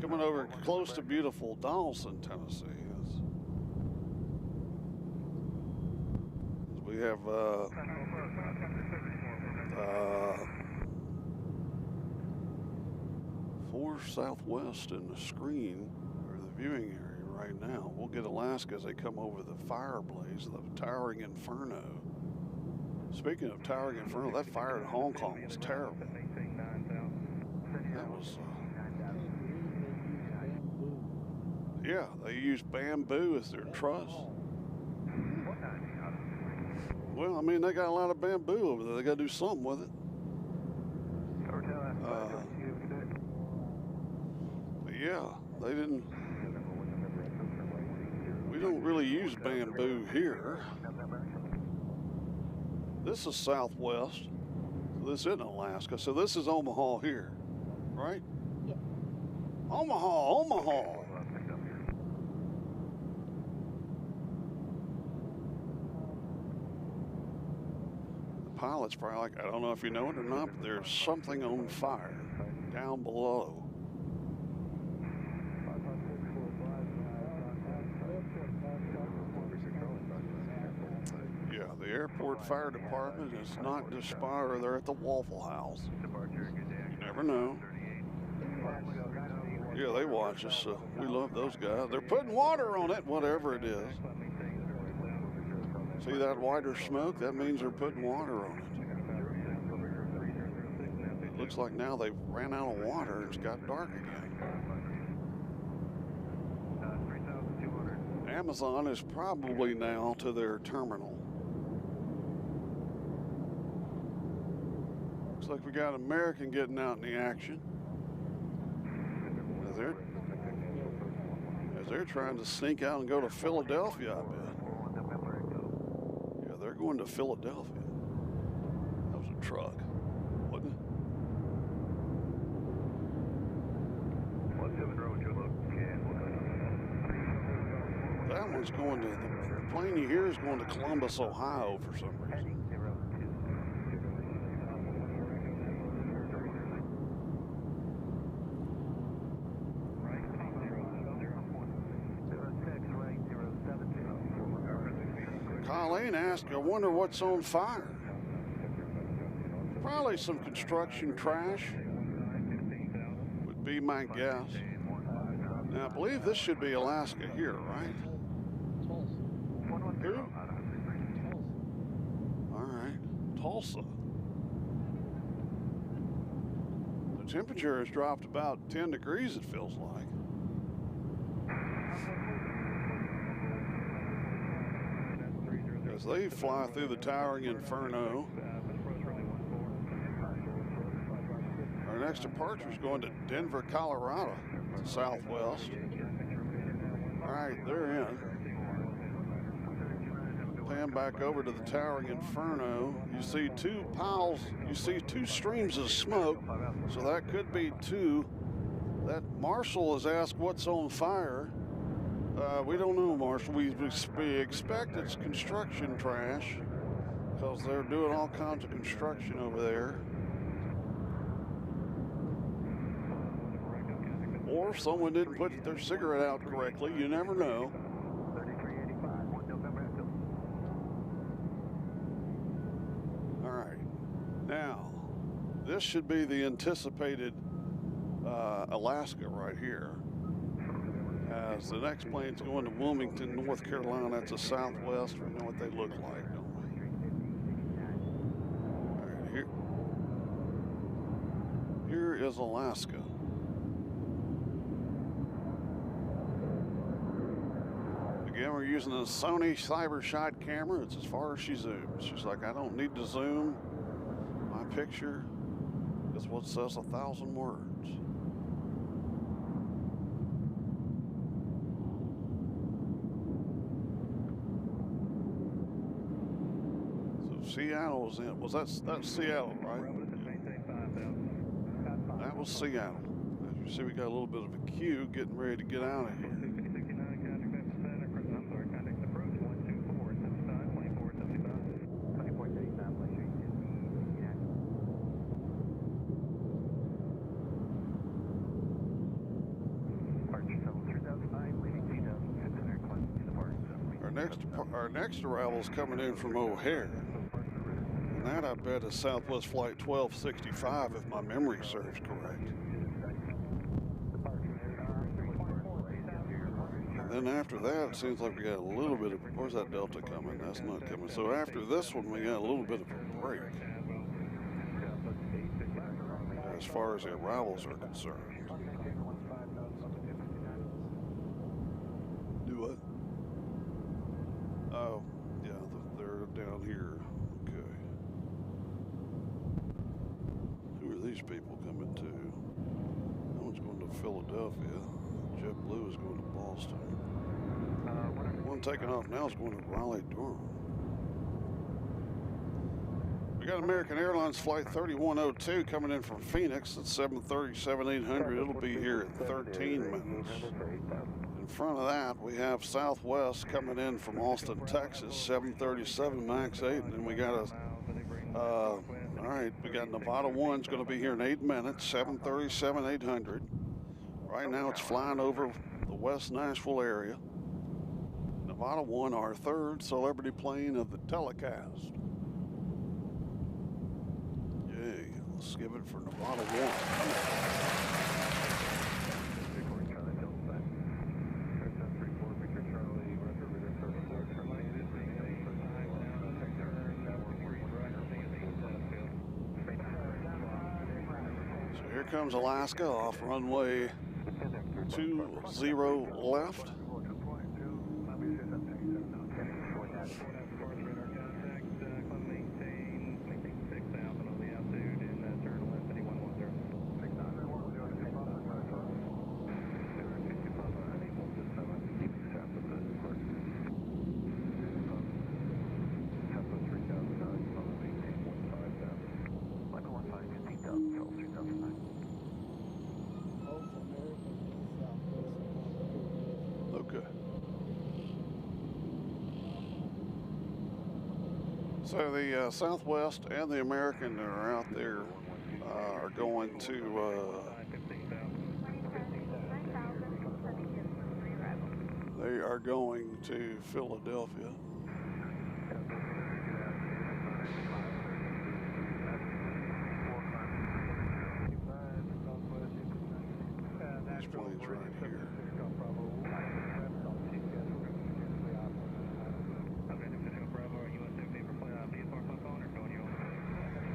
Coming over close to beautiful Donaldson, Tennessee. We have 4 Southwest in the screen, or the viewing area right now. We'll get Alaska as they come over the fire blaze, the towering inferno. Speaking of towering inferno, that fire in Hong Kong was terrible. That was, yeah, they use bamboo as their truss. Well, I mean, they got a lot of bamboo over there. They got to do something with it. But yeah, they didn't. We don't really use bamboo here. This is Southwest. This isn't Alaska. So this is Omaha here, right? Yep. Omaha. The pilot's probably like, I don't know if you know it or not, but there's something on fire down below. Yeah, the airport fire department is not Despire. They're at the Waffle House. You never know. Yeah, they watch us, so we love those guys. They're putting water on it, whatever it is. See that whiter smoke? That means they're putting water on it. It looks like now they've ran out of water and it's got dark again. Amazon is probably now to their terminal. Looks like we got an American getting out in the action. As they're trying to sneak out and go to Philadelphia, I bet. Yeah, they're going to Philadelphia. That was a truck, wasn't it? That one's going to, the plane you hear is going to Columbus, Ohio for some reason. Colleen asked, I wonder what's on fire. Probably some construction trash would be my guess. Now, I believe this should be Alaska here, right? Who? All right, Tulsa. The temperature has dropped about 10 degrees, it feels like. As they fly through the towering inferno. Our next departure is going to Denver, Colorado, to southwest. All right, they're in. Pan back over to the towering inferno. You see two piles, you see two streams of smoke, so that could be two. That Marshall has asked what's on fire. We don't know, Marshall. We expect it's construction trash because they're doing all kinds of construction over there. Or someone didn't put their cigarette out correctly. You never know. All right. Now, this should be the anticipated Alaska right here. As the next plane's going to Wilmington, North Carolina. That's a southwest. We know what they look like, don't we? All right, here is Alaska. Again, we're using a Sony CyberShot camera. It's as far as she zooms. She's like, I don't need to zoom. My picture is what says 1,000 words. Seattle was in. That's Seattle, right? That was Seattle. As you see, we got a little bit of a queue getting ready to get out of here. Our next arrival is coming in from O'Hare. And that, I bet, is Southwest Flight 1265, if my memory serves correct. And then after that, it seems like we got a little bit of, where's that Delta coming? That's not coming. So after this one, we got a little bit of a break as far as the arrivals are concerned. Do what? Oh, yeah, they're down here. Okay. Who are these people coming to? That one's going to Philadelphia. JetBlue is going to Boston. One taking off now is going to Raleigh-Durham. We got American Airlines Flight 3102 coming in from Phoenix at 7:37-800. It'll be here in 13 minutes. In front of that, we have Southwest coming in from Austin, Texas, 737 MAX 8. And then we got all right, we got Nevada 1's going to be here in 8 minutes, 737-800. Right now it's flying over the West Nashville area. Nevada 1, our third celebrity plane of the telecast. Yay, let's give it for Nevada 1. Here comes Alaska off runway 20 left. So the Southwest and the American that are out there are going to, they are going to Philadelphia. these planes right here.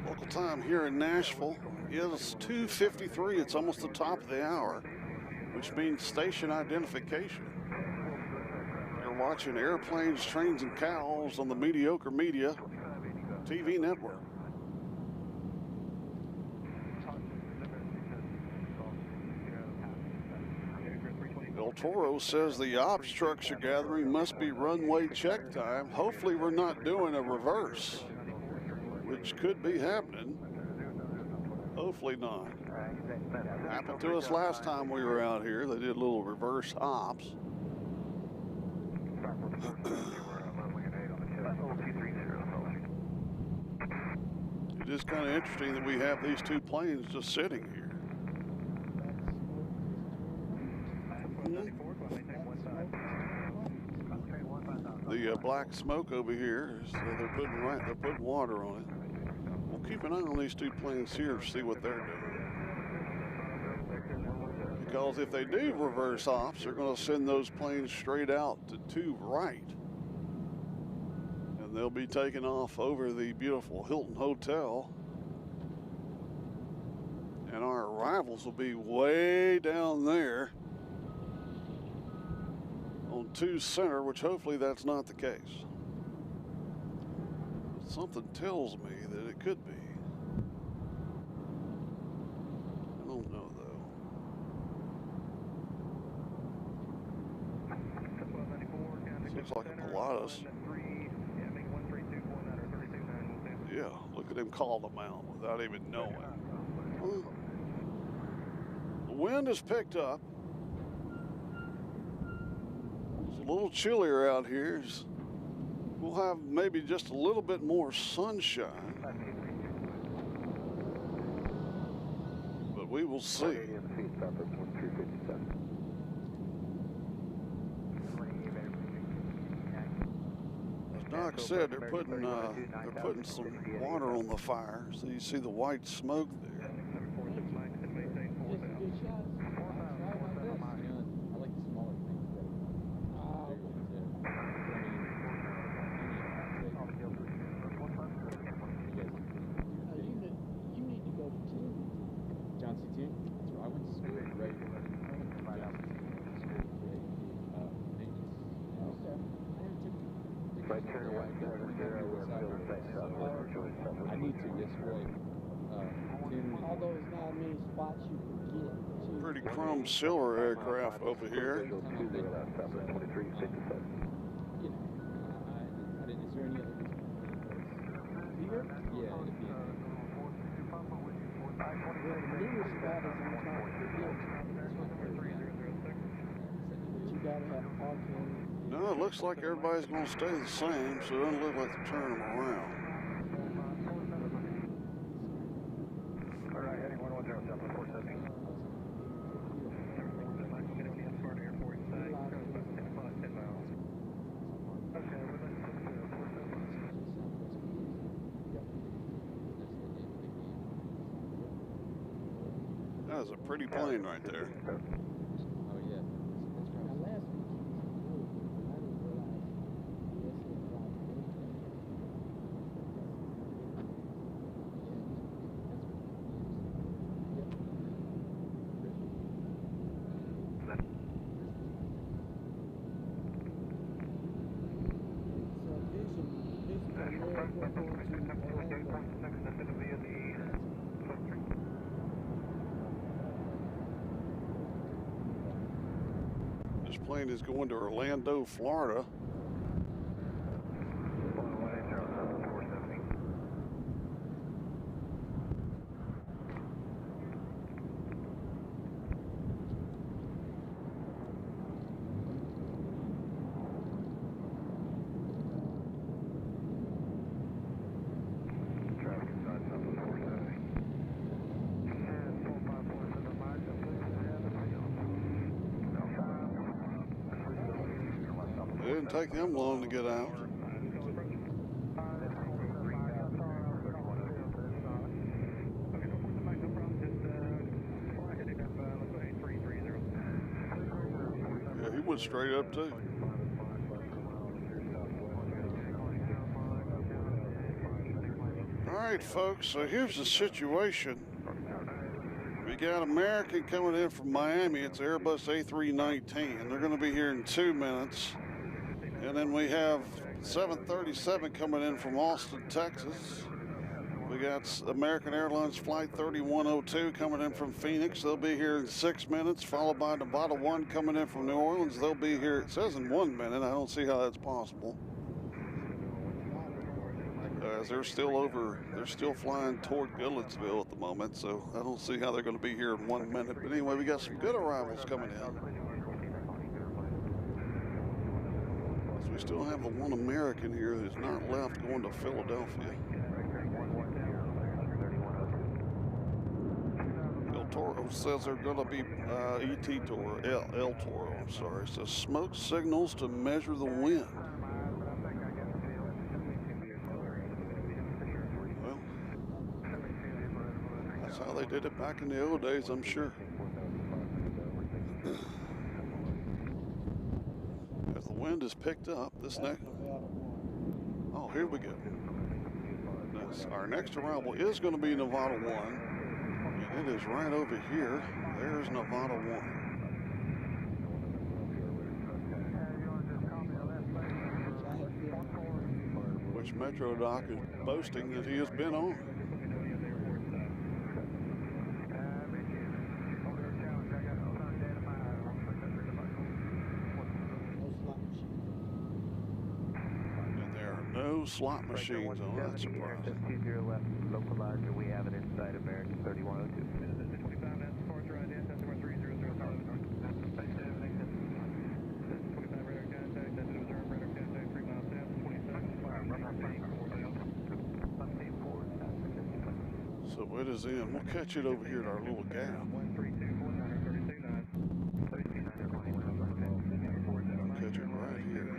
Local time here in Nashville is 2:53. It's almost the top of the hour, which means station identification. You're watching Airplanes, Trains, and Cows on the Mediocre Media TV network. El Toro says the ops trucks are gathering, must be runway check time. Hopefully we're not doing a reverse, which could be happening. Hopefully not. Happened to us last time we were out here. They did a little reverse hops. It is kind of interesting that we have these two planes just sitting here. The black smoke over here is they're putting water on it. We'll keep an eye on these two planes here to see what they're doing. Because if they do reverse ops, they're going to send those planes straight out to 2 right. And they'll be taking off over the beautiful Hilton Hotel. And our arrivals will be way down there on 2 center, which hopefully that's not the case. Something tells me that it could be. I don't know though. This looks like a Pilatus. Yeah, look at him call them out without even knowing. The wind has picked up. It's a little chillier out here. We'll have maybe just a little bit more sunshine, but we will see. As Doc said, they're putting some water on the fire, so you see the white smoke there. I need to, yes, right. Although it's not many spots you can get. Pretty chrome silver aircraft over here. Is there any other here? Yeah, it'd be. The newest spot is on top of the hill. But you gotta have parking. No, it looks like everybody's going to stay the same, so it doesn't look like they're turning them around. That is a pretty plane right there. Oh, yeah. Now, last week he was blue, and I didn't realize he was This plane is going to Orlando, Florida. It didn't take them long to get out. went straight up too. All right, folks, so here's the situation. We got American coming in from Miami. It's Airbus A319. They're going to be here in 2 minutes. And then we have 737 coming in from Austin, Texas. We got American Airlines Flight 3102 coming in from Phoenix. They'll be here in 6 minutes, followed by Nevada 1 coming in from New Orleans. They'll be here, it says in 1 minute. I don't see how that's possible. They're still flying toward Goodlettsville at the moment, so I don't see how they're going to be here in 1 minute. But anyway, we got some good arrivals coming in. So we still have the one American here who's not left going to Philadelphia. El Toro says they're going to be ET Toro, El Toro, I'm sorry. So smoke signals to measure the wind. Well, that's how they did it back in the old days, I'm sure. As the wind has picked up, this next... Oh, here we go. Our next arrival is going to be Nevada 1. And it is right over here. There's Nevada 1. Which Metro Doc is boasting that he has been on. And there are no slot machines on that surprise. left, localizer, we have it inside American 3102. 25 minutes, departure right in, that's 300. 25 radar contact, that's observed radar contact, 3 miles south, 27. So it is in. We'll catch it over here at our little gap. 132.932 We'll catch it right here.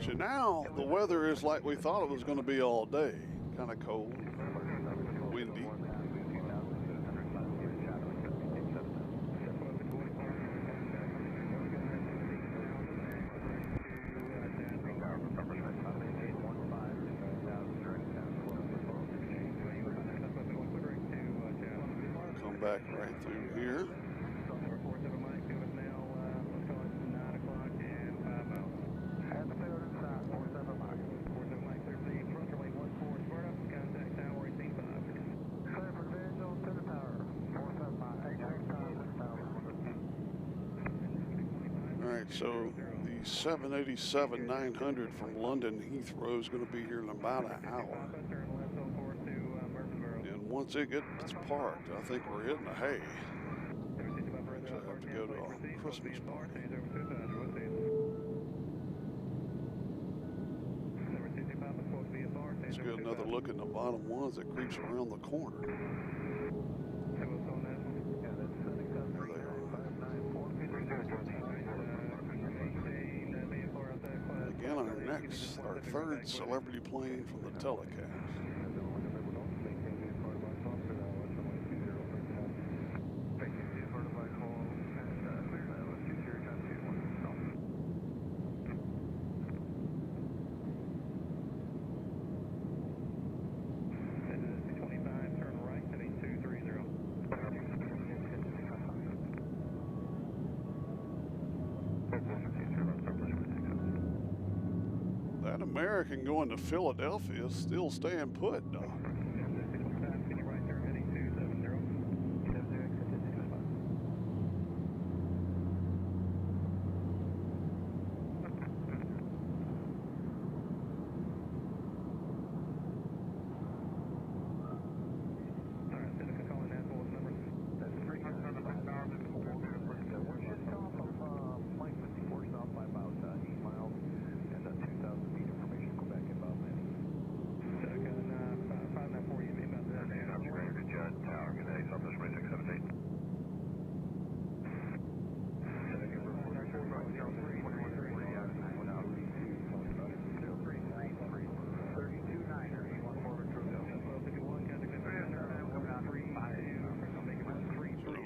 So now the weather is like we thought it was going to be all day. Kind of cold, windy. Come back right through here. So the 787-900 from London Heathrow is going to be here in about an hour. And once it gets parked, I think we're hitting the hay. So I have to go to a Christmas party. Let's get another look at the bottom ones that creeps around the corner. Again, our third celebrity plane from the telecast. That American going to Philadelphia is still staying put, though.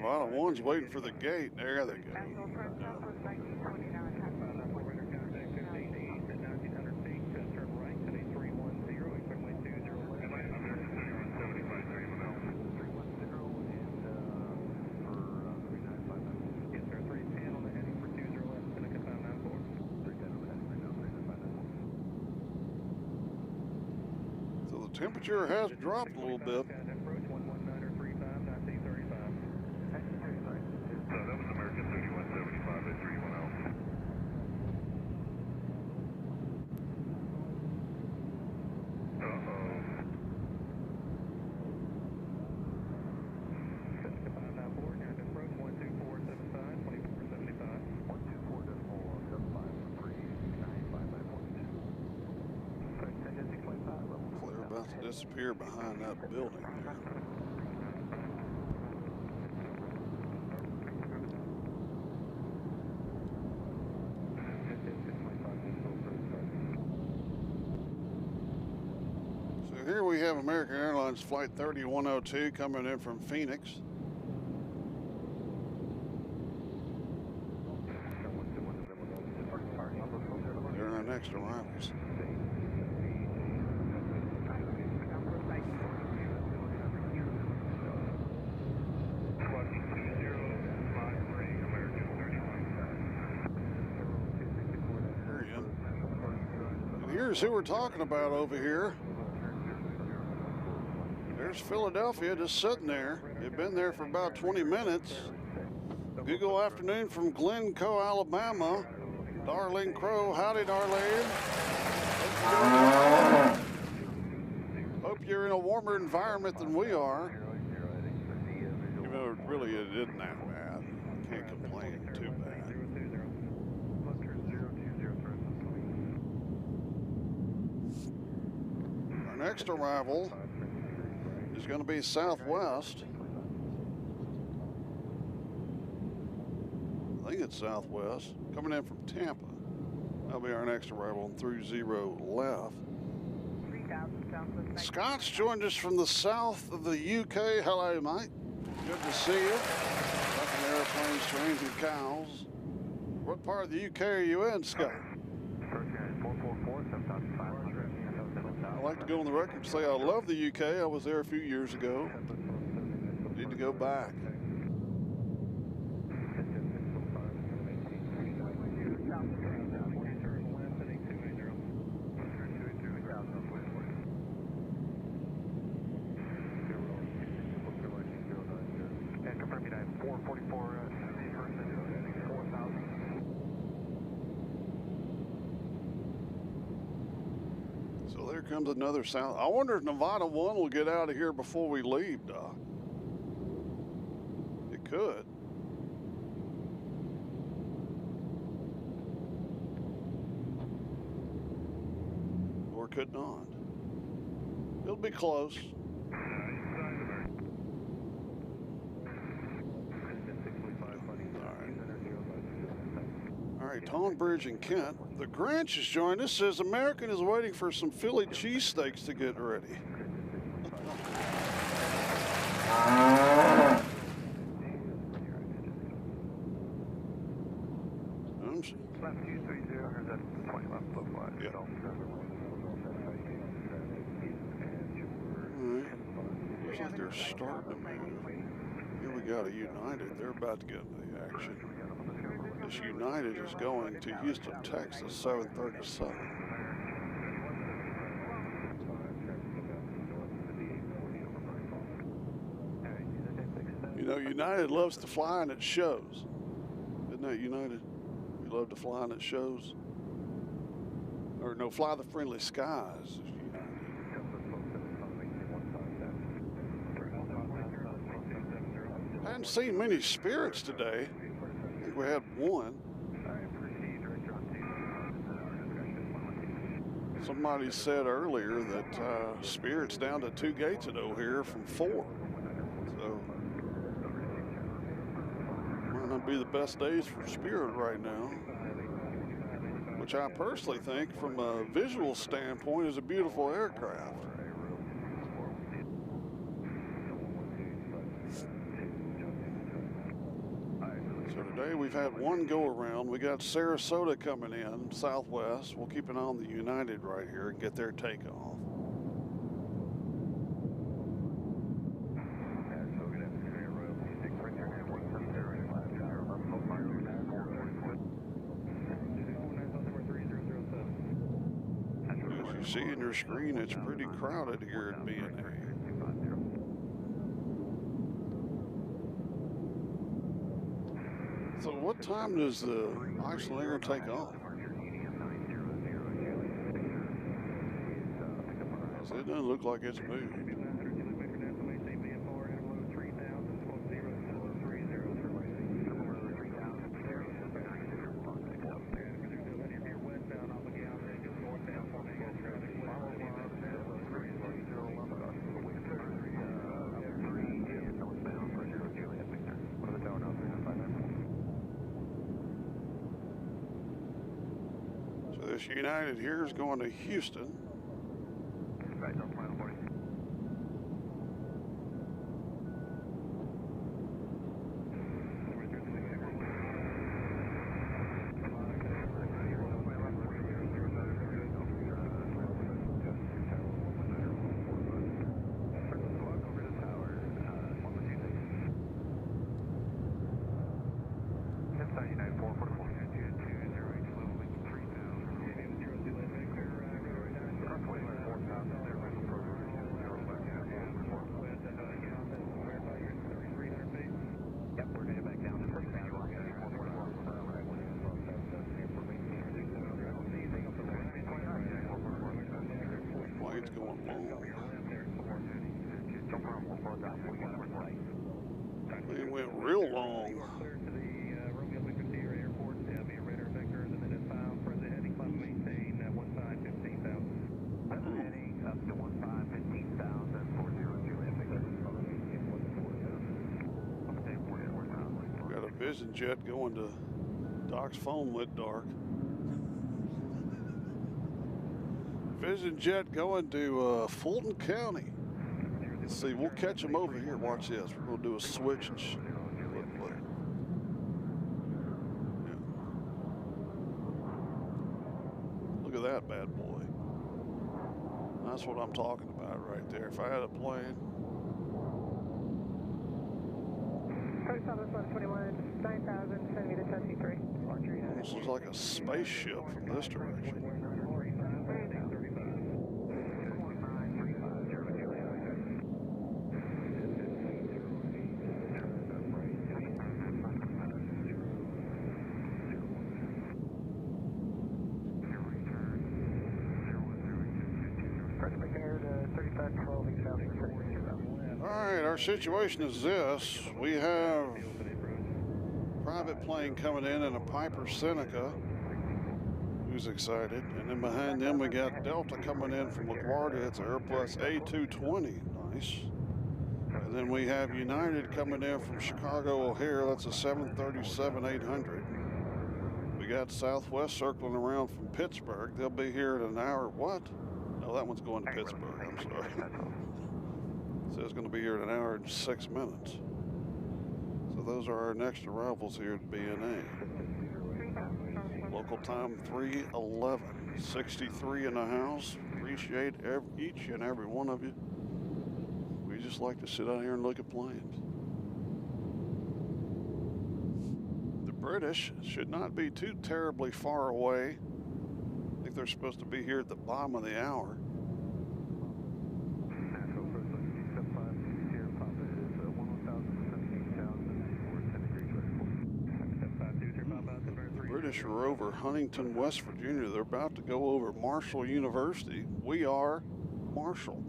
Nevada 1's waiting for the gate. There they go. Nashville approach Southwest 1929. Radar contact 15 to east at 1900 feet. Turn right to 310, equipment 20 left. 310 and for 395. Yes, sir, 310 on the heading for 20 left, Seneca 594. 310 on the heading for 594. So the temperature has dropped a little bit. Approach 11935, 1935. That was American 3175 at 310. Seneca 594, near approach 12475, 2475. 124.75, Clear about to disappear behind that building there. So here we have American Airlines Flight 3102 coming in from Phoenix. They're our next arrivals. And here's who we're talking about over here. There's Philadelphia just sitting there. They've been there for about 20 minutes. Google afternoon from Glencoe, Alabama. Darlene Crow, howdy, Darlene. Hope you're in a warmer environment than we are. You know, really, it isn't that bad. Can't complain too bad. Our next arrival is going to be Southwest. I think it's Southwest. Coming in from Tampa. That'll be our next arrival on 30 left. 3000 Southwest. Scott's joined us from the south of the UK. Hello, mate. Good to see you. Fucking airplanes, trains, and cows. What part of the UK are you in, Scott? I like to go on the record and say I love the UK. I was there a few years ago. Need to go back. So there comes another sound. I wonder if Nevada 1 will get out of here before we leave, Doc. It could. Or could not. It'll be close. All right, Tonbridge and Kent. The Grinch has joined us. Says American is waiting for some Philly cheesesteaks to get ready. Yeah. Looks like they're starting to move. Here we got a United. They're about to get into the action. This United is going to Houston, Texas, 737. You know, United loves to fly and it shows. Isn't that United? You love to fly and it shows. Or no, fly the friendly skies. I hadn't seen many Spirits today. I think we had one. Somebody said earlier that Spirit's down to 2 gates at O'Hare from 4. So might not be the best days for Spirit right now. Which I personally think, from a visual standpoint, is a beautiful aircraft. So today we've had one go around. We got Sarasota coming in, southwest. We'll keep an eye on the United right here and get their takeoff. As you see in your screen, it's pretty crowded here at BNA. So what time does the Icelandic take off? It doesn't look like it's moved. This United here is going to Houston. Flight's going long. It went real long. Got a Vision jet going to Doc's phone lit dark. Vision jet going to Fulton County. Let's see, we'll catch them over here. Watch this. We're going to do a switch and look at that bad boy. That's what I'm talking about right there. If I had a plane. This looks like a spaceship from this direction. All right, our situation is this. We have a private plane coming in and a Piper Seneca, who's excited. And then behind them, we got Delta coming in from LaGuardia. It's an Airbus A220. Nice. And then we have United coming in from Chicago O'Hare. That's a 737-800. We got Southwest circling around from Pittsburgh. They'll be here in an hour. What? No, that one's going to Pittsburgh. I'm sorry. So it's going to be here in an hour and 6 minutes. So those are our next arrivals here at BNA. Local time 3:11. 63 in the house. Appreciate each and every one of you. We just like to sit out here and look at planes. The British should not be too terribly far away. I think they're supposed to be here at the bottom of the hour. The British are over Huntington, West Virginia. They're about to go over Marshall University. We are Marshall.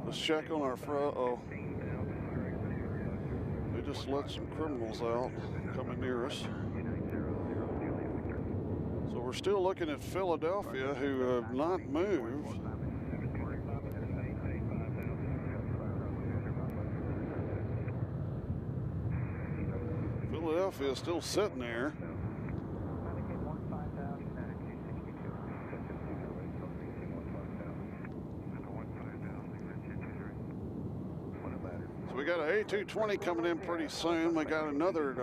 Let's check on our front. Oh, they just let some criminals out coming near us. So we're still looking at Philadelphia, who have not moved. Philadelphia is still sitting there. we got an A220 coming in pretty soon. We got another,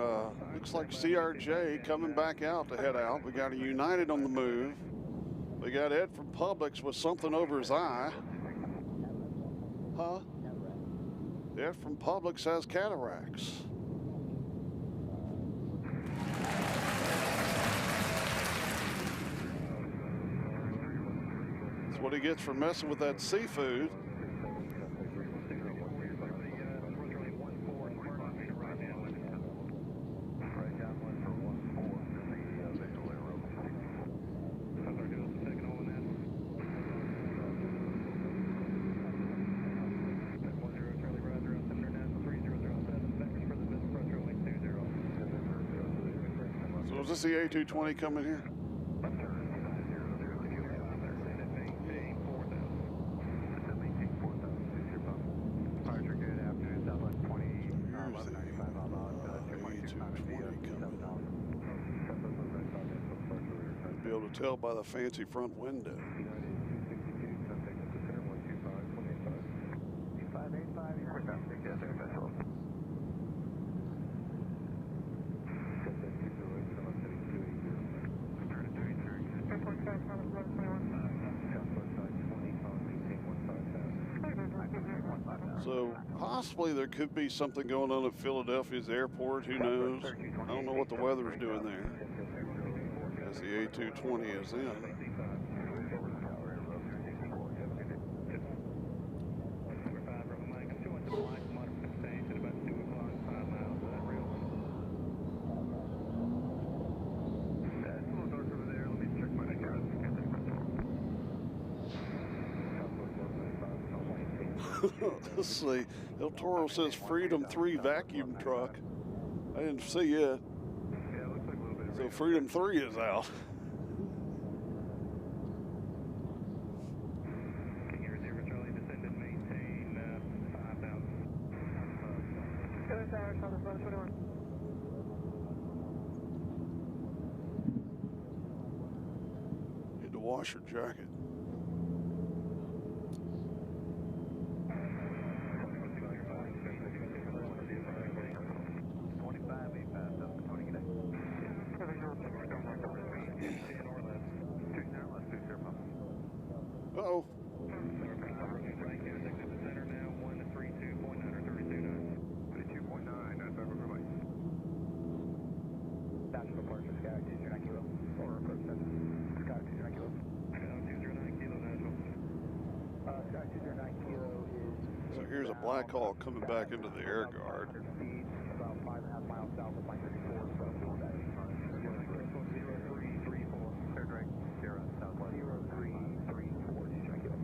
looks like CRJ coming back out to head out. We got a United on the move. We got Ed from Publix with something over his eye. Huh? Ed from Publix has cataracts. That's what he gets for messing with that seafood. So is this the A220 coming here? Be able to tell by the fancy front window. So possibly there could be something going on at Philadelphia's airport. Who knows? I don't know what the weather's doing there as the A220 is in. Let's see. El Toro says Freedom 3 vacuum truck. I didn't see it. So Freedom 3 is out. Need to wash your jacket. Uh-oh. Nashville departure, Sky 209 kilo. Or approach center. Sky 209 kilo. 209 kilo, Nashville. Sky 209 kilo is... So here's a Black Hawk coming back into the air guard. Speed about 5.5 miles south of Mike 34, so we'll back. 0334. Clear direct, Sierra, southwest. 0334, 209 kilo.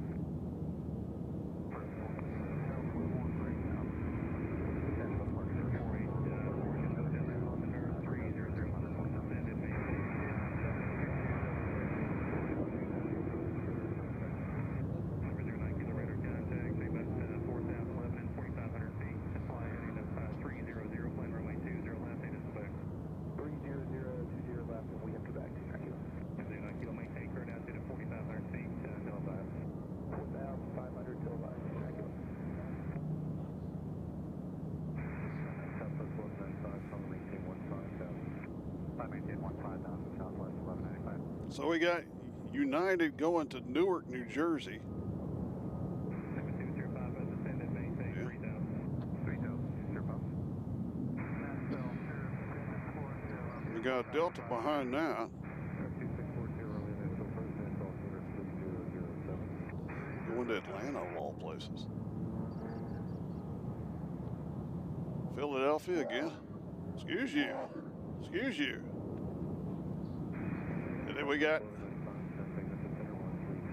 So we got United going to Newark, New Jersey. We got Delta behind that. Going to Atlanta of all places. Philadelphia again. Excuse you. Excuse you. And then we got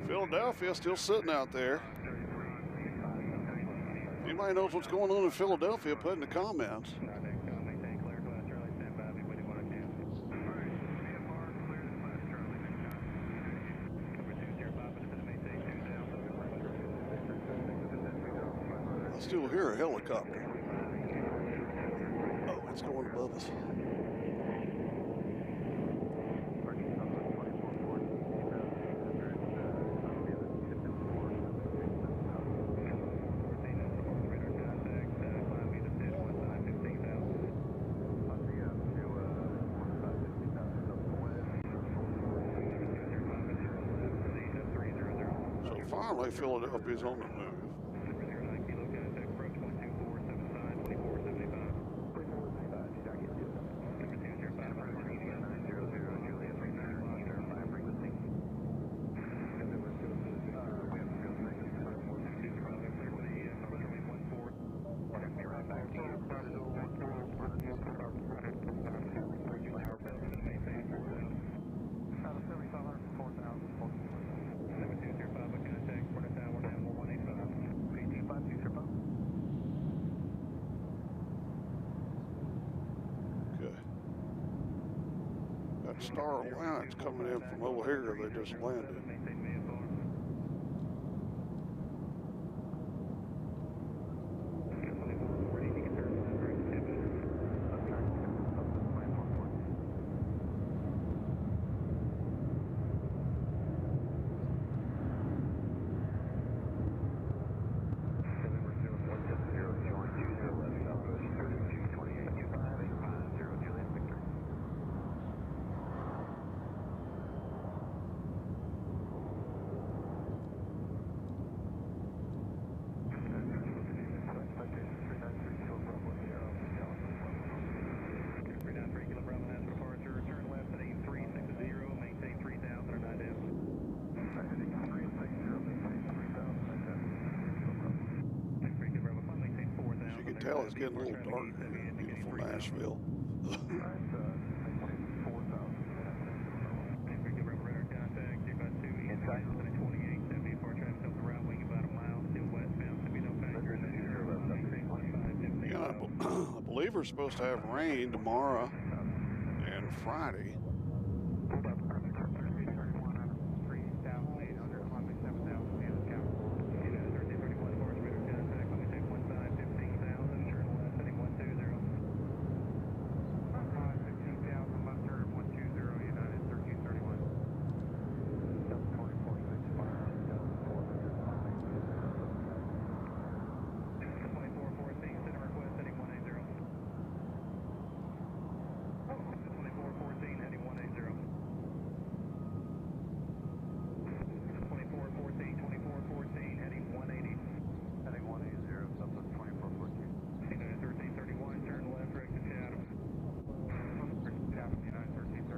Philadelphia still sitting out there. If anybody knows what's going on in Philadelphia, put in the comments. I still hear a helicopter. Oh, it's going above us. Apparently Philadelphia's on the move. That Star Alliance coming in from over here, they just landed. Tell it's getting a little dark here in beautiful Nashville. Yeah, I believe we're supposed to have rain tomorrow and Friday.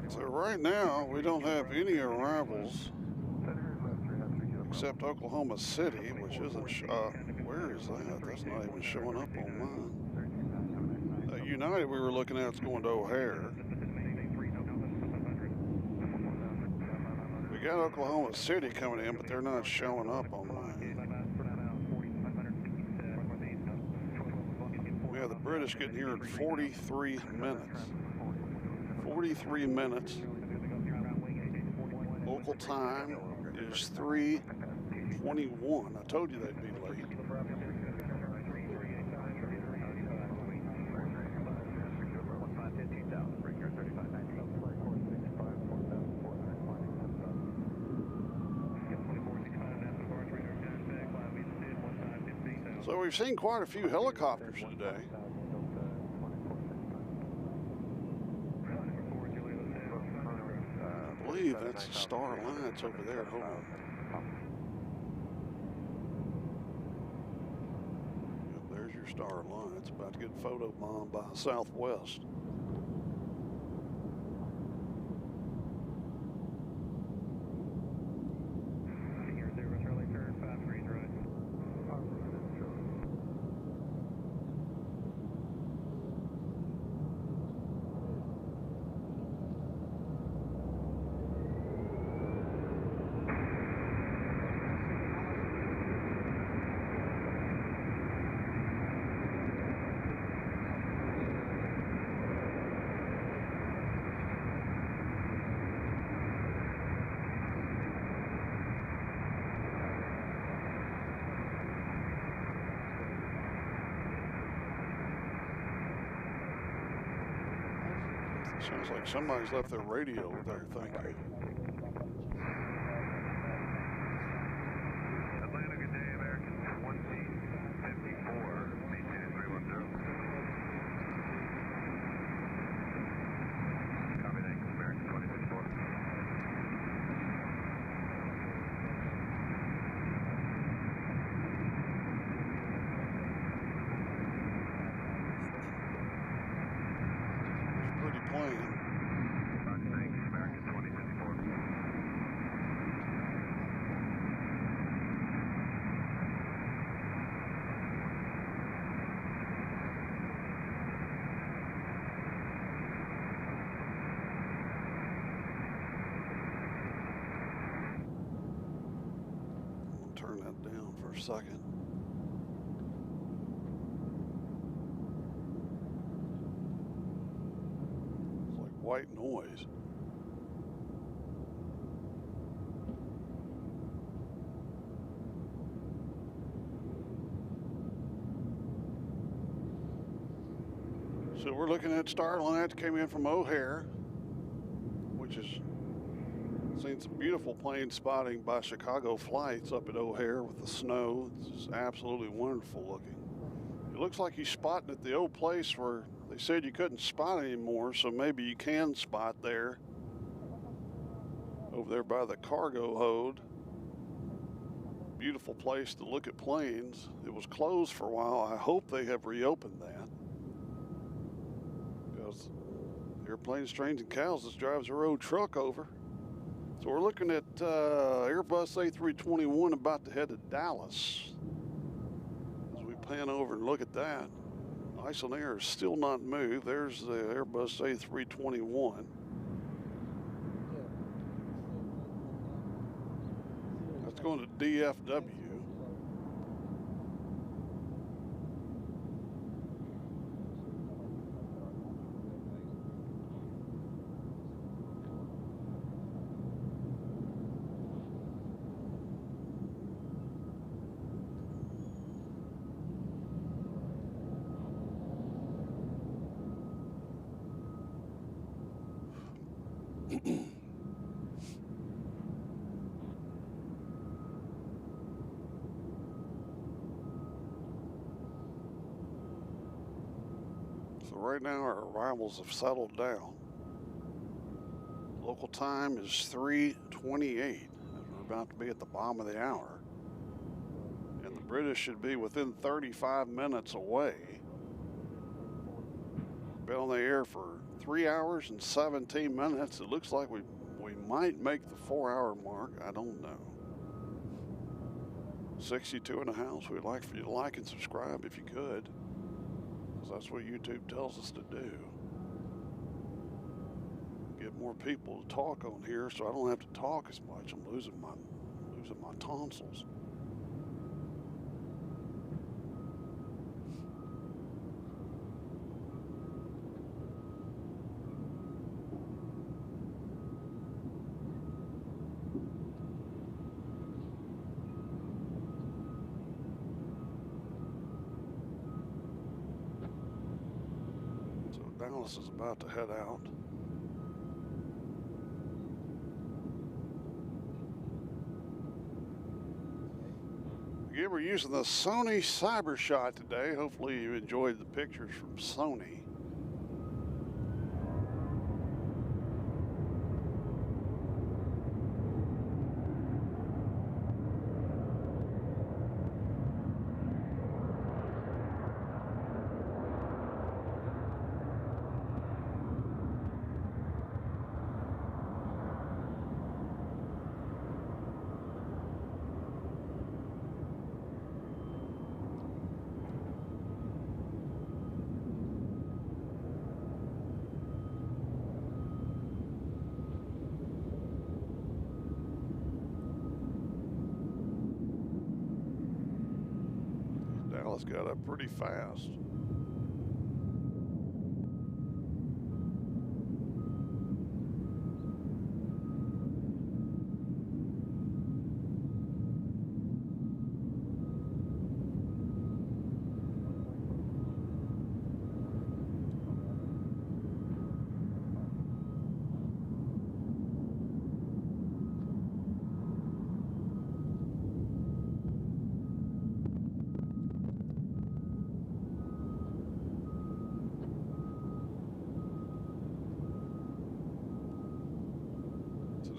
So right now, we don't have any arrivals except Oklahoma City, which isn't, where is that? That's not even showing up on mine. United we were looking at is going to O'Hare. We got Oklahoma City coming in, but they're not showing up on mine. We have the British getting here in 43 minutes. 43 minutes. Local time is 3:21. I told you they'd be late. So we've seen quite a few helicopters today. I believe that's the Star Alliance over there. Hold on. Yep, there's your Star Alliance. About to get photo bombed by Southwest. Sounds like somebody's left their radio over there, thank you. Atlanta, good day, American 1C54, maintain 310. Copy, thanks, American 2054. it down for a second. It's like white noise. So we're looking at Starline that came in from O'Hare, which is seen some beautiful plane spotting by Chicago flights up at O'Hare with the snow. It's absolutely wonderful looking. It looks like he's spotting at the old place where they said you couldn't spot anymore, so maybe you can spot there. Over there by the cargo hold. Beautiful place to look at planes. It was closed for a while. I hope they have reopened that. Because airplanes, trains, and cows just drives a road truck over. So we're looking at Airbus A321 about to head to Dallas. As we pan over and look at that, Iceland Air is still not moved. There's the Airbus A321. That's going to DFW. So right now our arrivals have settled down. Local time is 3:28. We're about to be at the bottom of the hour. And the British should be within 35 minutes away. Been on the air for 3 hours and 17 minutes. It looks like we might make the 4-hour mark. I don't know. 62 in the house. We'd like for you to like and subscribe if you could. Because that's what YouTube tells us to do. Get more people to talk on here so I don't have to talk as much. I'm losing my tonsils. Dallas is about to head out. Again, we're using the Sony CyberShot today. Hopefully you enjoyed the pictures from Sony. Dallas got up pretty fast.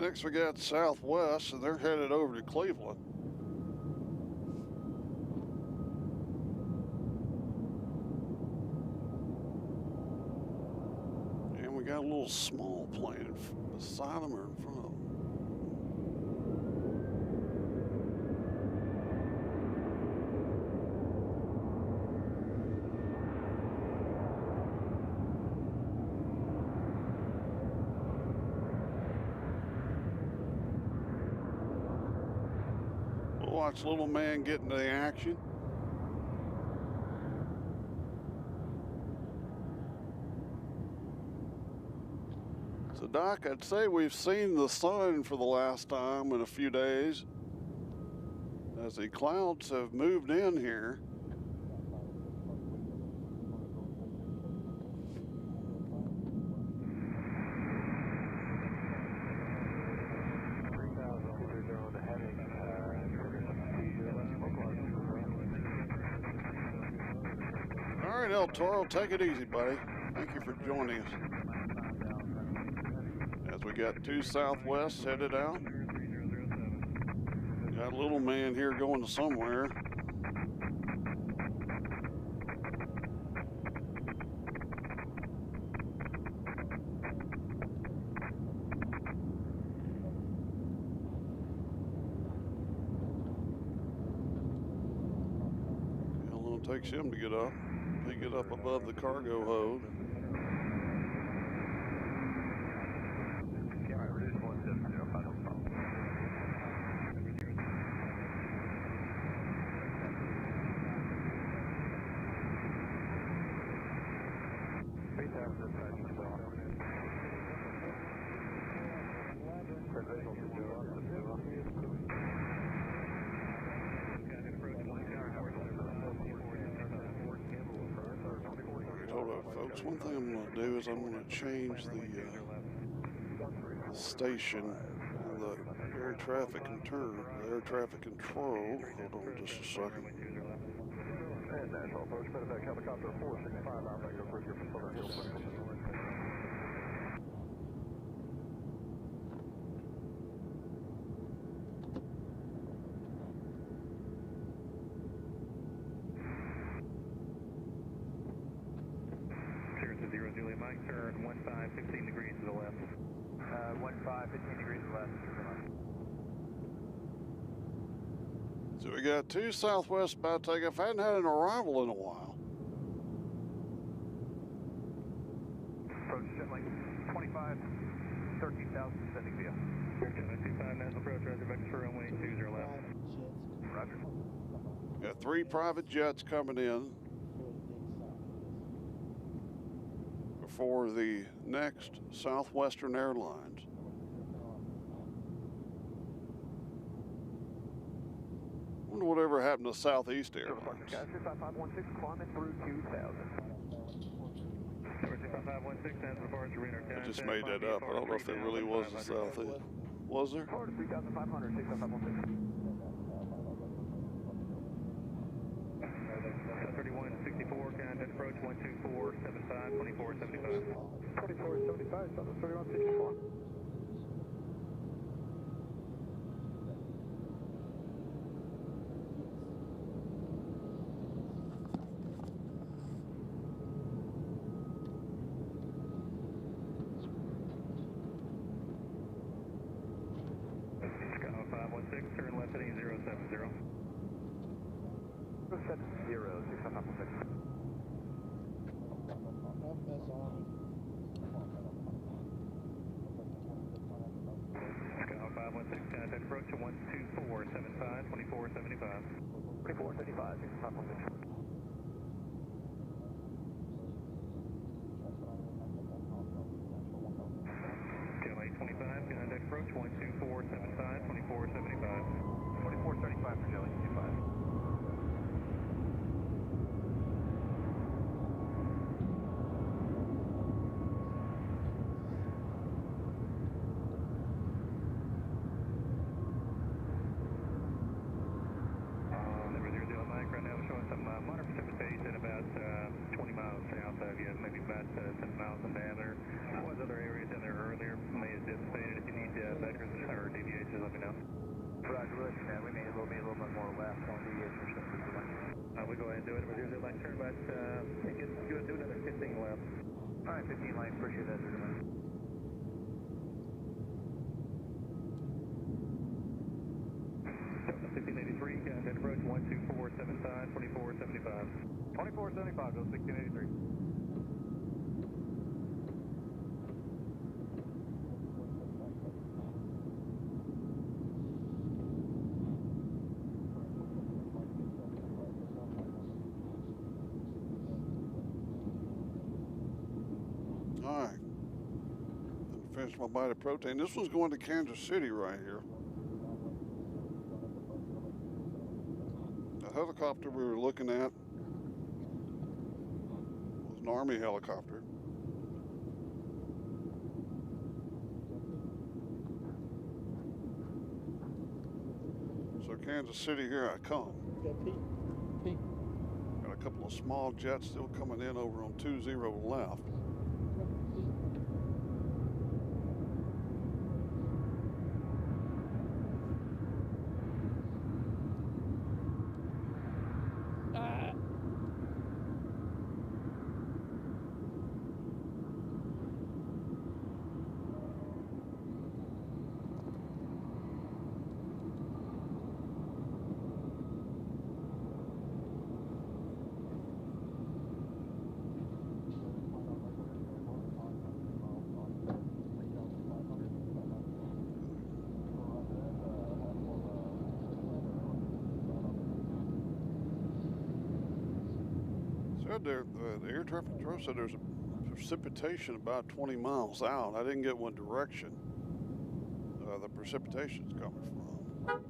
Next we got Southwest, and they're headed over to Cleveland. And we got a little small plane beside them or in front of them. watch little man get into the action. So Doc, I'd say we've seen the sun for the last time in a few days as the clouds have moved in here. All right, El Toro, take it easy, buddy. Thank you for joining us. As we got 2 Southwest headed out. Got a little man here going to somewhere. How long it takes him to get up? He get up above the cargo hold. Hold up, folks. One thing I'm going to do is I'm going to change the station, the air traffic control. Hold on just a second. And Nashville approach, Medevac helicopter 465, our Echo Bridge from Southern Hills. Zero Julia Mike, turn 15, 15 degrees to the left. 15, 15 degrees to the left. So we got 2 Southwest about to take off. I hadn't had an arrival in a while. Approach jet length 25, 13,000 descending via. 25 Nashville approach, roger, vector for runway 20 left. Roger. Got 3 private jets coming in for the next Southwestern Airlines. Wonder whatever happened to Southeast Airlines. 65516, climbing through 2,000. I just made that up. I don't know if there really was a Southeast. Was there? Florida 3,500, 65516. 3164, contact approach 12475, 2475. 2475, Southwest 3164. Sky 516, turn left heading 070. 070, 65516. Sky 516, contact approach 12475, 2475. 2475, 65516. KLA 25, contact approach 12475, 2475. 2475 for Jelly 25. Right now we're showing some moderate precipitation about 20 miles south of you, maybe about 10 miles in diameter. There was other areas in there earlier, may have dissipated. If you need vectors or deviations, let me know. Roger, listen, man, we may be a little bit more left on deviation or something. We'll go ahead and do it. We'll do like turn about, do another 15 left. All right, 15 lane, appreciate that, sir. 1583, contact approach 12475, 2475. 2475, go 1683. finish my bite of protein. This one's going to Kansas City right here. The helicopter we were looking at was an Army helicopter. So Kansas City, here I come. Got a couple of small jets still coming in over on 20 left. The air traffic control said there's a precipitation about 20 miles out. I didn't get what direction the precipitation's coming from.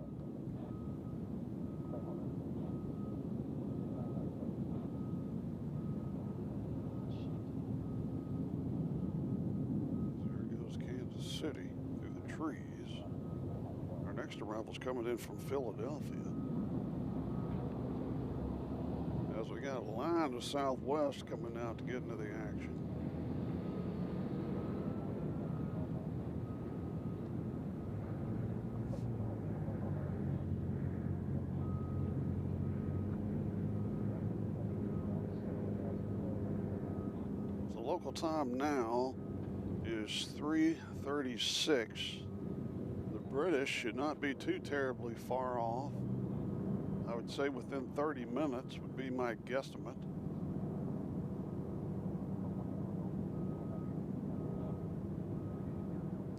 There goes Kansas City through the trees. Our next arrival's coming in from Philadelphia. As we got a line of Southwest coming out to get into the action. The local time now is 3:36. The British should not be too terribly far off. I would say within 30 minutes would be my guesstimate.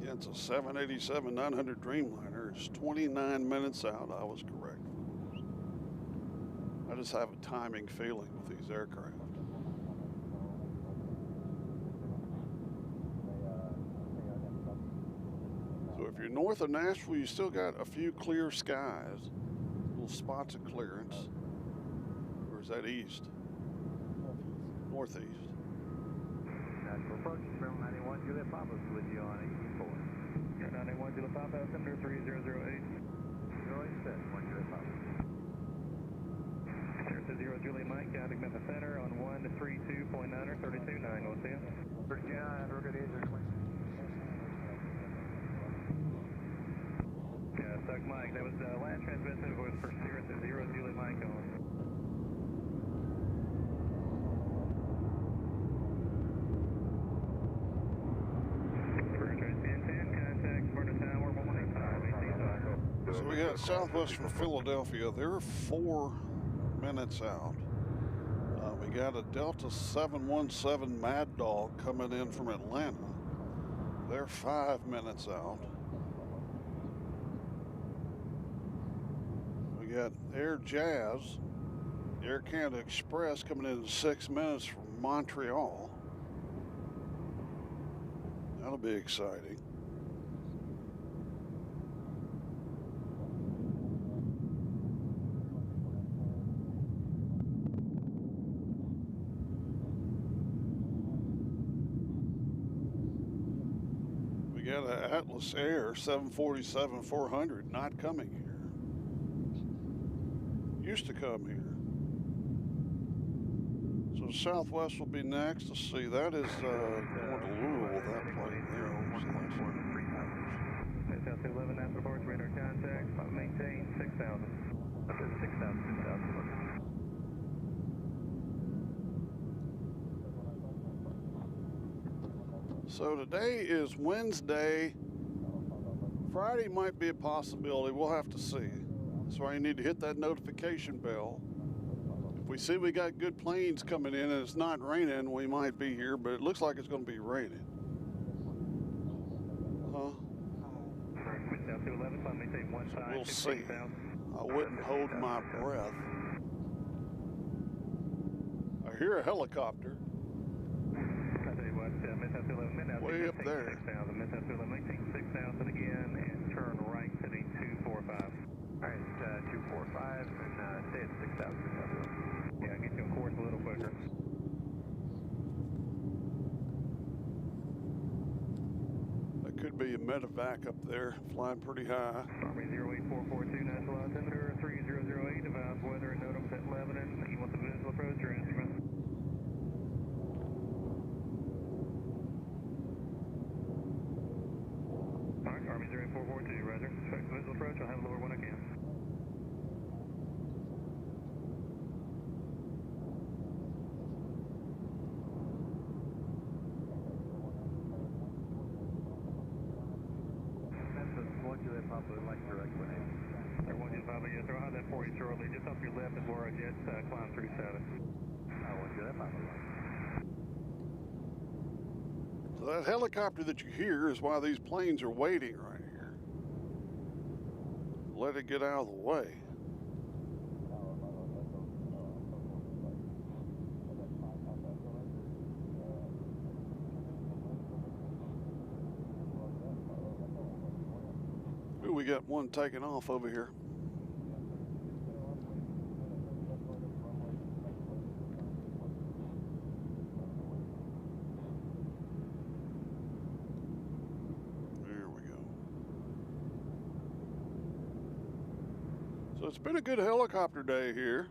Yeah, it's a 787-900 Dreamliner. It's 29 minutes out. I was correct. I just have a timing feeling with these aircraft. So if you're north of Nashville, you still got a few clear skies. Spots of clearance. Or is that east? Northeast. Nashville approach, Terminal 91, Juliet Papa is with you on 824. Air 91, Juliet Papa, altimeter 3008. 087, 1 Juliet Papa. Air 0 Juliet Mike, counting Memphis Center on 132.9er, 32.9, go see you. 39, organizer. Suck Mike, that was the last transmission was for Sierra 0 Juliet Mike on. So we got Southwest from Philadelphia. They're 4 minutes out. We got a Delta 717 Mad Dog coming in from Atlanta. They're 5 minutes out. We got Air Jazz, Air Canada Express coming in 6 minutes from Montreal. That'll be exciting. We got an Atlas Air 747-400 not coming here. Used to come here. So Southwest will be next. Let's see, that is going to Louisville, that plane there. South 11, Nashville Ports, radar contact, maintain 6,000. That's 6,000, 6,000. So today is Wednesday. Friday might be a possibility. We'll have to see. That's why you need to hit that notification bell. If we see we got good planes coming in and it's not raining, we might be here, but it looks like it's going to be raining. Huh? So we'll see. I wouldn't hold my breath. I hear a helicopter. I tell you what, Midday 11 minutes. way up there. 6,000. Midday, maintain 6,000 again and turn right to the 245. All right, 245 and stay at 6,000. Yeah, get you on course a little quicker. That could be a medevac up there, flying pretty high. Army 08442, Nashville altimeter 3008, advise weather and NOTAMs at Lebanon. You want the visual approach or instrument? Alright, Army 08442, roger. Expect the visual approach, I'll have a lower when I can. Papa would like direct with him. I want you to Papa, yes sir, I'll have that for you shortly. Just off your left is where our jets climb through status. I want you to Papa. So that helicopter that you hear is why these planes are waiting right here. Let it get out of the way. Ooh, we got one taking off over here. There we go. So it's been a good helicopter day here.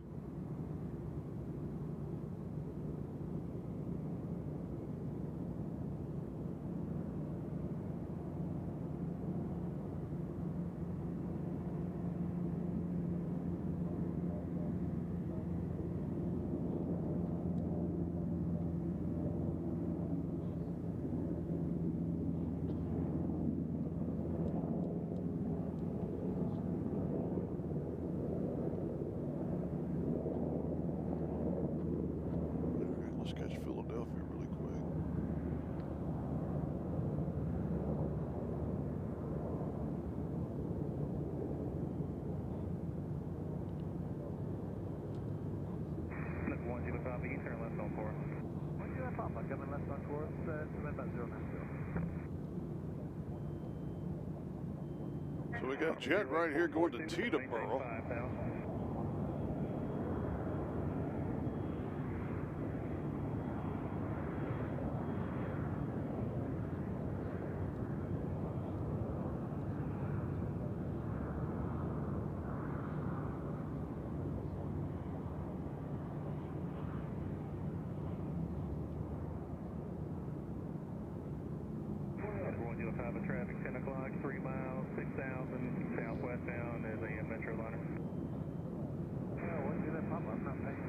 Let's catch Philadelphia really quick. Look, 105, you turn left on 4. 105, coming left on course, about 0 Nashville. So we got jet right here going to Teterboro. 5,000. Traffic 10 o'clock, 3 miles, 6,000, southwest bound is a metro liner. Yeah, what do that Papa? I'm not paying.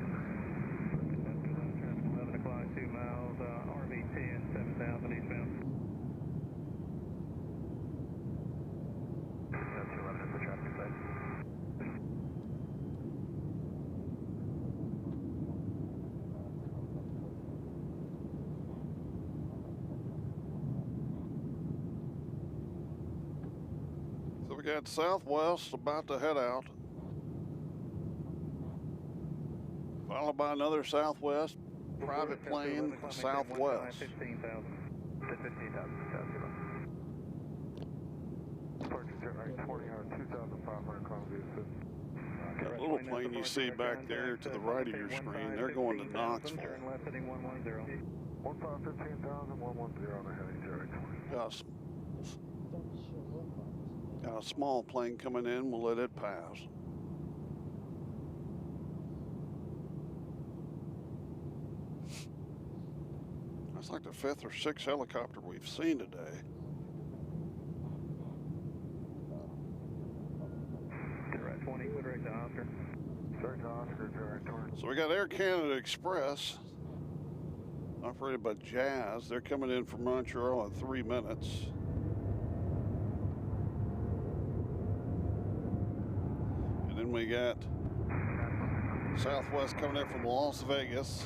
Traffic 11 o'clock, 2 miles, RV 10, 7,000 eastbound. That's 11 at the traffic light. So we got Southwest about to head out. Followed by another Southwest private plane, Southwest. 15,000. 15,000. Departure jet right 20 hours, 2,500 kilometers. That little plane you see back there to the right of your screen, they're going to Knoxville. Turn left heading 110. 15,000, 110 on the heading jet right 20. Got a small plane coming in, we'll let it pass. That's like the 5th or 6th helicopter we've seen today. Right 20, good direct to Oscar. Direct to Oscar, direct to. So we got Air Canada Express, operated by Jazz. They're coming in from Montreal in 3 minutes. And then we got Southwest coming in from Las Vegas.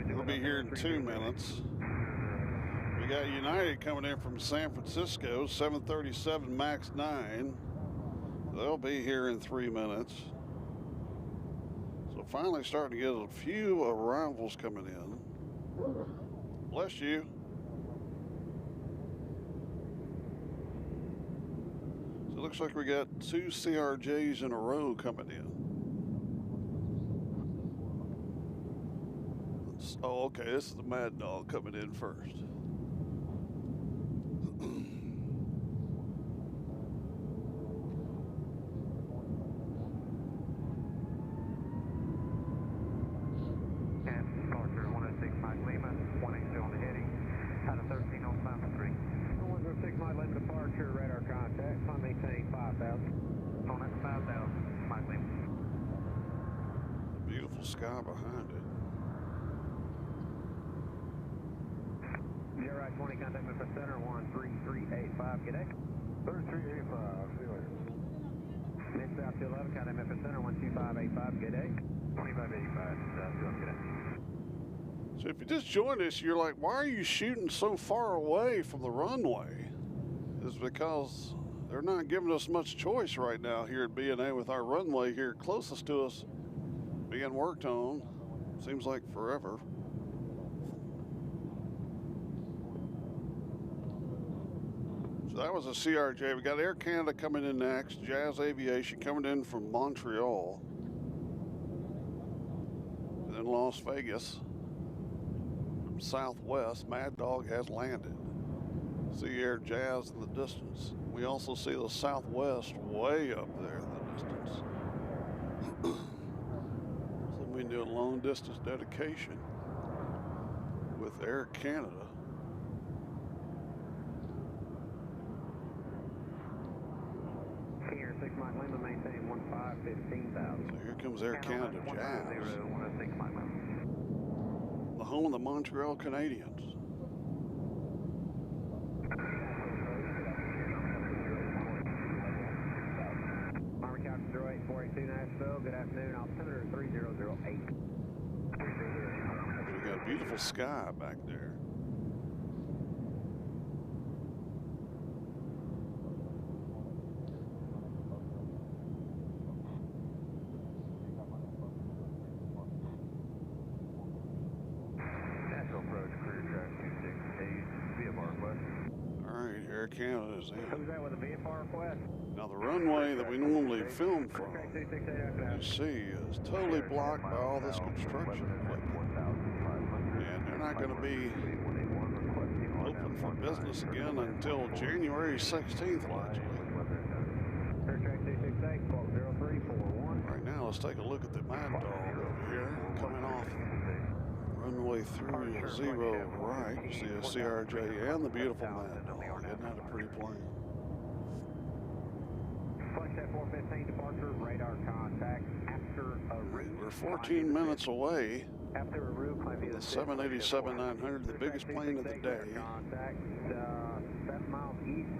They'll be here in 2 minutes. We got United coming in from San Francisco, 737 MAX 9. They'll be here in 3 minutes. So finally starting to get a few arrivals coming in. Bless you. looks like we got 2 CRJs in a row coming in. Oh, okay, this is the Mad Dog coming in first. And Parker 106 Mike Lima, 182 on the heading, out of 13 on 5-3. 106 Mike Lima departure, radar contact, climb maintain 5,000. On that 5,000, Mike Lima. Beautiful sky behind it. You're right, 20, contact Memphis Center, 13385, good day. 3385, see you later. Mid South 211, contact Memphis Center, 12585, good day. 2585, good day. So if you just joined us, you're like, why are you shooting so far away from the runway? It's because they're not giving us much choice right now here at BNA with our runway here closest to us being worked on. Seems like forever. So that was a CRJ. We got Air Canada coming in next. Jazz Aviation coming in from Montreal. And then Las Vegas. From Southwest, Mad Dog has landed. See Air Jazz in the distance. We also see the Southwest way up there in the distance. So we do a long distance dedication with Air Canada. Here, 6 Mike Lima, maintain 15,000. So here comes Air Canada Jazz, 106 Mike Lima. the home of the Montreal Canadiens. Army Captain 08482 Nashville, good afternoon, altimeter 3008. We got a beautiful sky back there. Nashville approach, clear track 268, VFR request. All right, Air Canada is in. Who's that with a VFR request? Now the runway that we normally film from, you see, is totally blocked by all this construction equipment. And they're not going to be open for business again until January 16th, allegedly. Clear track 268, 120341. Right now, let's take a look at the Mad Dog over here, coming off runway 30 right. You see a CRJ and the beautiful Mad Dog. Isn't that a pretty plane? Flagship 415 departure, radar contact after a route. We're 14 minutes away. After a route, climb The 787-900, the biggest plane of the day. Contact 7 miles east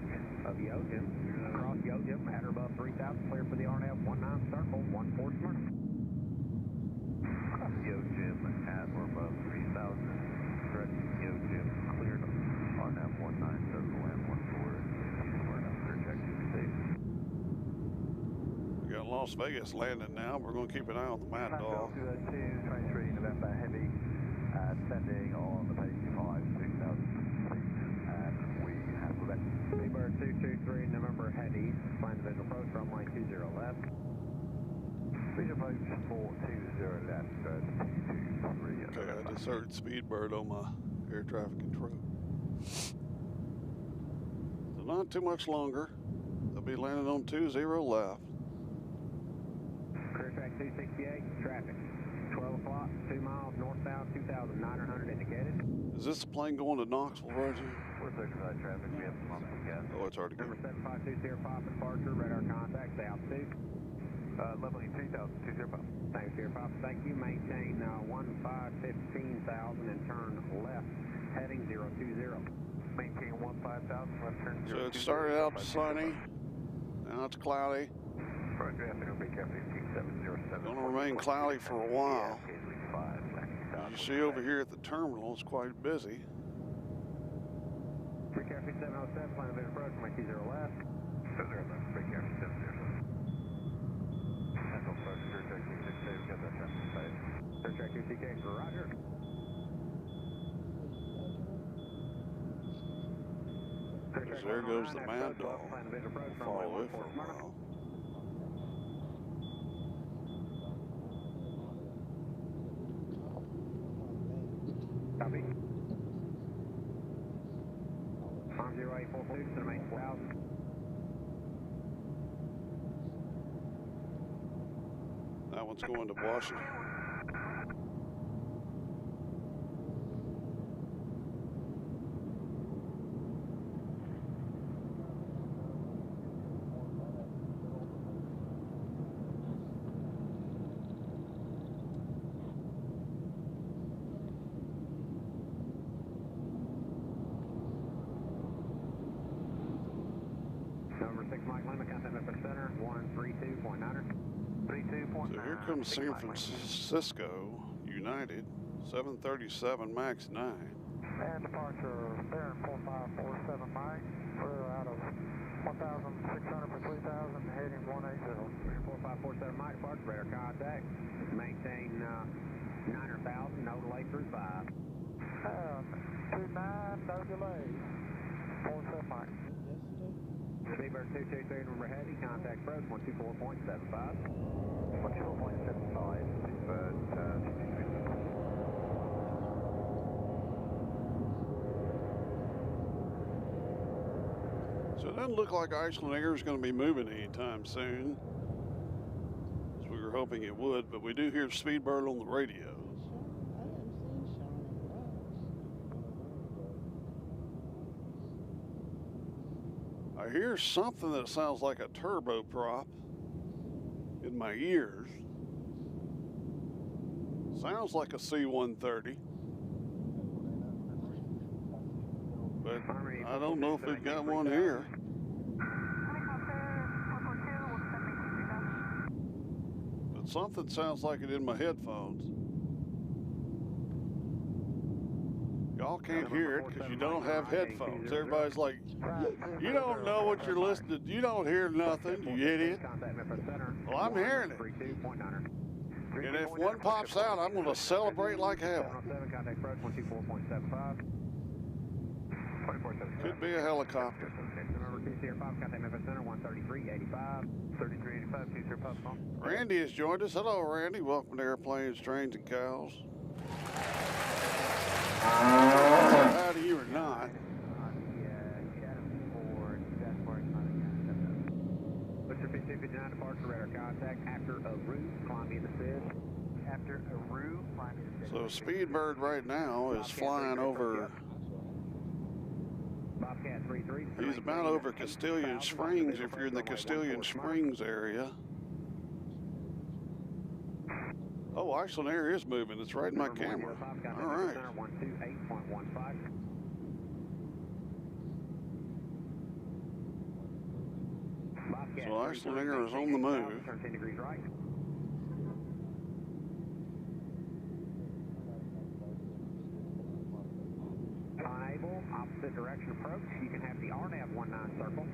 of Yojim. Across Yojim, at or above 3,000, clear for the RNF 19 circle, 14 Smyrna. Cross Yojim at or above 3,000. Correct, Yojim cleared RNF 19 circle and 14 Smyrna. Clear check 268. We got Las Vegas landing now. We're going to keep an eye on the Mad Dog. 202, 23 November Heavy, descending on the page 5, 6,000 feet, and we have Quebec. Seabird 223, November Heady, find the visual approach, runway 20 left. Visual approach 420 left, 223. Okay, I just heard Speedbird on my air traffic control. So not too much longer. They'll be landing on 20 left. Clear track 268, traffic. 12 o'clock, 2 miles north-south, 2,900 indicated. Is this the plane going to Knoxville, Roger? We're circumcised traffic, we have some on gas. Oh, it's already Number good. 752 Sierra Papa departure, radar contact, stay altitude. Leveling 3,000, 2 Sierra Papa. Thanks, Sierra Papa. Thank you. Maintain 15,000 and turn left, heading 020. Maintain 15,000, left turn 020. So it started out sunny. Now it's cloudy. Roger, afternoon, Big Cap 18707. Going to remain cloudy for a while. As you see over here at the terminal, it's quite busy. Big Cap 707, plan of approach, runway 20 left. Big Cap 707. Central approach, clear track 268, we got that traffic site. Clear track 268, Roger. Clear Because there goes the Mad Dog. Follow it for a while. Copy. Farm 0842 to the main 4000. That one's going to Washington. Number 6 Mike Lima, contact Memphis Center, 132.9er. 32.9. So here comes San Francisco United, 737 MAX 9. And departure, Baron 4547 Mike. We're out of 1,600 for 3,000, heading 180. 4547 Mike, departure, radar contact. Maintain 900,000, no delay through 5. 29, no delay. 47 Mike. Speedbird 223, remember heavy, contact approach 124.75. 124.75, Speedbird 223. So it doesn't look like Iceland Air is going to be moving anytime soon, as we were hoping it would, but we do hear Speedbird on the radio. I hear something that sounds like a turboprop in my ears. Sounds like a C-130. But I don't know if we've got one here. But something sounds like it in my headphones. Y'all can't hear it because you don't have headphones. Everybody's like, you don't know what you're listening to. You don't hear nothing, you idiot. Well, I'm hearing it. And if one pops out, I'm going to celebrate like hell. Could be a helicopter. Randy has joined us. Hello, Randy. Welcome to Airplanes, Trains, and Cows. How do you or not? Butcher 5259, departure, radar contact after Aru, climbing the SID. After Aru, climbing the SID. So Speedbird right now is flying over. Bobcat 33. He's about over Castilian Springs if you're in the Castilian Springs area. Oh, Iceland Air is moving. It's right in my camera. All right. So Iceland Air is on the move. Turn 10 degrees right. Unable, opposite direction approach. You can have the RNAV 19 circle.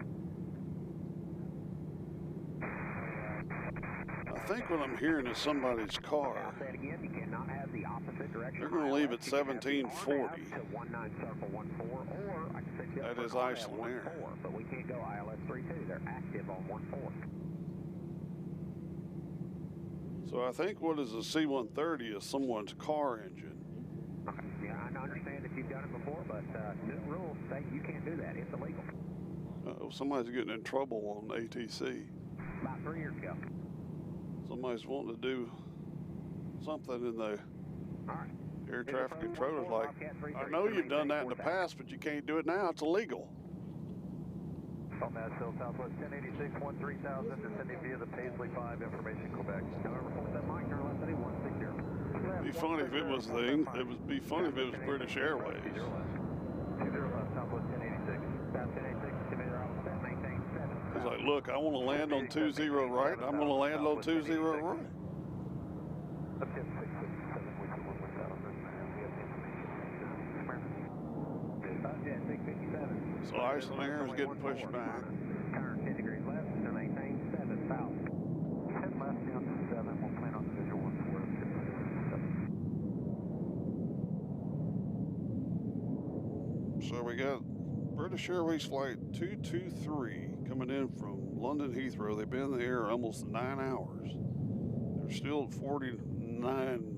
I think what I'm hearing is somebody's car. I'll say it again, you cannot have the opposite direction. They're going to leave at 1740. That is Iceland Air. But we can't go ILS 32. They're active on 14. So I think what is a C-130 is someone's car engine. Yeah, I understand that you've done it before, but new rules say you can't do that. It's illegal. Uh-oh, somebody's getting in trouble on ATC. About 3 years ago. Somebody's wanting to do something in the air traffic controllers like, I know you've done that in the past, but you can't do it now. It's illegal. On Nashville, Southwest 1086, 13,000, descending via the Paisley 5, information Quebec. November 47 Mike, turn left, 160. It'd be funny if it was it would be funny if it was British Airways. 20 left, Southwest 1086. South 1086, altimeter offset, maintain 7. He's like, look, I want to land on 20 right, and I'm going to land on 20 right. So Iceland Air is getting pushed back. Turn 10 degrees left to maintain 7 south. Head left down to 7, we'll plan on the visual 14. So we got British Airways Flight 223 coming in from London Heathrow. They've been in the air almost 9 hours. They're still at 49.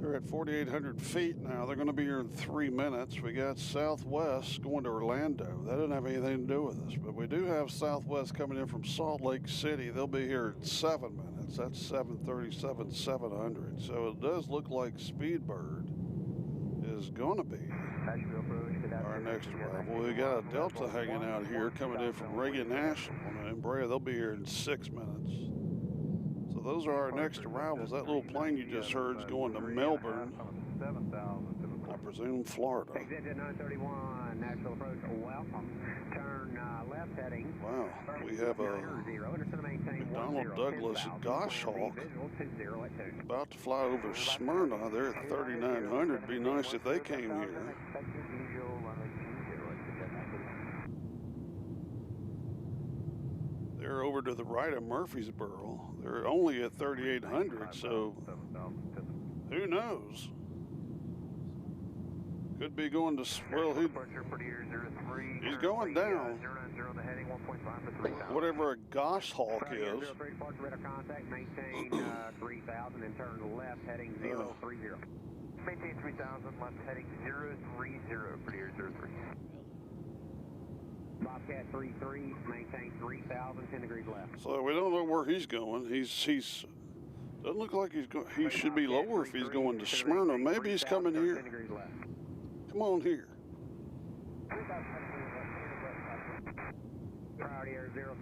They're at 4,800 feet now. They're going to be here in 3 minutes. We got Southwest going to Orlando. That doesn't have anything to do with us, but we do have Southwest coming in from Salt Lake City. They'll be here in 7 minutes. That's 737, 700. So it does look like Speedbird is going to be our next arrival. We got a Delta hanging out here coming in from Reagan National and Embraer. They'll be here in 6 minutes. So those are our next arrivals. That little plane you just heard is going to Melbourne, I presume Florida. Exit 931, Nashville approach, welcome. Turn left heading. Wow, we have a McDonnell Douglas Goshawk about to fly over Smyrna. They're at 3,900. Be nice if they came here. They're over to the right of Murfreesboro. They're only at 3,800, so who knows? Could be going to, well, he's going down. Whatever a Goshawk is. Maintain 3,000 and turn left heading 030. Maintain 3,000, left heading 030, pretty air 03. Bobcat 33, maintain 3,000, 10 degrees left. So we don't know where he's going. He's doesn't look like he's going. He should be lower if he's going to Smyrna. Maybe he's coming here. Come on here.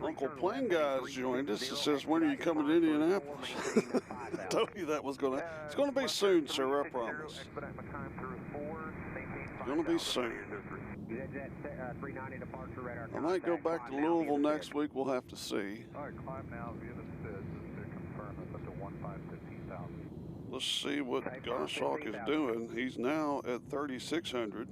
Uncle Plane Guy's joined us. It says, when are you coming to Indianapolis? I told you that was going to. It's going to be soon, sir. I promise. It's going to be soon. I might go back to Louisville next week. We'll have to see. All right, climb now via the SID just to confirm it's up to 15,000. Let's see what Goshawk is doing. He's now at 3,600.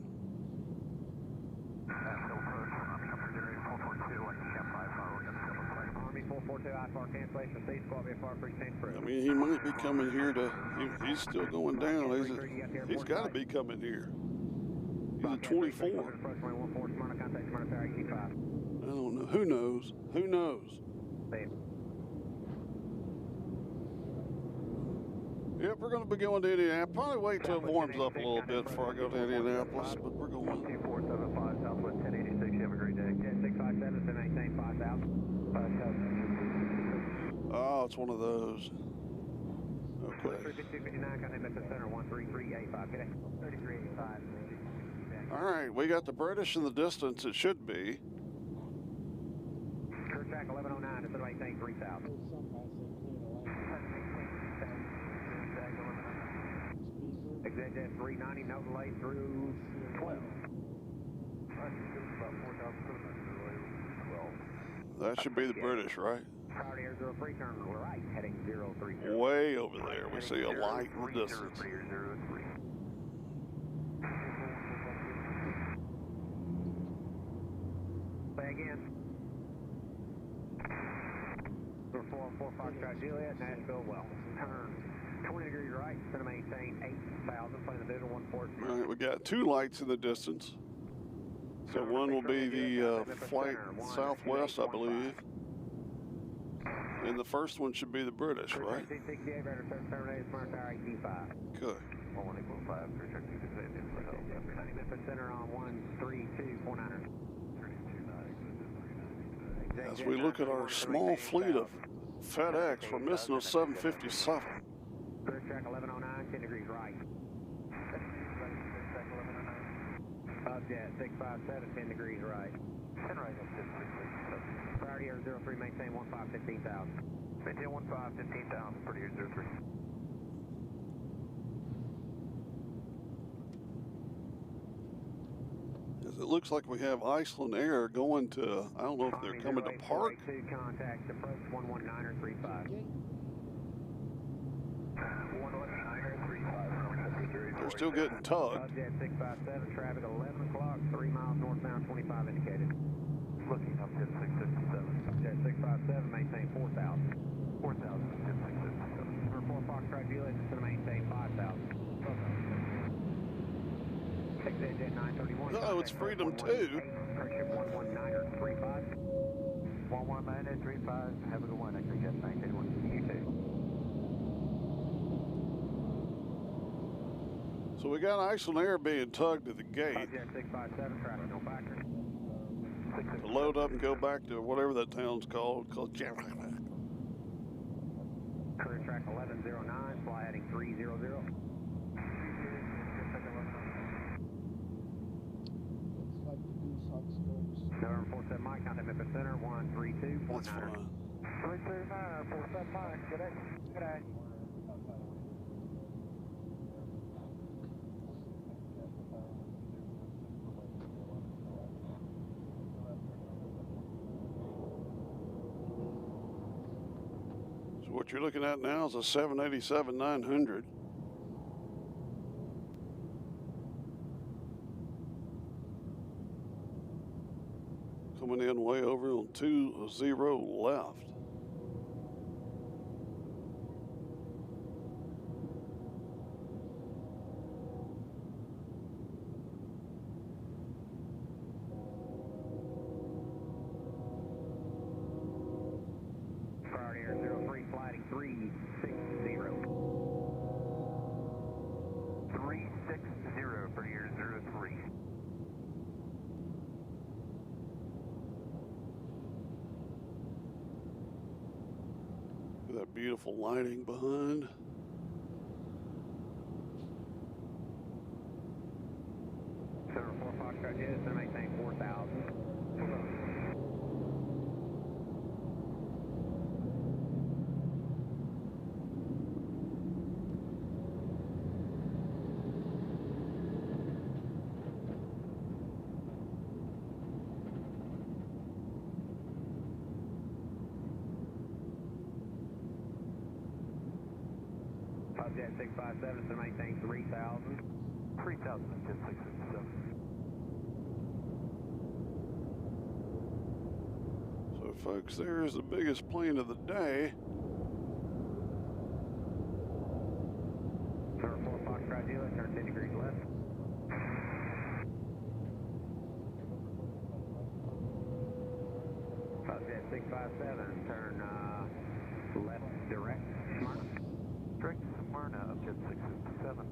I mean, he might be coming here to. He's still going down. He's got to be coming here. He's at 24. I don't know. Who knows? Who knows? Yep, we're going to be going to Indianapolis. Probably wait till it warms up a little bit before I go to Indianapolis, but we're going. 2475 Southwest 1086. You have a great day. 657 to maintain 5,000. Oh, it's one of those. Okay. 3259, contact Memphis Center 13385. Good day. 3385. All right, we got the British in the distance. It should be. Clear track 1109 to maintain 3,000. Exit 390, no delay through 12. That should be the British, right? Priority Air 03, turn right, heading 030. Way over there. We see a light in the distance. Say again. 404 Foxtrot Juliet, Nashville, well. Turn 20 degrees right, going to maintain 8,000, plane the visual 14. All right, we got two lights in the distance. So one will be the flight Southwest, I believe. And the first one should be the British, right? Good. As we look at our small fleet of FedEx, we're missing a 757. Clear track 1109, 10 degrees right. Jet 657, 10 degrees right. 10 right up 667. Priority Air 03, maintain 15,000. Maintain 15,000, pretty Air 03. It looks like we have Iceland Air going to, I don't know if they're coming to Park. Contact approach 119er 35. 119er 35. They're still getting tugged. Jet 657, traffic 11 o'clock, 3 miles northbound, 25 indicated. Looking up Jet 657. Jet 657, maintain 4,000. 4,000, Jet 657. Number 4 Foxtrot Juliet is going to maintain 5,000. 6AJ 931. Oh, it's Freedom 2. Friendship 11935. 119835. Have a good one. Actually, yes, 981. You too. So we got Iceland Air being tugged at the gate 657, traffic no factor. to load up and go back to whatever that town's called. Clear track 1109, fly heading 300. Looks like the goose hawk scopes. November 47 Mike, contact Memphis Center 132. That's fine. 329, 47 Mike, good day. Good day. So what you're looking at now is a 787-900. Coming in way over on 20 left. Priority Air 03, flighting 360. 360 for year 03. Look at that beautiful lighting behind. Center 4 Foxtrot Jet, center maintain 4000. Jet 657 to maintain 3000. 3000 Jet 657. So folks, there's the biggest plane of the day. Center 4 Foxtrot Jet, turn 10 degrees left. Jet 657, turn left direct, Smyrna. Direct to Smyrna of Jet 657.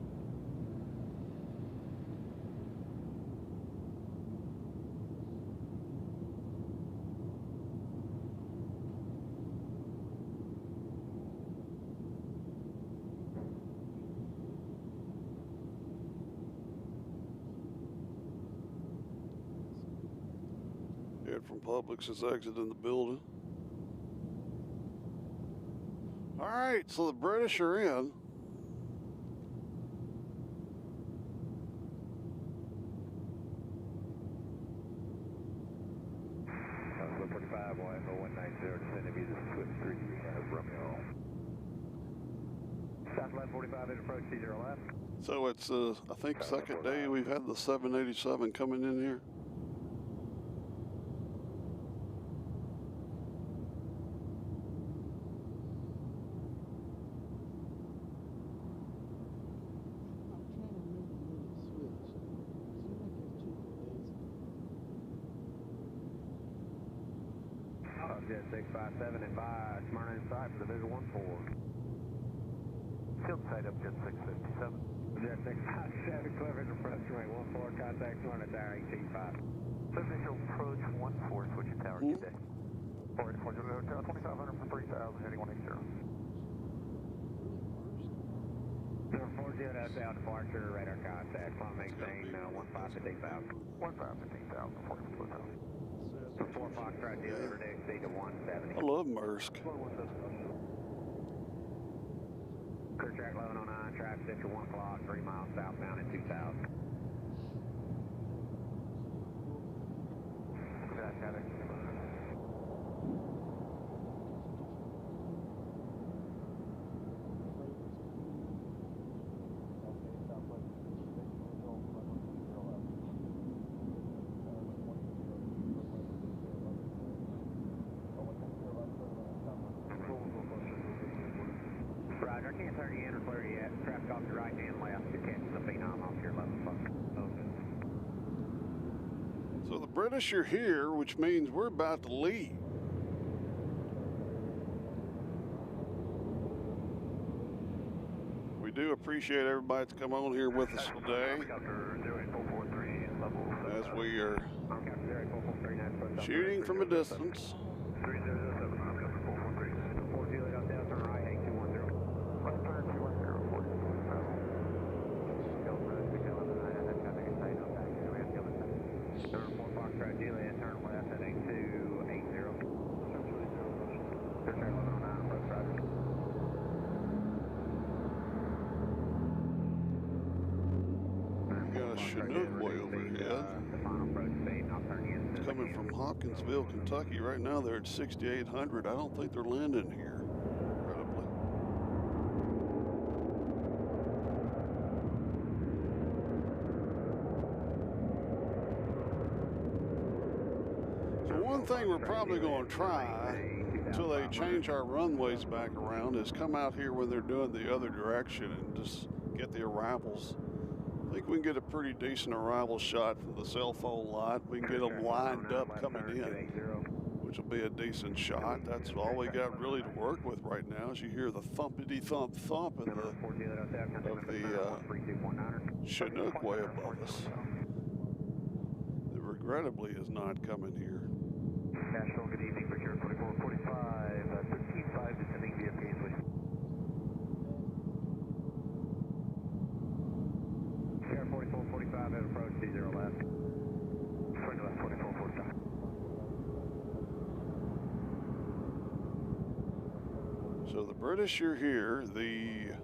Ed from Publix is exiting the building. All right, so the British are in. Number 45, YFO 190, descend to be the Swift 3, Romeo. Southwest 45, in approach 20 left. So it's, I think, second day we've had the 787 coming in here. I'm trying to remember when it switched. Seemed like it was 2 days ago. Jet 657 and 5, Smyrna in sight for the Visual 1-4. Field side up Jet 657. Jet 657, clear visual approach runway 14, contact Smyrna tower 185. Clear visual approach 14, switch your tower, good day. 484 Hotel, 2500 for 3000, heading 180. Number 40, south departure, radar contact, climb maintain 15,000. 15,000, 44 Hotel. For 4 Foxtrot Jet, over to exceed to 170. I love Maersk. Clear track 1109, traffic central 1 o'clock, 3 miles southbound at 2000. Got it. Roger, I can't turn you in or clear you yet. Traffic off your right and left. You're catching the phenom off your left. Okay. British are here, which means we're about to leave. We do appreciate everybody that's come on here with us today as we are shooting from a distance. 3007, helicopter 443. 4 Juliet up down, turn right, 8210. Right turn 210, 40. Go road, we go on the 9, that's got to get tight on back. We have to go with that. Turn 4 Foxtrot Juliet, turn left at 8280. Turn 1109, approach Roger. We got a Chinook way overhead. It's coming from Hopkinsville, Kentucky. Right now they're at 6,800. I don't think they're landing here, incredibly. So one thing we're probably going to try until they change our runways back around is come out here when they're doing the other direction and just get the arrivals. I think we can get a pretty decent arrival shot from the cell phone lot. We can get them lined up coming in, which will be a decent shot. That's all we got really to work with right now. As you hear the thumpity thump thump of the Chinook way above us. That regrettably is not coming here. Nashville, good evening, Victor 2445, 135 descending via Paisley. Sierra 4445 at approach, 20 left. 20 left, 2445. So the British are here. The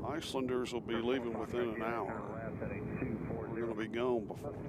Icelanders will be leaving within an hour. We're going to be gone before then.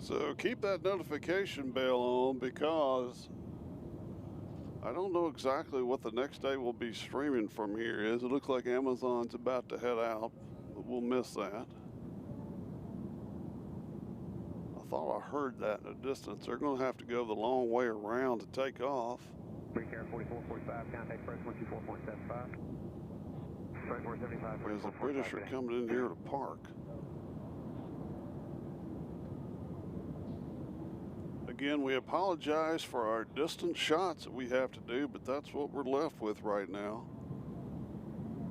So keep that notification bell on because I don't know exactly what the next day we'll be streaming from here is. It looks like Amazon's about to head out, but we'll miss that. I thought I heard that in the distance. They're going to have to go the long way around to take off. 4445, contact press 124.75. Because the British are coming in here to park. Again, we apologize for our distant shots that we have to do, but that's what we're left with right now.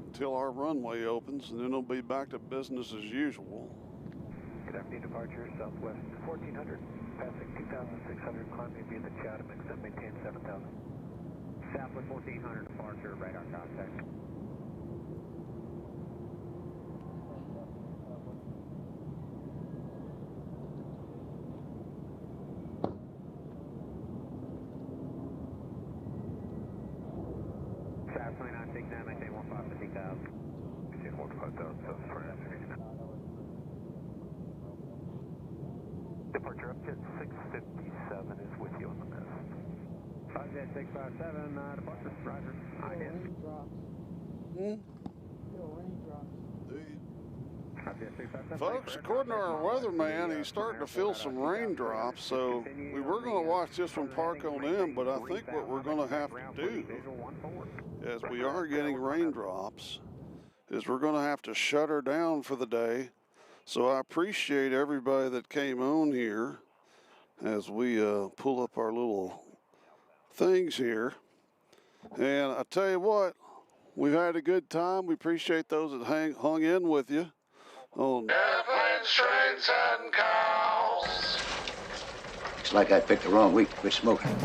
Until our runway opens, and then it'll be back to business as usual. Good afternoon, departure, southwest 1400, passing 2600, climbing via the Chatham, exit maintain 7000. Southwest 1400, departure, radar contact. Departure up to 657 is with you on the mist. 5-657, departure, roger. Raindrops. Hmm? Little raindrops. Dude. Roger, Folks, according to our weatherman, he's starting to feel some raindrops, so we were going to watch this one park on in, but I think what we're going to have to do, as we are getting raindrops, is we're going to have to shut her down for the day. So I appreciate everybody that came on here as we pull up our little things here. And I tell you what, we've had a good time. We appreciate those that hung in with you on Airplanes, Trains, and Cows. Looks like I picked the wrong week to quit smoking.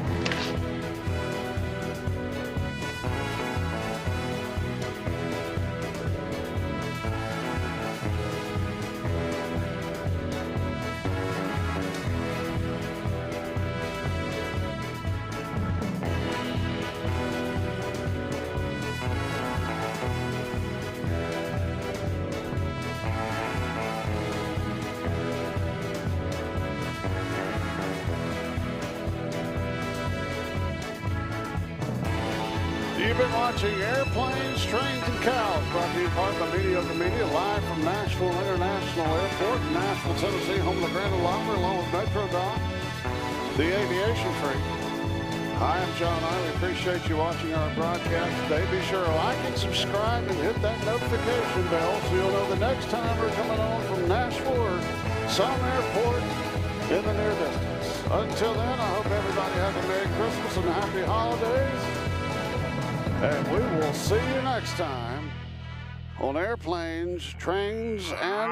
You've been watching Airplanes, Trains, and Cows, brought to you in part by Mediocre Media, live from Nashville International Airport in Nashville, Tennessee, home of the Grand Ole Opry, along with Metro Doc, the aviation freak. Hi, I'm John I. We appreciate you watching our broadcast today. Be sure to like and subscribe and hit that notification bell so you'll know the next time we're coming on from Nashville or some airport in the near distance. Until then, I hope everybody has a Merry Christmas and a Happy Holidays. And we will see you next time on Airplanes, Trains, and